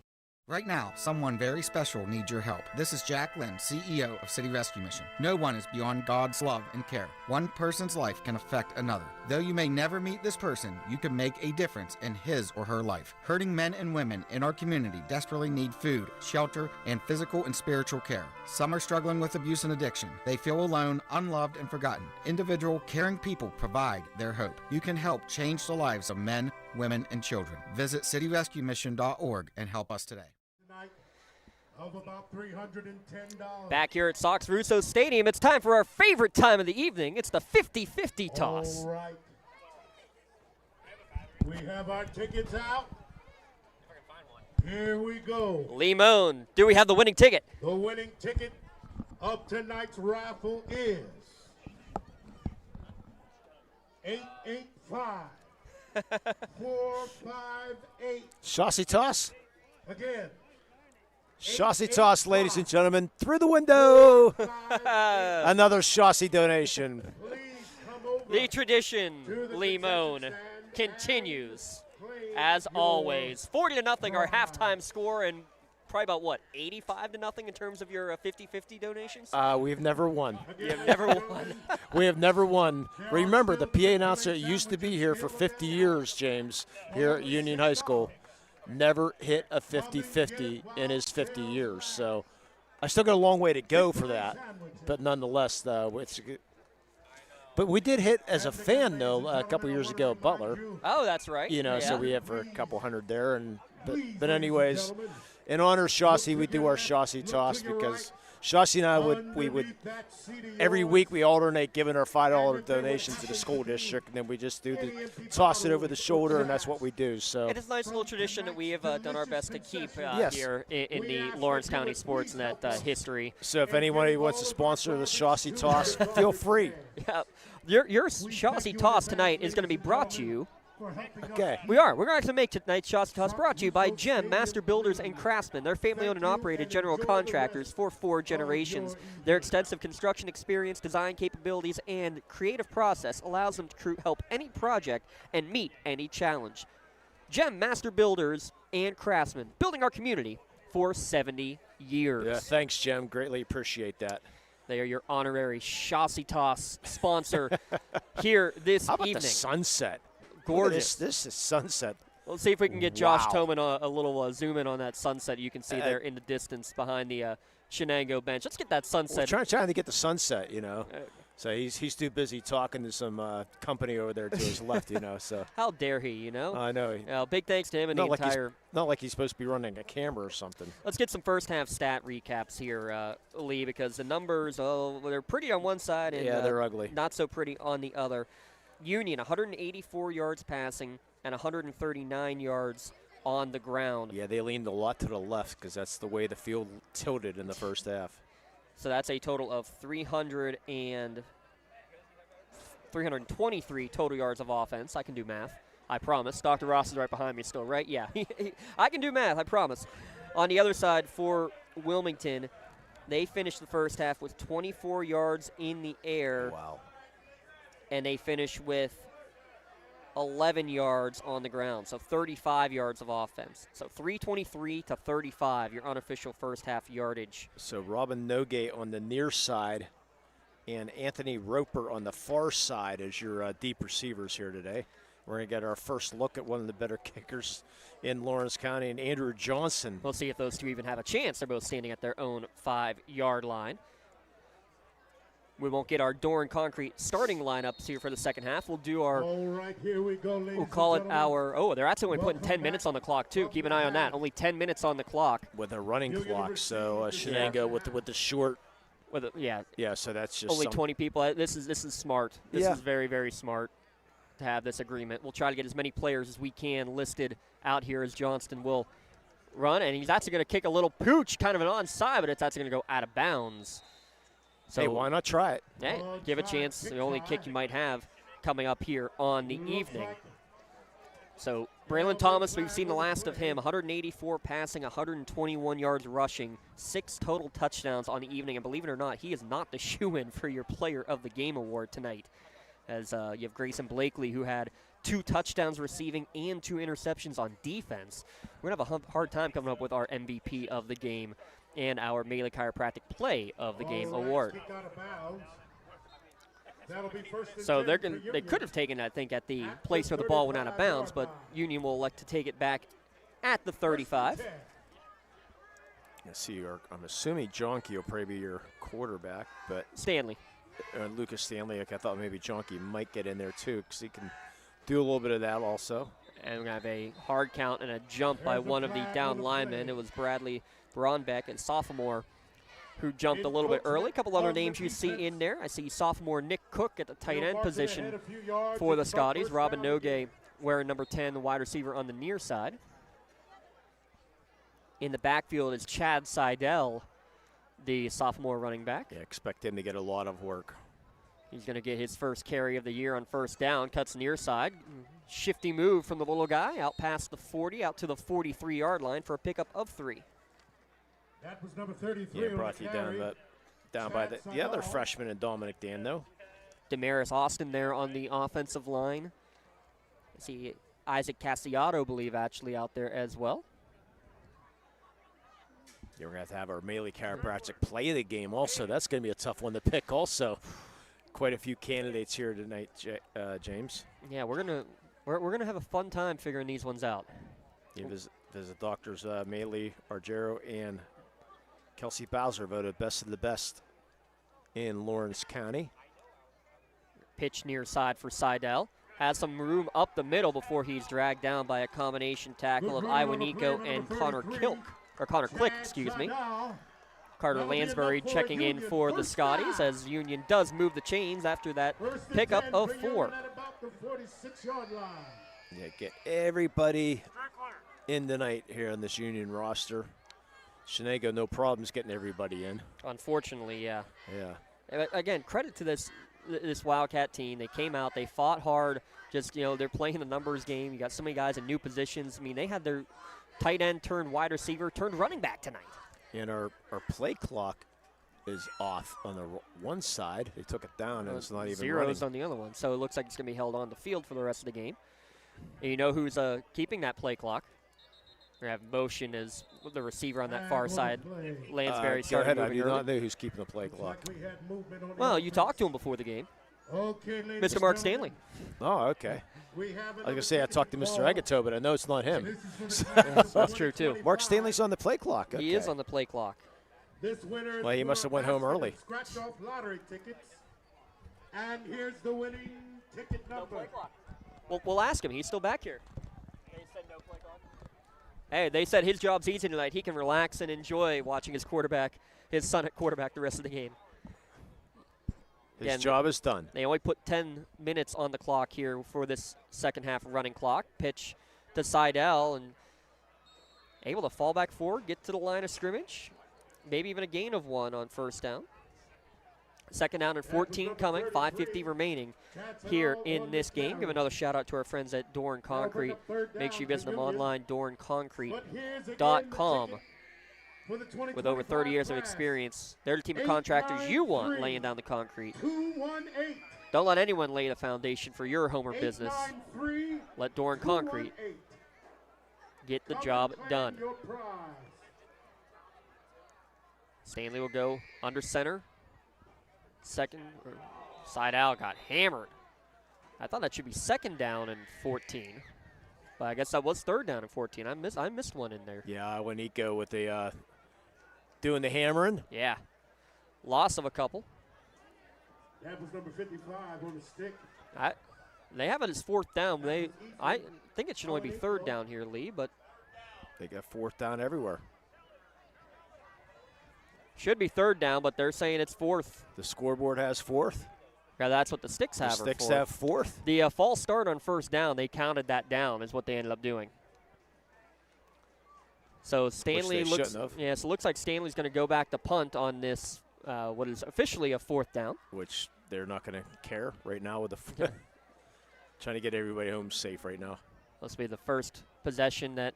Right now, someone very special needs your help. This is Jack Lynn, CEO of City Rescue Mission. No one is beyond God's love and care. One person's life can affect another. Though you may never meet this person, you can make a difference in his or her life. Hurting men and women in our community desperately need food, shelter, and physical and spiritual care. Some are struggling with abuse and addiction. They feel alone, unloved, and forgotten. Individual, caring people provide their hope. You can help change the lives of men, women, and children. Visit cityrescuemission.org and help us today. Of about $310. Back here at Sox Russo Stadium, it's time for our favorite time of the evening. It's the 50-50 toss. All right. We have our tickets out. Here we go. Limon, do we have the winning ticket? The winning ticket of tonight's raffle is 885 458. Chauncey toss. Again. Chauncey toss, ladies and gentlemen, through the window. Another Chauncey donation. The tradition, Limon, continues. As always, 40-0, our halftime score, and probably about, what, 85-0 in terms of your 50-50 donations? We've never won. You have never won. We have never won. Remember, the PA announcer used to be here for 50 years, James, here at Union High School. Never hit a 50-50 in his 50 years. So I still got a long way to go for that. But nonetheless, it's good. But we did hit as a fan, though, a couple years ago at Butler. Oh, that's right. You know, yeah. so we have for a couple hundred there. But anyways, in honor of Chauncey, we do our Chauncey toss because Chauncey and I would every week we alternate giving our $5 donation to the school district, and then we just toss it over the shoulder, and that's what we do. So it is a nice little tradition that we have done our best to keep yes. here in the Lawrence County Sportsnet history. So if anybody wants to sponsor the Chauncey toss, feel free. Yeah, your Chauncey toss tonight is going to be brought to you. Okay. We're going to make tonight's Chauncey Toss brought to you by Gem Master Builders and Craftsmen. They're family-owned and operated general contractors for 4 generations. Their extensive construction experience, design capabilities, and creative process allows them to help any project and meet any challenge. Gem Master Builders and Craftsmen, building our community for 70 years. Yeah, thanks, Gem. Greatly appreciate that. They are your honorary Chauncey Toss sponsor here this How about evening. the sunset? Gorgeous. This is sunset. Let's see if we can get Josh Wow. Toman a little zoom in on that sunset you can see there in the distance behind the Shenango bench. Let's get that sunset. We're trying to get the sunset, you know. So he's too busy talking to some company over there to his left, you know. So how dare he, you know? I know. Big thanks to him and the entire. Not like he's supposed to be running a camera or something. Let's get some first half stat recaps here, Lee, because the numbers, they're pretty on one side and they're ugly. Not so pretty on the other. Union, 184 yards passing and 139 yards on the ground. Yeah, they leaned a lot to the left because that's the way the field tilted in the first half. So that's a total of 323 total yards of offense. I can do math. I promise. Dr. Ross is right behind me still, right? Yeah. I can do math, I promise. On the other side for Wilmington, they finished the first half with 24 yards in the air. Wow. And they finish with 11 yards on the ground, so 35 yards of offense. So 323 to 35, your unofficial first half yardage. So Robin Nogate on the near side and Anthony Roper on the far side as your deep receivers here today. We're going to get our first look at one of the better kickers in Lawrence County, and Andrew Johnson. We'll see if those two even have a chance. They're both standing at their own 5-yard line. We won't get our door and concrete starting lineups here for the second half. We'll do our. All right, here we go, ladies. We'll call it our. Oh, they're actually only putting 10 minutes on the clock too. Keep an eye on that. Only 10 minutes on the clock. With a running clock, so Shenango with the short. Yeah. So that's just only 20 people. This is smart. This Yeah. is very, very smart to have this agreement. We'll try to get as many players as we can listed out here as Johnston will run, and he's actually going to kick a little pooch, kind of an onside, but it's actually going to go out of bounds. So hey, why not try it? Yeah, give a chance. The only kick you might have coming up here on the evening. So Braylon Thomas, we've seen the last of him. 184 passing, 121 yards rushing, 6 total touchdowns on the evening. And believe it or not, he is not the shoe-in for your Player of the Game award tonight. As you have Grayson Blakely, who had 2 touchdowns receiving and 2 interceptions on defense. We're going to have a hard time coming up with our MVP of the game and our Melee Chiropractic Play of the Game award. So they could have taken, I think, at the place where the ball went out of bounds, but Union will elect to take it back at the 35. Let's see, I'm assuming Jonky will probably be your quarterback, but Stanley. Lucas Stanley, I thought maybe Jonky might get in there too, because he can do a little bit of that also. And we're going to have a hard count and a jump by one of the down linemen. It was Bradley Braunbeck, a sophomore, who jumped a little bit early. A couple other names you see in there. I see sophomore Nick Cook at the tight end position for the Scotties. Robin Nogue wearing number 10, the wide receiver on the near side. In the backfield is Chad Seidel, the sophomore running back. Yeah, expect him to get a lot of work. He's going to get his first carry of the year on first down. Cuts near side. Shifty move from the little guy out past the 40, out to the 43-yard line for a pickup of 3. That was number 33. Yeah, brought you down by the other freshman and Dominic Dando. Damaris Austin there on the offensive line. I see Isaac Cassiato, believe, actually out there as well. Yeah, we're going to have our Melee Chiropractic Play of the Game also. That's going to be a tough one to pick also. Quite a few candidates here tonight, James. Yeah, we're gonna have a fun time figuring these ones out. Yeah, visit doctors Melee Argero and Kelsey Bowser voted best of the best in Lawrence County. Pitch near side for Seidel. Has some room up the middle before he's dragged down by a combination tackle of Iwaniko and Connor Click, excuse me. Carter Lansbury checking in for the Scotties as Union does move the chains after that pickup of 4. Yeah, get everybody in tonight here on this Union roster. Shenango, no problems getting everybody in. Unfortunately, yeah. Yeah. Again, credit to this Wildcat team. They came out, they fought hard. Just, they're playing the numbers game. You got so many guys in new positions. I mean, they had their tight end turned wide receiver turned running back tonight. And our play clock is off on the one side. They took it down, and it's not even zeros running. On the other one. So it looks like it's going to be held on the field for the rest of the game. And you know who's keeping that play clock? We have motion as the receiver on that far side. Lansbury go ahead. I moving do early. not know who's keeping the play clock. Well, you talked to him before the game. Okay, Mr. Mark Stanley. Oh, okay. I was going to say I talked to Mr. Agato, but I know it's not him. That's true, too. Mark Stanley's on the play clock. Okay. He is on the play clock. Well, he must have went home early. Scratch off lottery tickets. And here's the winning ticket number. We'll ask him. He's still back here. They said no play clock. Hey, they said his job's easy tonight. He can relax and enjoy watching his son at quarterback the rest of the game. His job is done. They only put 10 minutes on the clock here for this second half running clock. Pitch to Seidel and able to fall back forward, get to the line of scrimmage. Maybe even a gain of 1 on first down. Second down and 14 coming, 5:50 remaining here in this game. Give another shout out to our friends at Doran Concrete. Make sure you visit them online, doranconcrete.com. With over 30 years of experience, they're the team of contractors you want laying down the concrete. Don't let anyone lay the foundation for your home or business. Let Doran Concrete get the job done. Stanley will go under center. Side out got hammered. I thought that should be second down and 14. But I guess that was third down and 14. I missed one in there. Yeah, Iwaniko with the doing the hammering. Yeah. Loss of a couple. That was number 55 on the stick. They have it as fourth down. I think it should only be third down here, Lee, but they got fourth down everywhere. Should be third down, but they're saying it's fourth. The scoreboard has fourth? Yeah, that's what the sticks have. The sticks have fourth? The false start on first down, they counted that down is what they ended up doing. So Stanley they looks. shouldn't have. Yeah, so it looks like Stanley's going to go back to punt on this. What is officially a 4th down. Which they're not going to care right now with the trying to get everybody home safe right now. This will be the first possession that,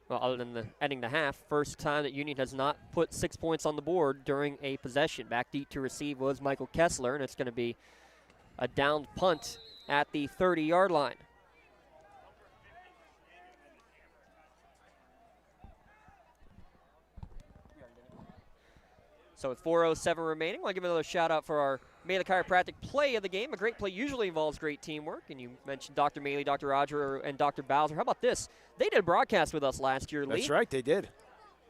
well, other than the ending the half, first time that Union has not put 6 points on the board during a possession. Back deep to receive was Michael Kessler, and it's going to be a downed punt at the 30-yard line. So with 4:07 remaining, I'll give another shout out for our Maley Chiropractic play of the game. A great play usually involves great teamwork, and you mentioned Dr. Maley, Dr. Roger, and Dr. Bowser. How about this? They did a broadcast with us last year, Lee. That's right, they did.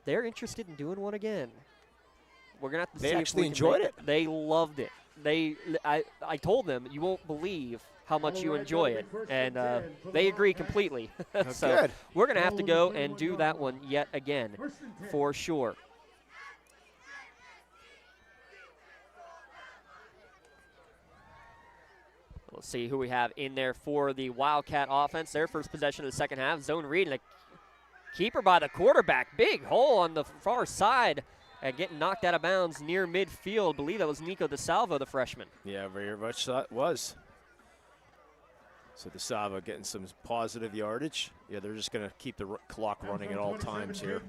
They're interested in doing one again. We're gonna have to They see if actually we can enjoyed make it. They loved it. I told them, you won't believe how much you enjoy it, and they agree completely. So good. we're gonna have to go and do that one yet again, for sure. We'll see who we have in there for the Wildcat offense. Their first possession of the second half. Zone read and a keeper by the quarterback. Big hole on the far side and getting knocked out of bounds near midfield. I believe that was Nico DeSalvo, the freshman. Yeah, very much that was. So DeSalvo getting some positive yardage. Yeah, they're just going to keep the clock running at all times here.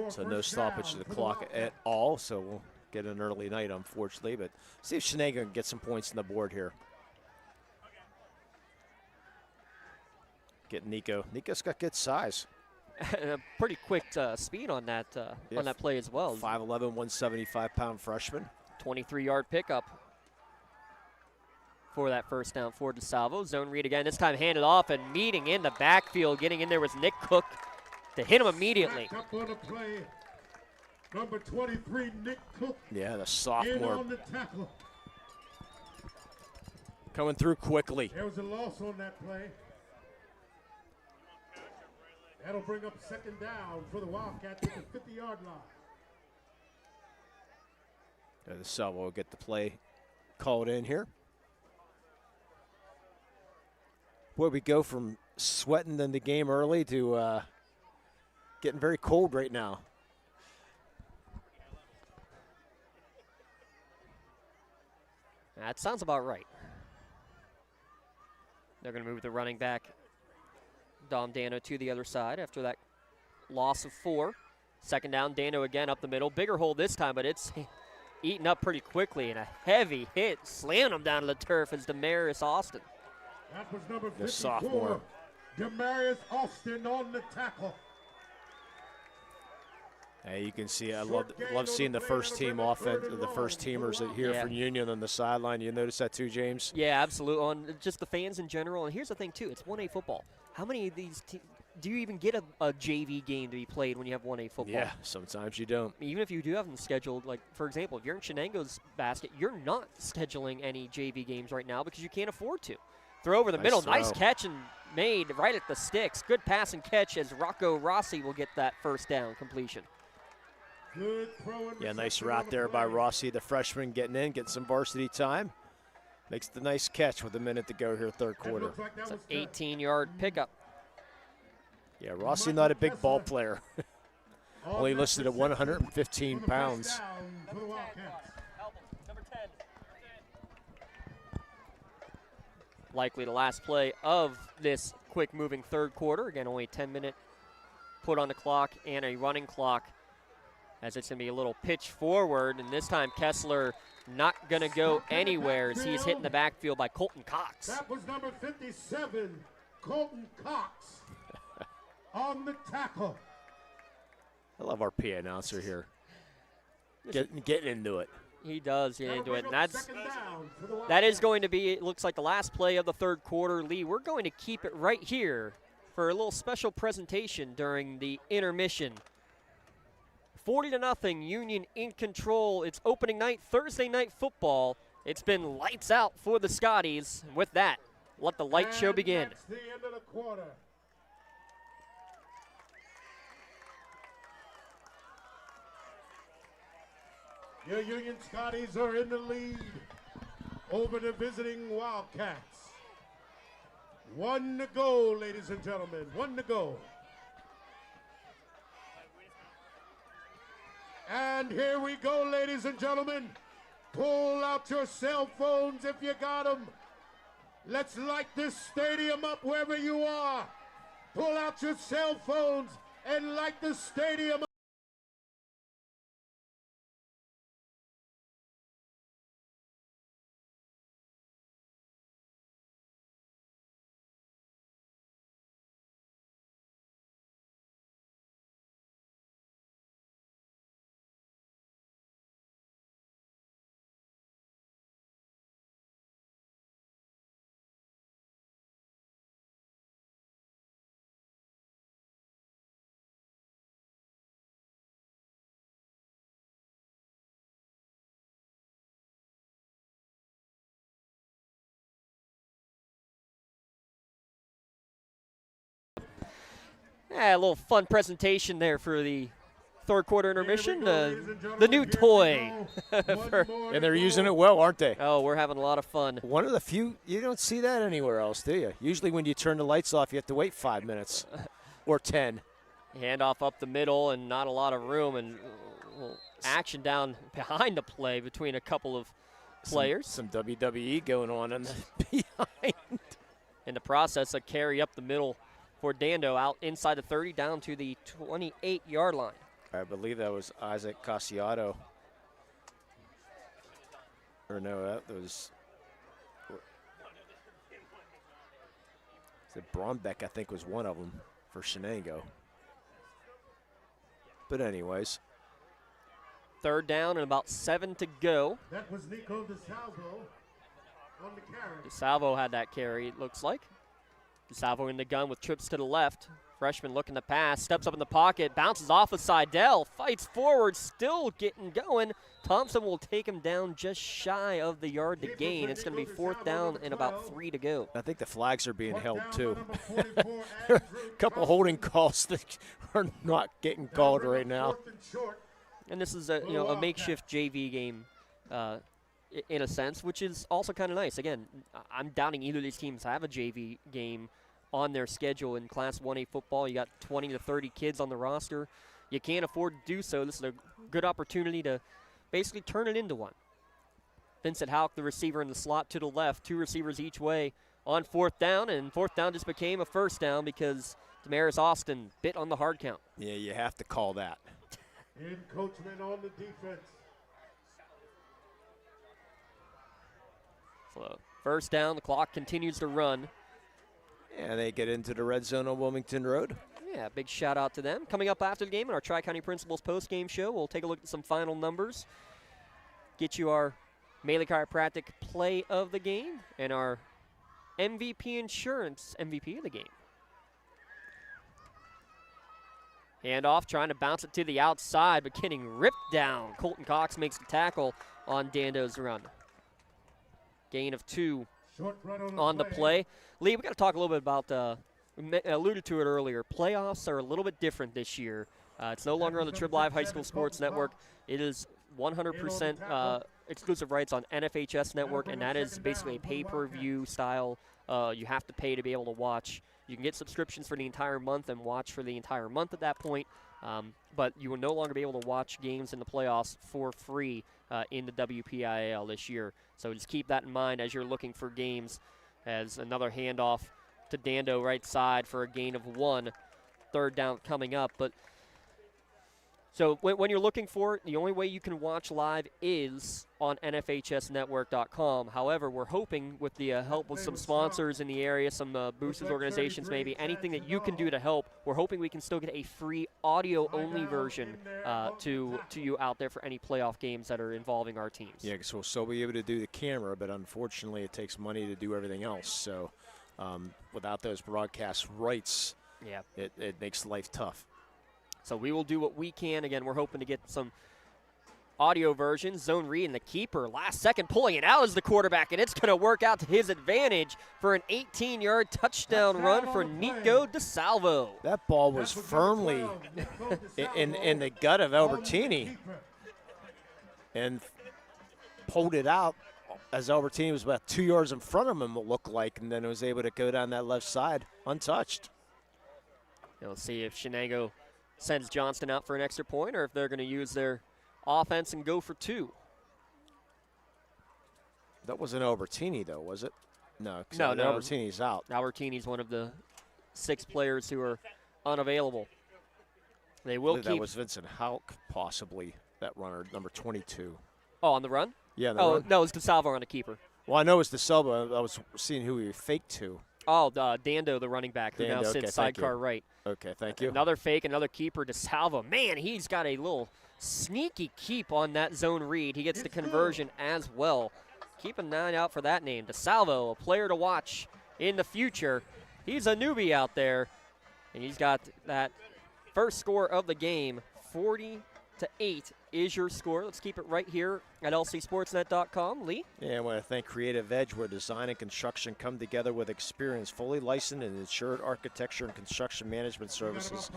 So no stoppage to the clock at all. So we'll get an early night, unfortunately, but see if Shenango can get some points on the board here. Get Nico. Nico's got good size. A pretty quick speed on that play as well. 5'11", 175-pound freshman. 23-yard pickup for that first down for DeSalvo. Zone read again, this time handed off and meeting in the backfield. Getting in there was Nick Cook to hit him immediately. Back up on the play. Number 23, Nick Cook. Yeah, the sophomore. In on the tackle. Coming through quickly. There was a loss on that play. That'll bring up second down for the Wildcats at the 50-yard line. The Salvo will get the play called in here. Boy, we go from sweating in the game early to getting very cold right now. That sounds about right. They're going to move the running back, Dom Dano, to the other side after that loss of 4. Second down, Dano again up the middle. Bigger hole this time, but it's eaten up pretty quickly, and a heavy hit slammed him down to the turf as Demarius Austin. That was number 54, the sophomore. Demarius Austin on the tackle. Hey, you can see, I love seeing the first team offense, the first teamers here for Union on the sideline. You notice that too, James? Yeah, absolutely. On just the fans in general. And here's the thing too: it's 1A football. How many of these do you even get a JV game to be played when you have 1A football? Yeah, sometimes you don't. Even if you do have them scheduled, like for example, if you're in Shenango's basket, you're not scheduling any JV games right now because you can't afford to. Throw over the middle, nice catch and made right at the sticks. Good pass and catch as Rocco Rossi will get that first down completion. Yeah, nice route there by Rossi, the freshman, getting in, getting some varsity time. Makes the nice catch with a minute to go here, third quarter. It's an 18-yard pickup. Yeah, Rossi not a big ball player. Only listed at 115 pounds. Likely the last play of this quick-moving third quarter. Again, only 10-minute put on the clock and a running clock, as it's going to be a little pitch forward, and this time Kessler not going to go anywhere as he's hit in the backfield by Colton Cox. That was number 57, Colton Cox, on the tackle. I love our PA announcer here. Getting into it. He does get into it, and that is going to be, it looks like, the last play of the third quarter. Lee, we're going to keep it right here for a little special presentation during the intermission. 40-0, Union in control. It's opening night, Thursday night football. It's been lights out for the Scotties. With that, let the light show begin. That's the end of the quarter. Your Union Scotties are in the lead over the visiting Wildcats. 1 to go, ladies and gentlemen. 1 to go. And here we go, ladies and gentlemen. Pull out your cell phones if you got them. Let's light this stadium up wherever you are. Pull out your cell phones and light the stadium up. A little fun presentation there for the third quarter intermission. The new toy. And they're using it well, aren't they? Oh, we're having a lot of fun. One of the few, you don't see that anywhere else, do you? Usually when you turn the lights off, you have to wait 5 minutes or 10. Handoff up the middle and not a lot of room, and action down behind the play between a couple of players. Some WWE going on in the behind. In the process, a carry up the middle for Dando out inside the 30 down to the 28-yard line. I believe that was Isaac Casiato. Or no, that was Brombeck, I think, was one of them for Shenango. But anyways. Third down and about 7 to go. That was Nico DeSalvo on the carry. DeSalvo had that carry, it looks like. DeSalvo in the gun with trips to the left. Freshman looking to pass, steps up in the pocket, bounces off of Seidel, fights forward, still getting going. Thompson will take him down just shy of the yard to gain. It's going to be 4th down and about 3 to go. I think the flags are being held too. A couple holding calls that are not getting called right now. And this is a makeshift JV game in a sense, which is also kind of nice. Again, I'm doubting either of these teams have a JV game on their schedule in Class 1A football. You got 20 to 30 kids on the roster. You can't afford to do so. This is a good opportunity to basically turn it into one. Vincent Houck, the receiver in the slot to the left, 2 receivers each way on 4th down, and 4th down just became a 1st down because Damaris Austin bit on the hard count. Yeah, you have to call that. Encroachment on the defense. So 1st down, the clock continues to run. And they get into the red zone on Wilmington Road. Yeah, big shout out to them. Coming up after the game in our Tri-County Principals post-game show, we'll take a look at some final numbers, get you our Melee Chiropractic play of the game, and our MVP Insurance MVP of the game. Handoff, trying to bounce it to the outside, but getting ripped down. Colton Cox makes the tackle on Dando's run. Gain of 2 on the play. Lee, we got to talk a little bit about, we alluded to it earlier, playoffs are a little bit different this year. It's no longer on the Trib Live High School Sports Network. It is 100% exclusive rights on NFHS Network, and that is basically a pay-per-view style. You have to pay to be able to watch. You can get subscriptions for the entire month and watch for the entire month at that point, but you will no longer be able to watch games in the playoffs for free in the WPIAL this year. So just keep that in mind as you're looking for games. As another handoff to Dando right side for a gain of 1. 3rd down coming up. But so when you're looking for it, the only way you can watch live is on NFHSnetwork.com. However, we're hoping with the help with some sponsors in the area, some boosters organizations maybe, anything that you can do to help, we're hoping we can still get a free audio-only version to you out there for any playoff games that are involving our teams. Yeah, because we'll still be able to do the camera, but unfortunately it takes money to do everything else. So without those broadcast rights, yeah, it makes life tough. So we will do what we can. Again, we're hoping to get some audio versions. Zone read and the keeper last second pulling it out as the quarterback, and it's going to work out to his advantage for an 18-yard touchdown run for Nico DeSalvo. That ball was firmly in the gut of Albertini and pulled it out as Albertini was about 2 yards in front of him, it looked like, and then was able to go down that left side untouched. We'll see if Shenango sends Johnston out for an extra point or if they're going to use their offense and go for 2. That wasn't Albertini, though, was it? No, No. Albertini's out. Albertini's one of the 6 players who are unavailable. They will keep. That was Vincent Hauk, possibly, that runner, number 22. Oh, on the run? Yeah, no, it was DeSalvo on the keeper. Well, I know it's DeSalvo. I was seeing who he faked to. Oh, Dando, the running back, who now Dando, sits okay, sidecar right. Okay, thank you. Another fake, another keeper, DeSalvo. Man, he's got a little sneaky keep on that zone read. He gets the conversion as well. Keep an eye out for that name. DeSalvo, a player to watch in the future. He's a newbie out there, and he's got that first score of the game. 40-8 is your score. Let's keep it right here at lcsportsnet.com. Lee? Yeah, I want to thank Creative Edge, where design and construction come together with experience, fully licensed and insured architecture and construction management services,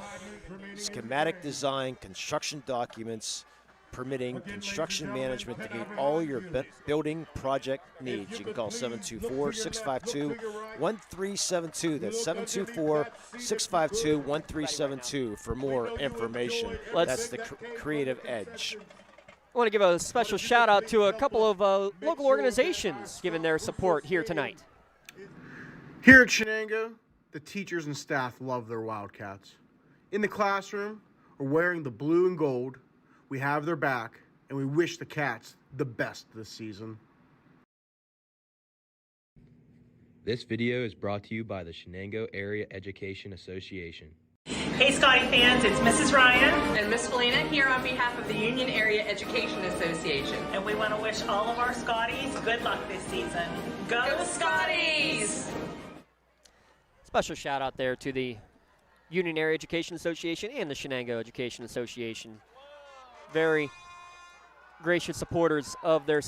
schematic design, construction documents, permitting, construction management to meet all your building project needs. You can call 724-652-1372. That's 724-652-1372 for more information. That's the Creative Edge. I want to give a special shout out to a couple of local organizations giving their support here tonight. Here at Shenango, the teachers and staff love their Wildcats. In the classroom or wearing the blue and gold, we have their back, and we wish the Cats the best this season. This video is brought to you by the Shenango Area Education Association. Hey Scotty fans, it's Mrs. Ryan and Miss Felina here on behalf of the Union Area Education Association. And we want to wish all of our Scotties good luck this season. Go Scotties! Special shout out there to the Union Area Education Association and the Shenango Education Association. Very gracious supporters of their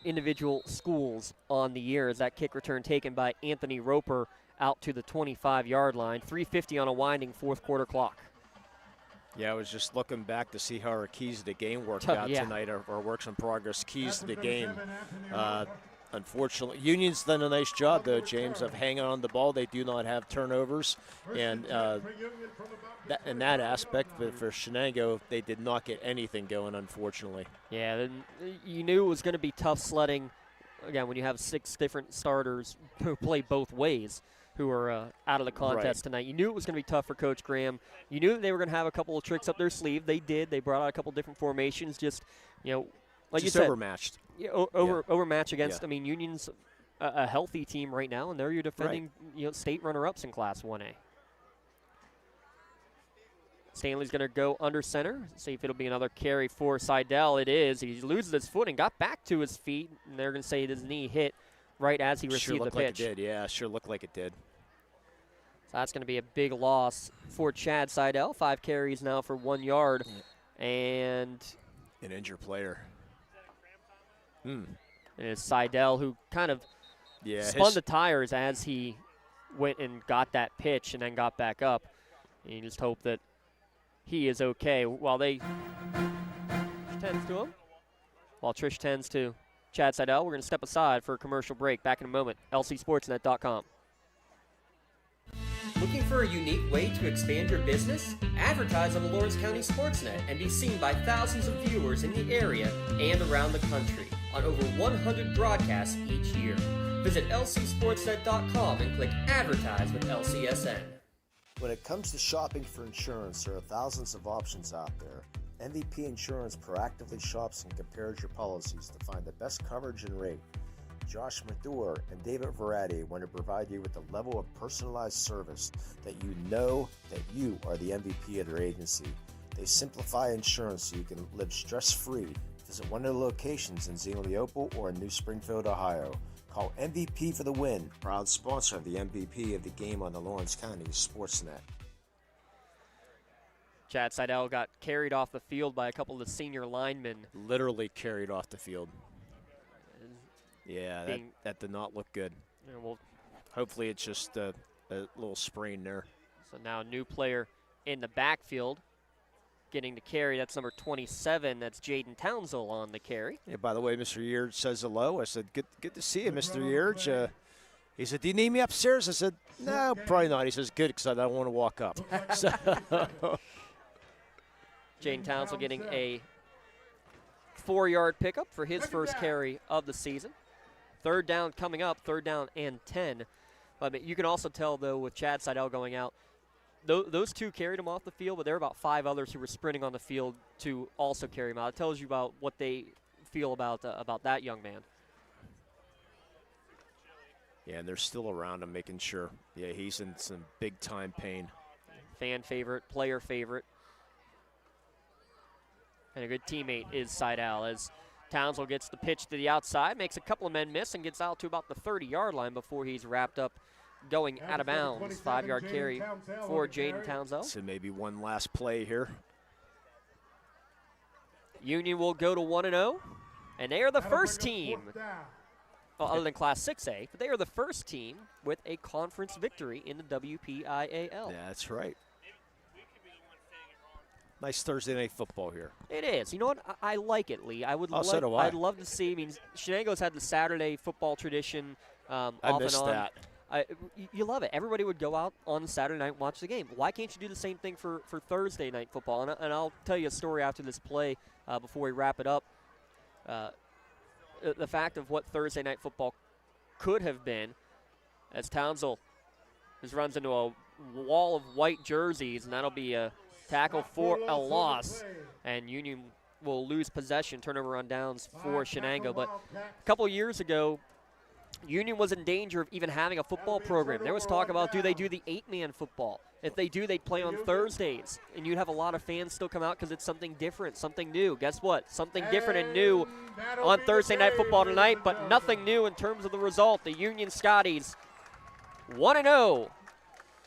individual schools on the year, as that kick return taken by Anthony Roper out to the 25-yard line. 3:50 on a winding fourth quarter clock. Yeah, I was just looking back to see how our keys to the game worked out tonight, our works in progress keys to the game. Unfortunately, Union's done a nice job, though, James, of hanging on the ball. They do not have turnovers, and in that aspect, but for Shenango, they did not get anything going, unfortunately. Yeah, you knew it was going to be tough sledding, again, when you have 6 different starters who play both ways, who are out of the contest tonight. You knew it was going to be tough for Coach Graham. You knew that they were going to have a couple of tricks up their sleeve. They did. They brought out a couple different formations, just, like you said, overmatched. Yeah, overmatched against. I mean, Union's a healthy team right now, and they're your defending, state runner-ups in Class 1A. Stanley's going to go under center. See if it'll be another carry for Seidel. It is. He loses his foot and got back to his feet, and they're going to say his knee hit right as he received the pitch. Sure looked like it did. Yeah, sure looked like it did. So that's going to be a big loss for Chad Seidel. 5 carries now for 1 yard, and an injured player. And it's Seidel who kind of spun the tires as he went and got that pitch and then got back up. And you just hope that he is okay. While Trish tends to him. While Trish tends to Chad Seidel, we're going to step aside for a commercial break. Back in a moment. lcsportsnet.com. Looking for a unique way to expand your business? Advertise on the Lawrence County Sportsnet and be seen by thousands of viewers in the area and around the country on over 100 broadcasts each year. Visit lcsportsnet.com and click Advertise with LCSN. When it comes to shopping for insurance, there are thousands of options out there. MVP Insurance proactively shops and compares your policies to find the best coverage and rate. Josh Madure and David Verratti want to provide you with the level of personalized service that you know that you are the MVP of their agency. They simplify insurance so you can live stress-free. Visit one of the locations in Zeno-Leopold or in New Springfield, Ohio. Call MVP for the win. Proud sponsor of the MVP of the game on the Lawrence County Sportsnet. Chad Seidel got carried off the field by a couple of the senior linemen. Literally carried off the field. Yeah, that did not look good. Hopefully it's just a little sprain there. So now a new player in the backfield. getting the carry. That's number 27. That's Jaden Townsell on the carry. Yeah, by the way, Mr. Yearge says hello. I said, good to see you, Mr. Yearge. He said, do you need me upstairs? I said, no, probably not. He says, good, because I don't want to walk up. So Jaden Townsell getting a 4-yard pickup for his first carry of the season. Third down coming up, 3rd down and 10. But you can also tell, though, with Chad Seidel going out, those two carried him off the field, but there were about 5 others who were sprinting on the field to also carry him out. It tells you about what they feel about that young man. Yeah, and they're still around him, making sure. Yeah, he's in some big-time pain. Fan favorite, player favorite. And a good teammate is Seidel as Townsell gets the pitch to the outside, makes a couple of men miss, and gets out to about the 30-yard line before he's wrapped up going out of bounds. 5-yard carry for Jaden Townsell. So maybe one last play here. Union will go to 1-0, and they are the first team, well, other than Class 6A, but they are the first team with a conference victory in the WPIAL. Yeah, that's right. Nice Thursday night football here. It is. You know what? I like it, Lee. So do I. I'd love to see. I mean, Shenango's had the Saturday football tradition off I missed and on. that. You love it. Everybody would go out on Saturday night and watch the game. Why can't you do the same thing for Thursday night football? And I'll tell you a story after this play before we wrap it up. The fact of what Thursday night football could have been, as Townsell just runs into a wall of white jerseys, and that'll be a tackle for a loss. And Union will lose possession, turnover on downs for Shenango. But a couple years ago, Union was in danger of even having a football program. There was talk about, do they do the 8-man football? If they do, they'd play on Thursdays. And you'd have a lot of fans still come out because it's something different, something new. Guess what? Something different and new on Thursday night football tonight, but nothing new in terms of the result. The Union Scotties 1-0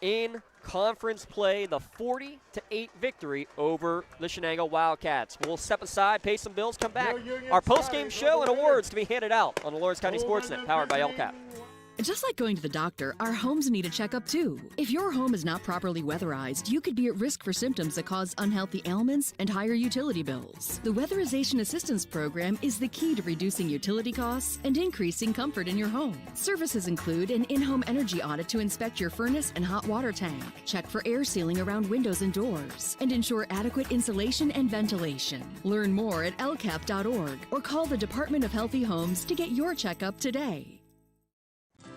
in conference play, the 40-8 victory over the Shenango Wildcats. We'll step aside, pay some bills, come back. Our post-game show and awards to be handed out on the Lawrence County Sportsnet, powered by LCAP. Just like going to the doctor, our homes need a checkup too. If your home is not properly weatherized, you could be at risk for symptoms that cause unhealthy ailments and higher utility bills. The Weatherization Assistance Program is the key to reducing utility costs and increasing comfort in your home. Services include an in-home energy audit to inspect your furnace and hot water tank, check for air sealing around windows and doors, and ensure adequate insulation and ventilation. Learn more at lcap.org or call the Department of Healthy Homes to get your checkup today.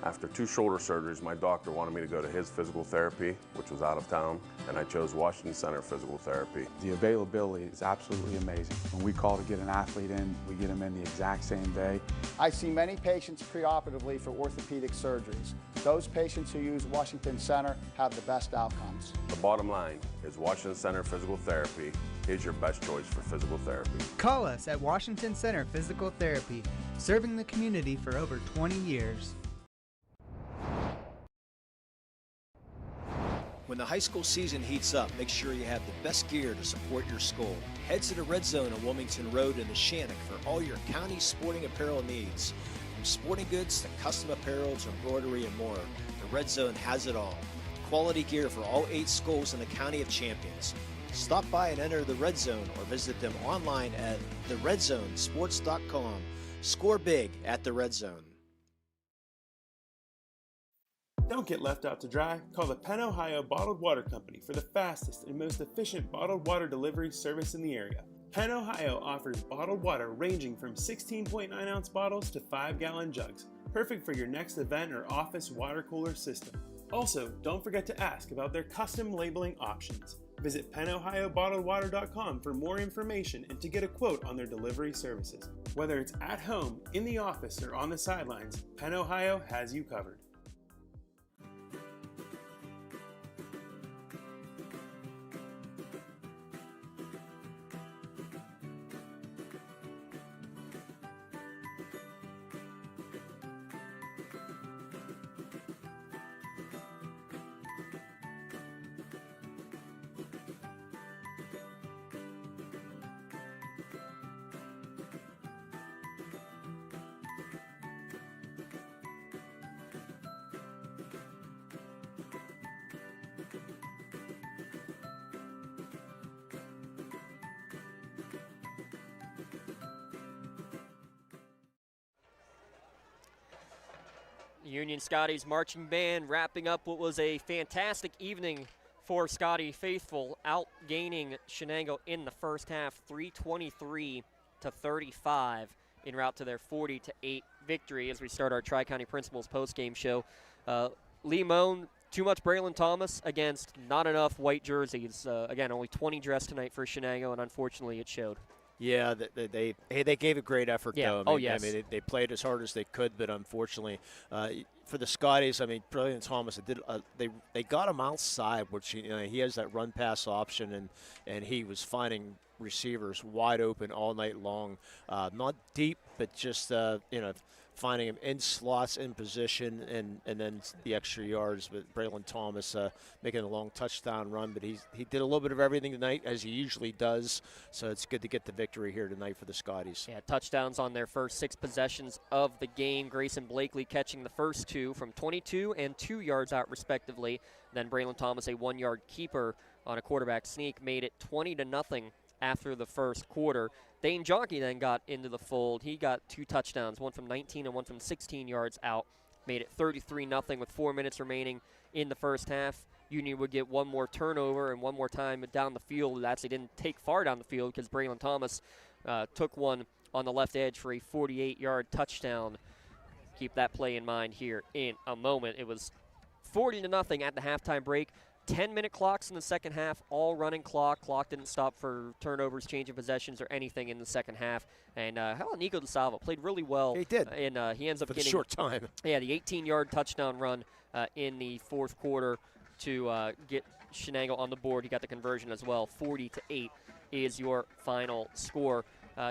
After 2 shoulder surgeries, my doctor wanted me to go to his physical therapy, which was out of town, and I chose Washington Center Physical Therapy. The availability is absolutely amazing. When we call to get an athlete in, we get them in the exact same day. I see many patients preoperatively for orthopedic surgeries. Those patients who use Washington Center have the best outcomes. The bottom line is Washington Center Physical Therapy is your best choice for physical therapy. Call us at Washington Center Physical Therapy, serving the community for over 20 years. When the high school season heats up, make sure you have the best gear to support your school. Head to the Red Zone on Wilmington Road in the Shenango for all your county sporting apparel needs. From sporting goods to custom apparel to embroidery and more, the Red Zone has it all. Quality gear for all 8 schools in the County of Champions. Stop by and enter the Red Zone or visit them online at theredzonesports.com. Score big at the Red Zone. Don't get left out to dry. Call the Penn Ohio Bottled Water Company for the fastest and most efficient bottled water delivery service in the area. Penn Ohio offers bottled water ranging from 16.9-ounce bottles to 5-gallon jugs, perfect for your next event or office water cooler system. Also, don't forget to ask about their custom labeling options. Visit PennOhioBottledWater.com for more information and to get a quote on their delivery services. Whether it's at home, in the office, or on the sidelines, Penn Ohio has you covered. Union Scotty's marching band wrapping up what was a fantastic evening for Scotty faithful, outgaining Shenango in the first half, 323 to 35, en route to their 40-8 victory. As we start our Tri-County Principals post-game show, Lee Moan, too much Braylon Thomas against not enough white jerseys. Again, only 20 dressed tonight for Shenango, and unfortunately it showed. Yeah, they gave a great effort, yeah. though. Yes. I mean, they played as hard as they could, but unfortunately, for the Scotties, I mean, Braylon Thomas, they got him outside, which he has that run pass option, and he was finding receivers wide open all night long. Not deep, but just finding him in slots, in position, and then the extra yards. But Braylon Thomas making a long touchdown run, but he did a little bit of everything tonight, as he usually does. So it's good to get the victory here tonight for the Scotties. Yeah, touchdowns on their first 6 possessions of the game. Grayson Blakely catching the first 2 from 22 and 2 yards out, respectively. Then Braylon Thomas, a 1-yard keeper on a quarterback sneak, made it 20-0 after the first quarter. Dane Jonkey then got into the fold. He got 2 touchdowns, one from 19 and one from 16 yards out. Made it 33-0 with 4 minutes remaining in the first half. Union would get one more turnover and one more time down the field. It actually didn't take far down the field because Braylon Thomas took one on the left edge for a 48-yard touchdown. Keep that play in mind here in a moment. It was 40-0 at the halftime break. 10-minute clocks in the second half, all running clock. Clock didn't stop for turnovers, change of possessions, or anything in the second half. And how about Nico DeSalvo? Played really well. He did. And he ends up getting a short time. Yeah, the 18-yard touchdown run in the fourth quarter to get Shenango on the board. He got the conversion as well. 40-8 is your final score.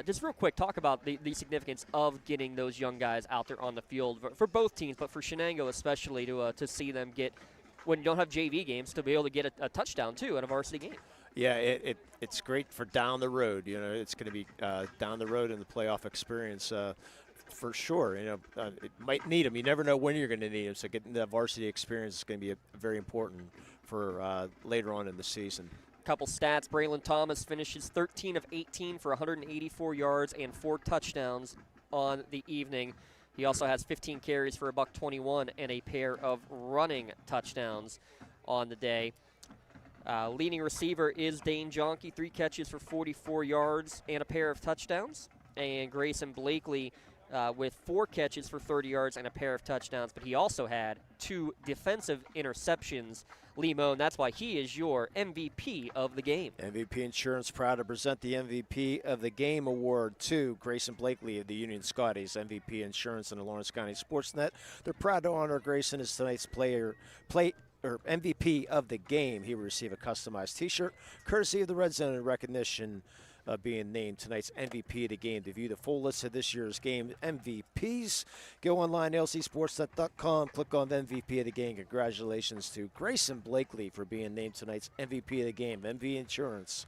Just real quick, talk about the significance of getting those young guys out there on the field for both teams, but for Shenango especially to see them get, when you don't have JV games, to be able to get a touchdown, too, at a varsity game. Yeah, it's great for down the road. It's going to be down the road in the playoff experience for sure. It might need them. You never know when you're going to need them, so getting that varsity experience is going to be very important for later on in the season. Couple stats. Braylon Thomas finishes 13 of 18 for 184 yards and 4 touchdowns on the evening. He also has 15 carries for $121 and a pair of running touchdowns on the day. Leading receiver is Dane Jonkey, 3 catches for 44 yards and a pair of touchdowns. And Grayson Blakely with 4 catches for 30 yards and a pair of touchdowns. But he also had 2 defensive interceptions. Lee Moan, that's why he is your MVP of the game. MVP Insurance proud to present the MVP of the game award to Grayson Blakely of the Union Scotties. MVP Insurance and the Lawrence County Sportsnet. They're proud to honor Grayson as tonight's MVP of the game. He will receive a customized T-shirt courtesy of the Red Zone in recognition of being named tonight's MVP of the game. To view the full list of this year's game MVPs, go online, lcsportsnet.com, click on the MVP of the game. Congratulations to Grayson Blakely for being named tonight's MVP of the game. MVP Insurance.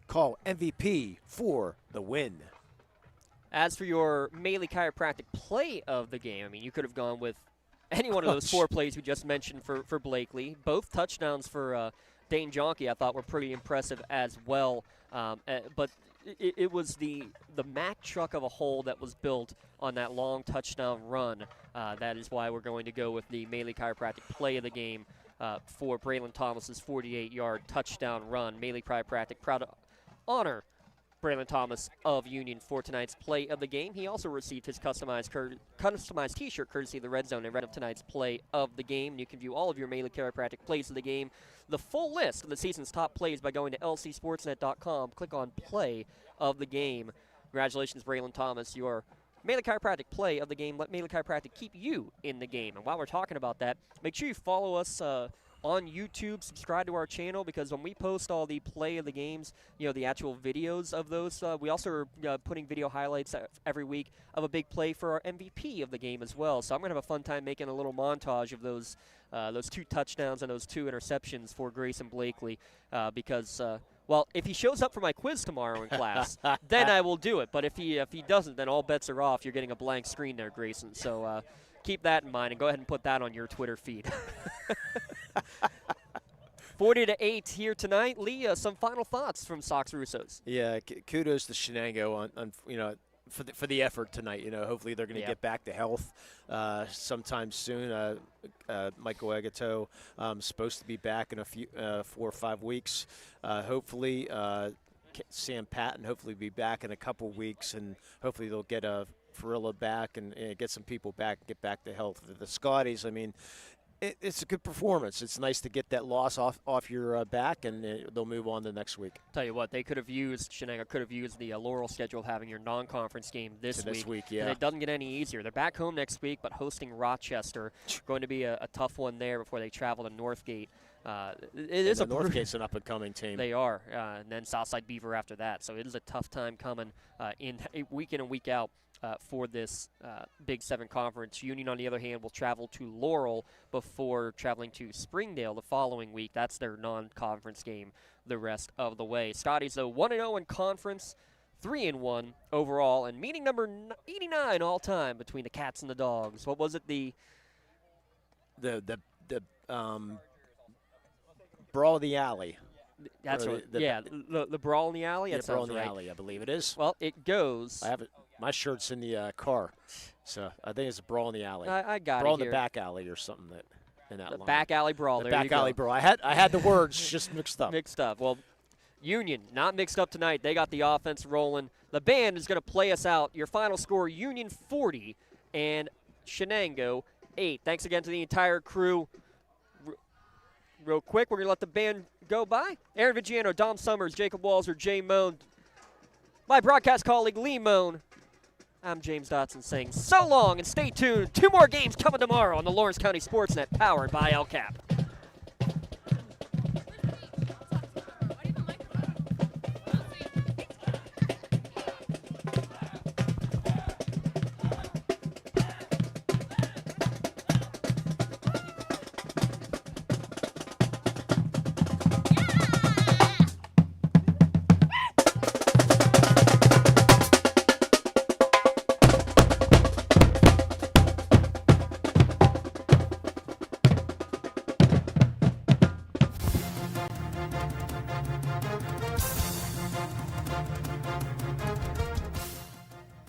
Call MVP for the win. As for your Maley Chiropractic play of the game, I mean, you could have gone with any one of those 4 plays we just mentioned for Blakely. Both touchdowns for Dane Jonkey I thought were pretty impressive as well. But it was the Mack truck of a hole that was built on that long touchdown run. That is why we're going to go with the Maley Chiropractic play of the game for Braylon Thomas's 48-yard touchdown run. Maley Chiropractic proud to honor Braylon Thomas of Union for tonight's play of the game. He also received his customized T-shirt courtesy of the Red Zone and read of tonight's play of the game. And you can view all of your Maley Chiropractic plays of the game, the full list of the season's top plays, by going to lcsportsnet.com. Click on Play of the Game. Congratulations, Braylon Thomas, your Maley Chiropractic play of the game. Let Maley Chiropractic keep you in the game. And while we're talking about that, make sure you follow us on YouTube, subscribe to our channel, because when we post all the play of the games, the actual videos of those, we also are putting video highlights every week of a big play for our MVP of the game as well. So I'm going to have a fun time making a little montage of those 2 touchdowns and those 2 interceptions for Grayson Blakely because, well, if he shows up for my quiz tomorrow in class, then I will do it. But if he doesn't, then all bets are off. You're getting a blank screen there, Grayson. So keep that in mind and go ahead and put that on your Twitter feed. 40-8 here tonight. Lee, some final thoughts from Sox Russos. Yeah, kudos to Shenango on for the effort tonight. Hopefully they're going to get back to health sometime soon. Michael Agato supposed to be back in a few 4 or 5 weeks. Hopefully Sam Patton hopefully be back in a couple weeks, and hopefully they'll get Farilla back and get some people back and get back to health. The Scotties, I mean, it's a good performance. It's nice to get that loss off your back, and they'll move on to next week. Tell you what, Shenango could have used the Laurel schedule of having your non-conference game this week. Yeah. And it doesn't get any easier. They're back home next week, but hosting Rochester. Going to be a tough one there before they travel to Northgate. Northgate's an up-and-coming team. They are, and then Southside Beaver after that. So it is a tough time coming week in and week out for this Big 7 conference. Union, on the other hand, will travel to Laurel before traveling to Springdale the following week. That's their non-conference game the rest of the way. Scotties, though, 1-0 in conference, 3-1 overall, and meeting number 89 all time between the Cats and the Dogs. What was it? The Brawl in the Alley. That's right. The Brawl in the Alley. That Brawl sounds in the right. Alley, I believe it is. Well, it goes. I have it. My shirt's in the car, so I think it's a Brawl in the Alley. I got Brawl it in the back alley or something in that line. Back alley brawl. The there back you go. alley brawl. I had the words just mixed up. Well, Union not mixed up tonight. They got the offense rolling. The band is going to play us out. Your final score: Union 40 and Shenango 8. Thanks again to the entire crew. Real quick, we're going to let the band go by. Aaron Vigiano, Dom Summers, Jacob Walzer, Jay Moan, my broadcast colleague Lee Moan. I'm James Dotson saying so long and stay tuned. 2 more games coming tomorrow on the Lawrence County Sportsnet, powered by LCAP.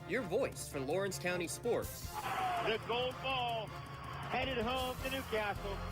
Your voice for Lawrence County sports. The gold ball headed home to Newcastle.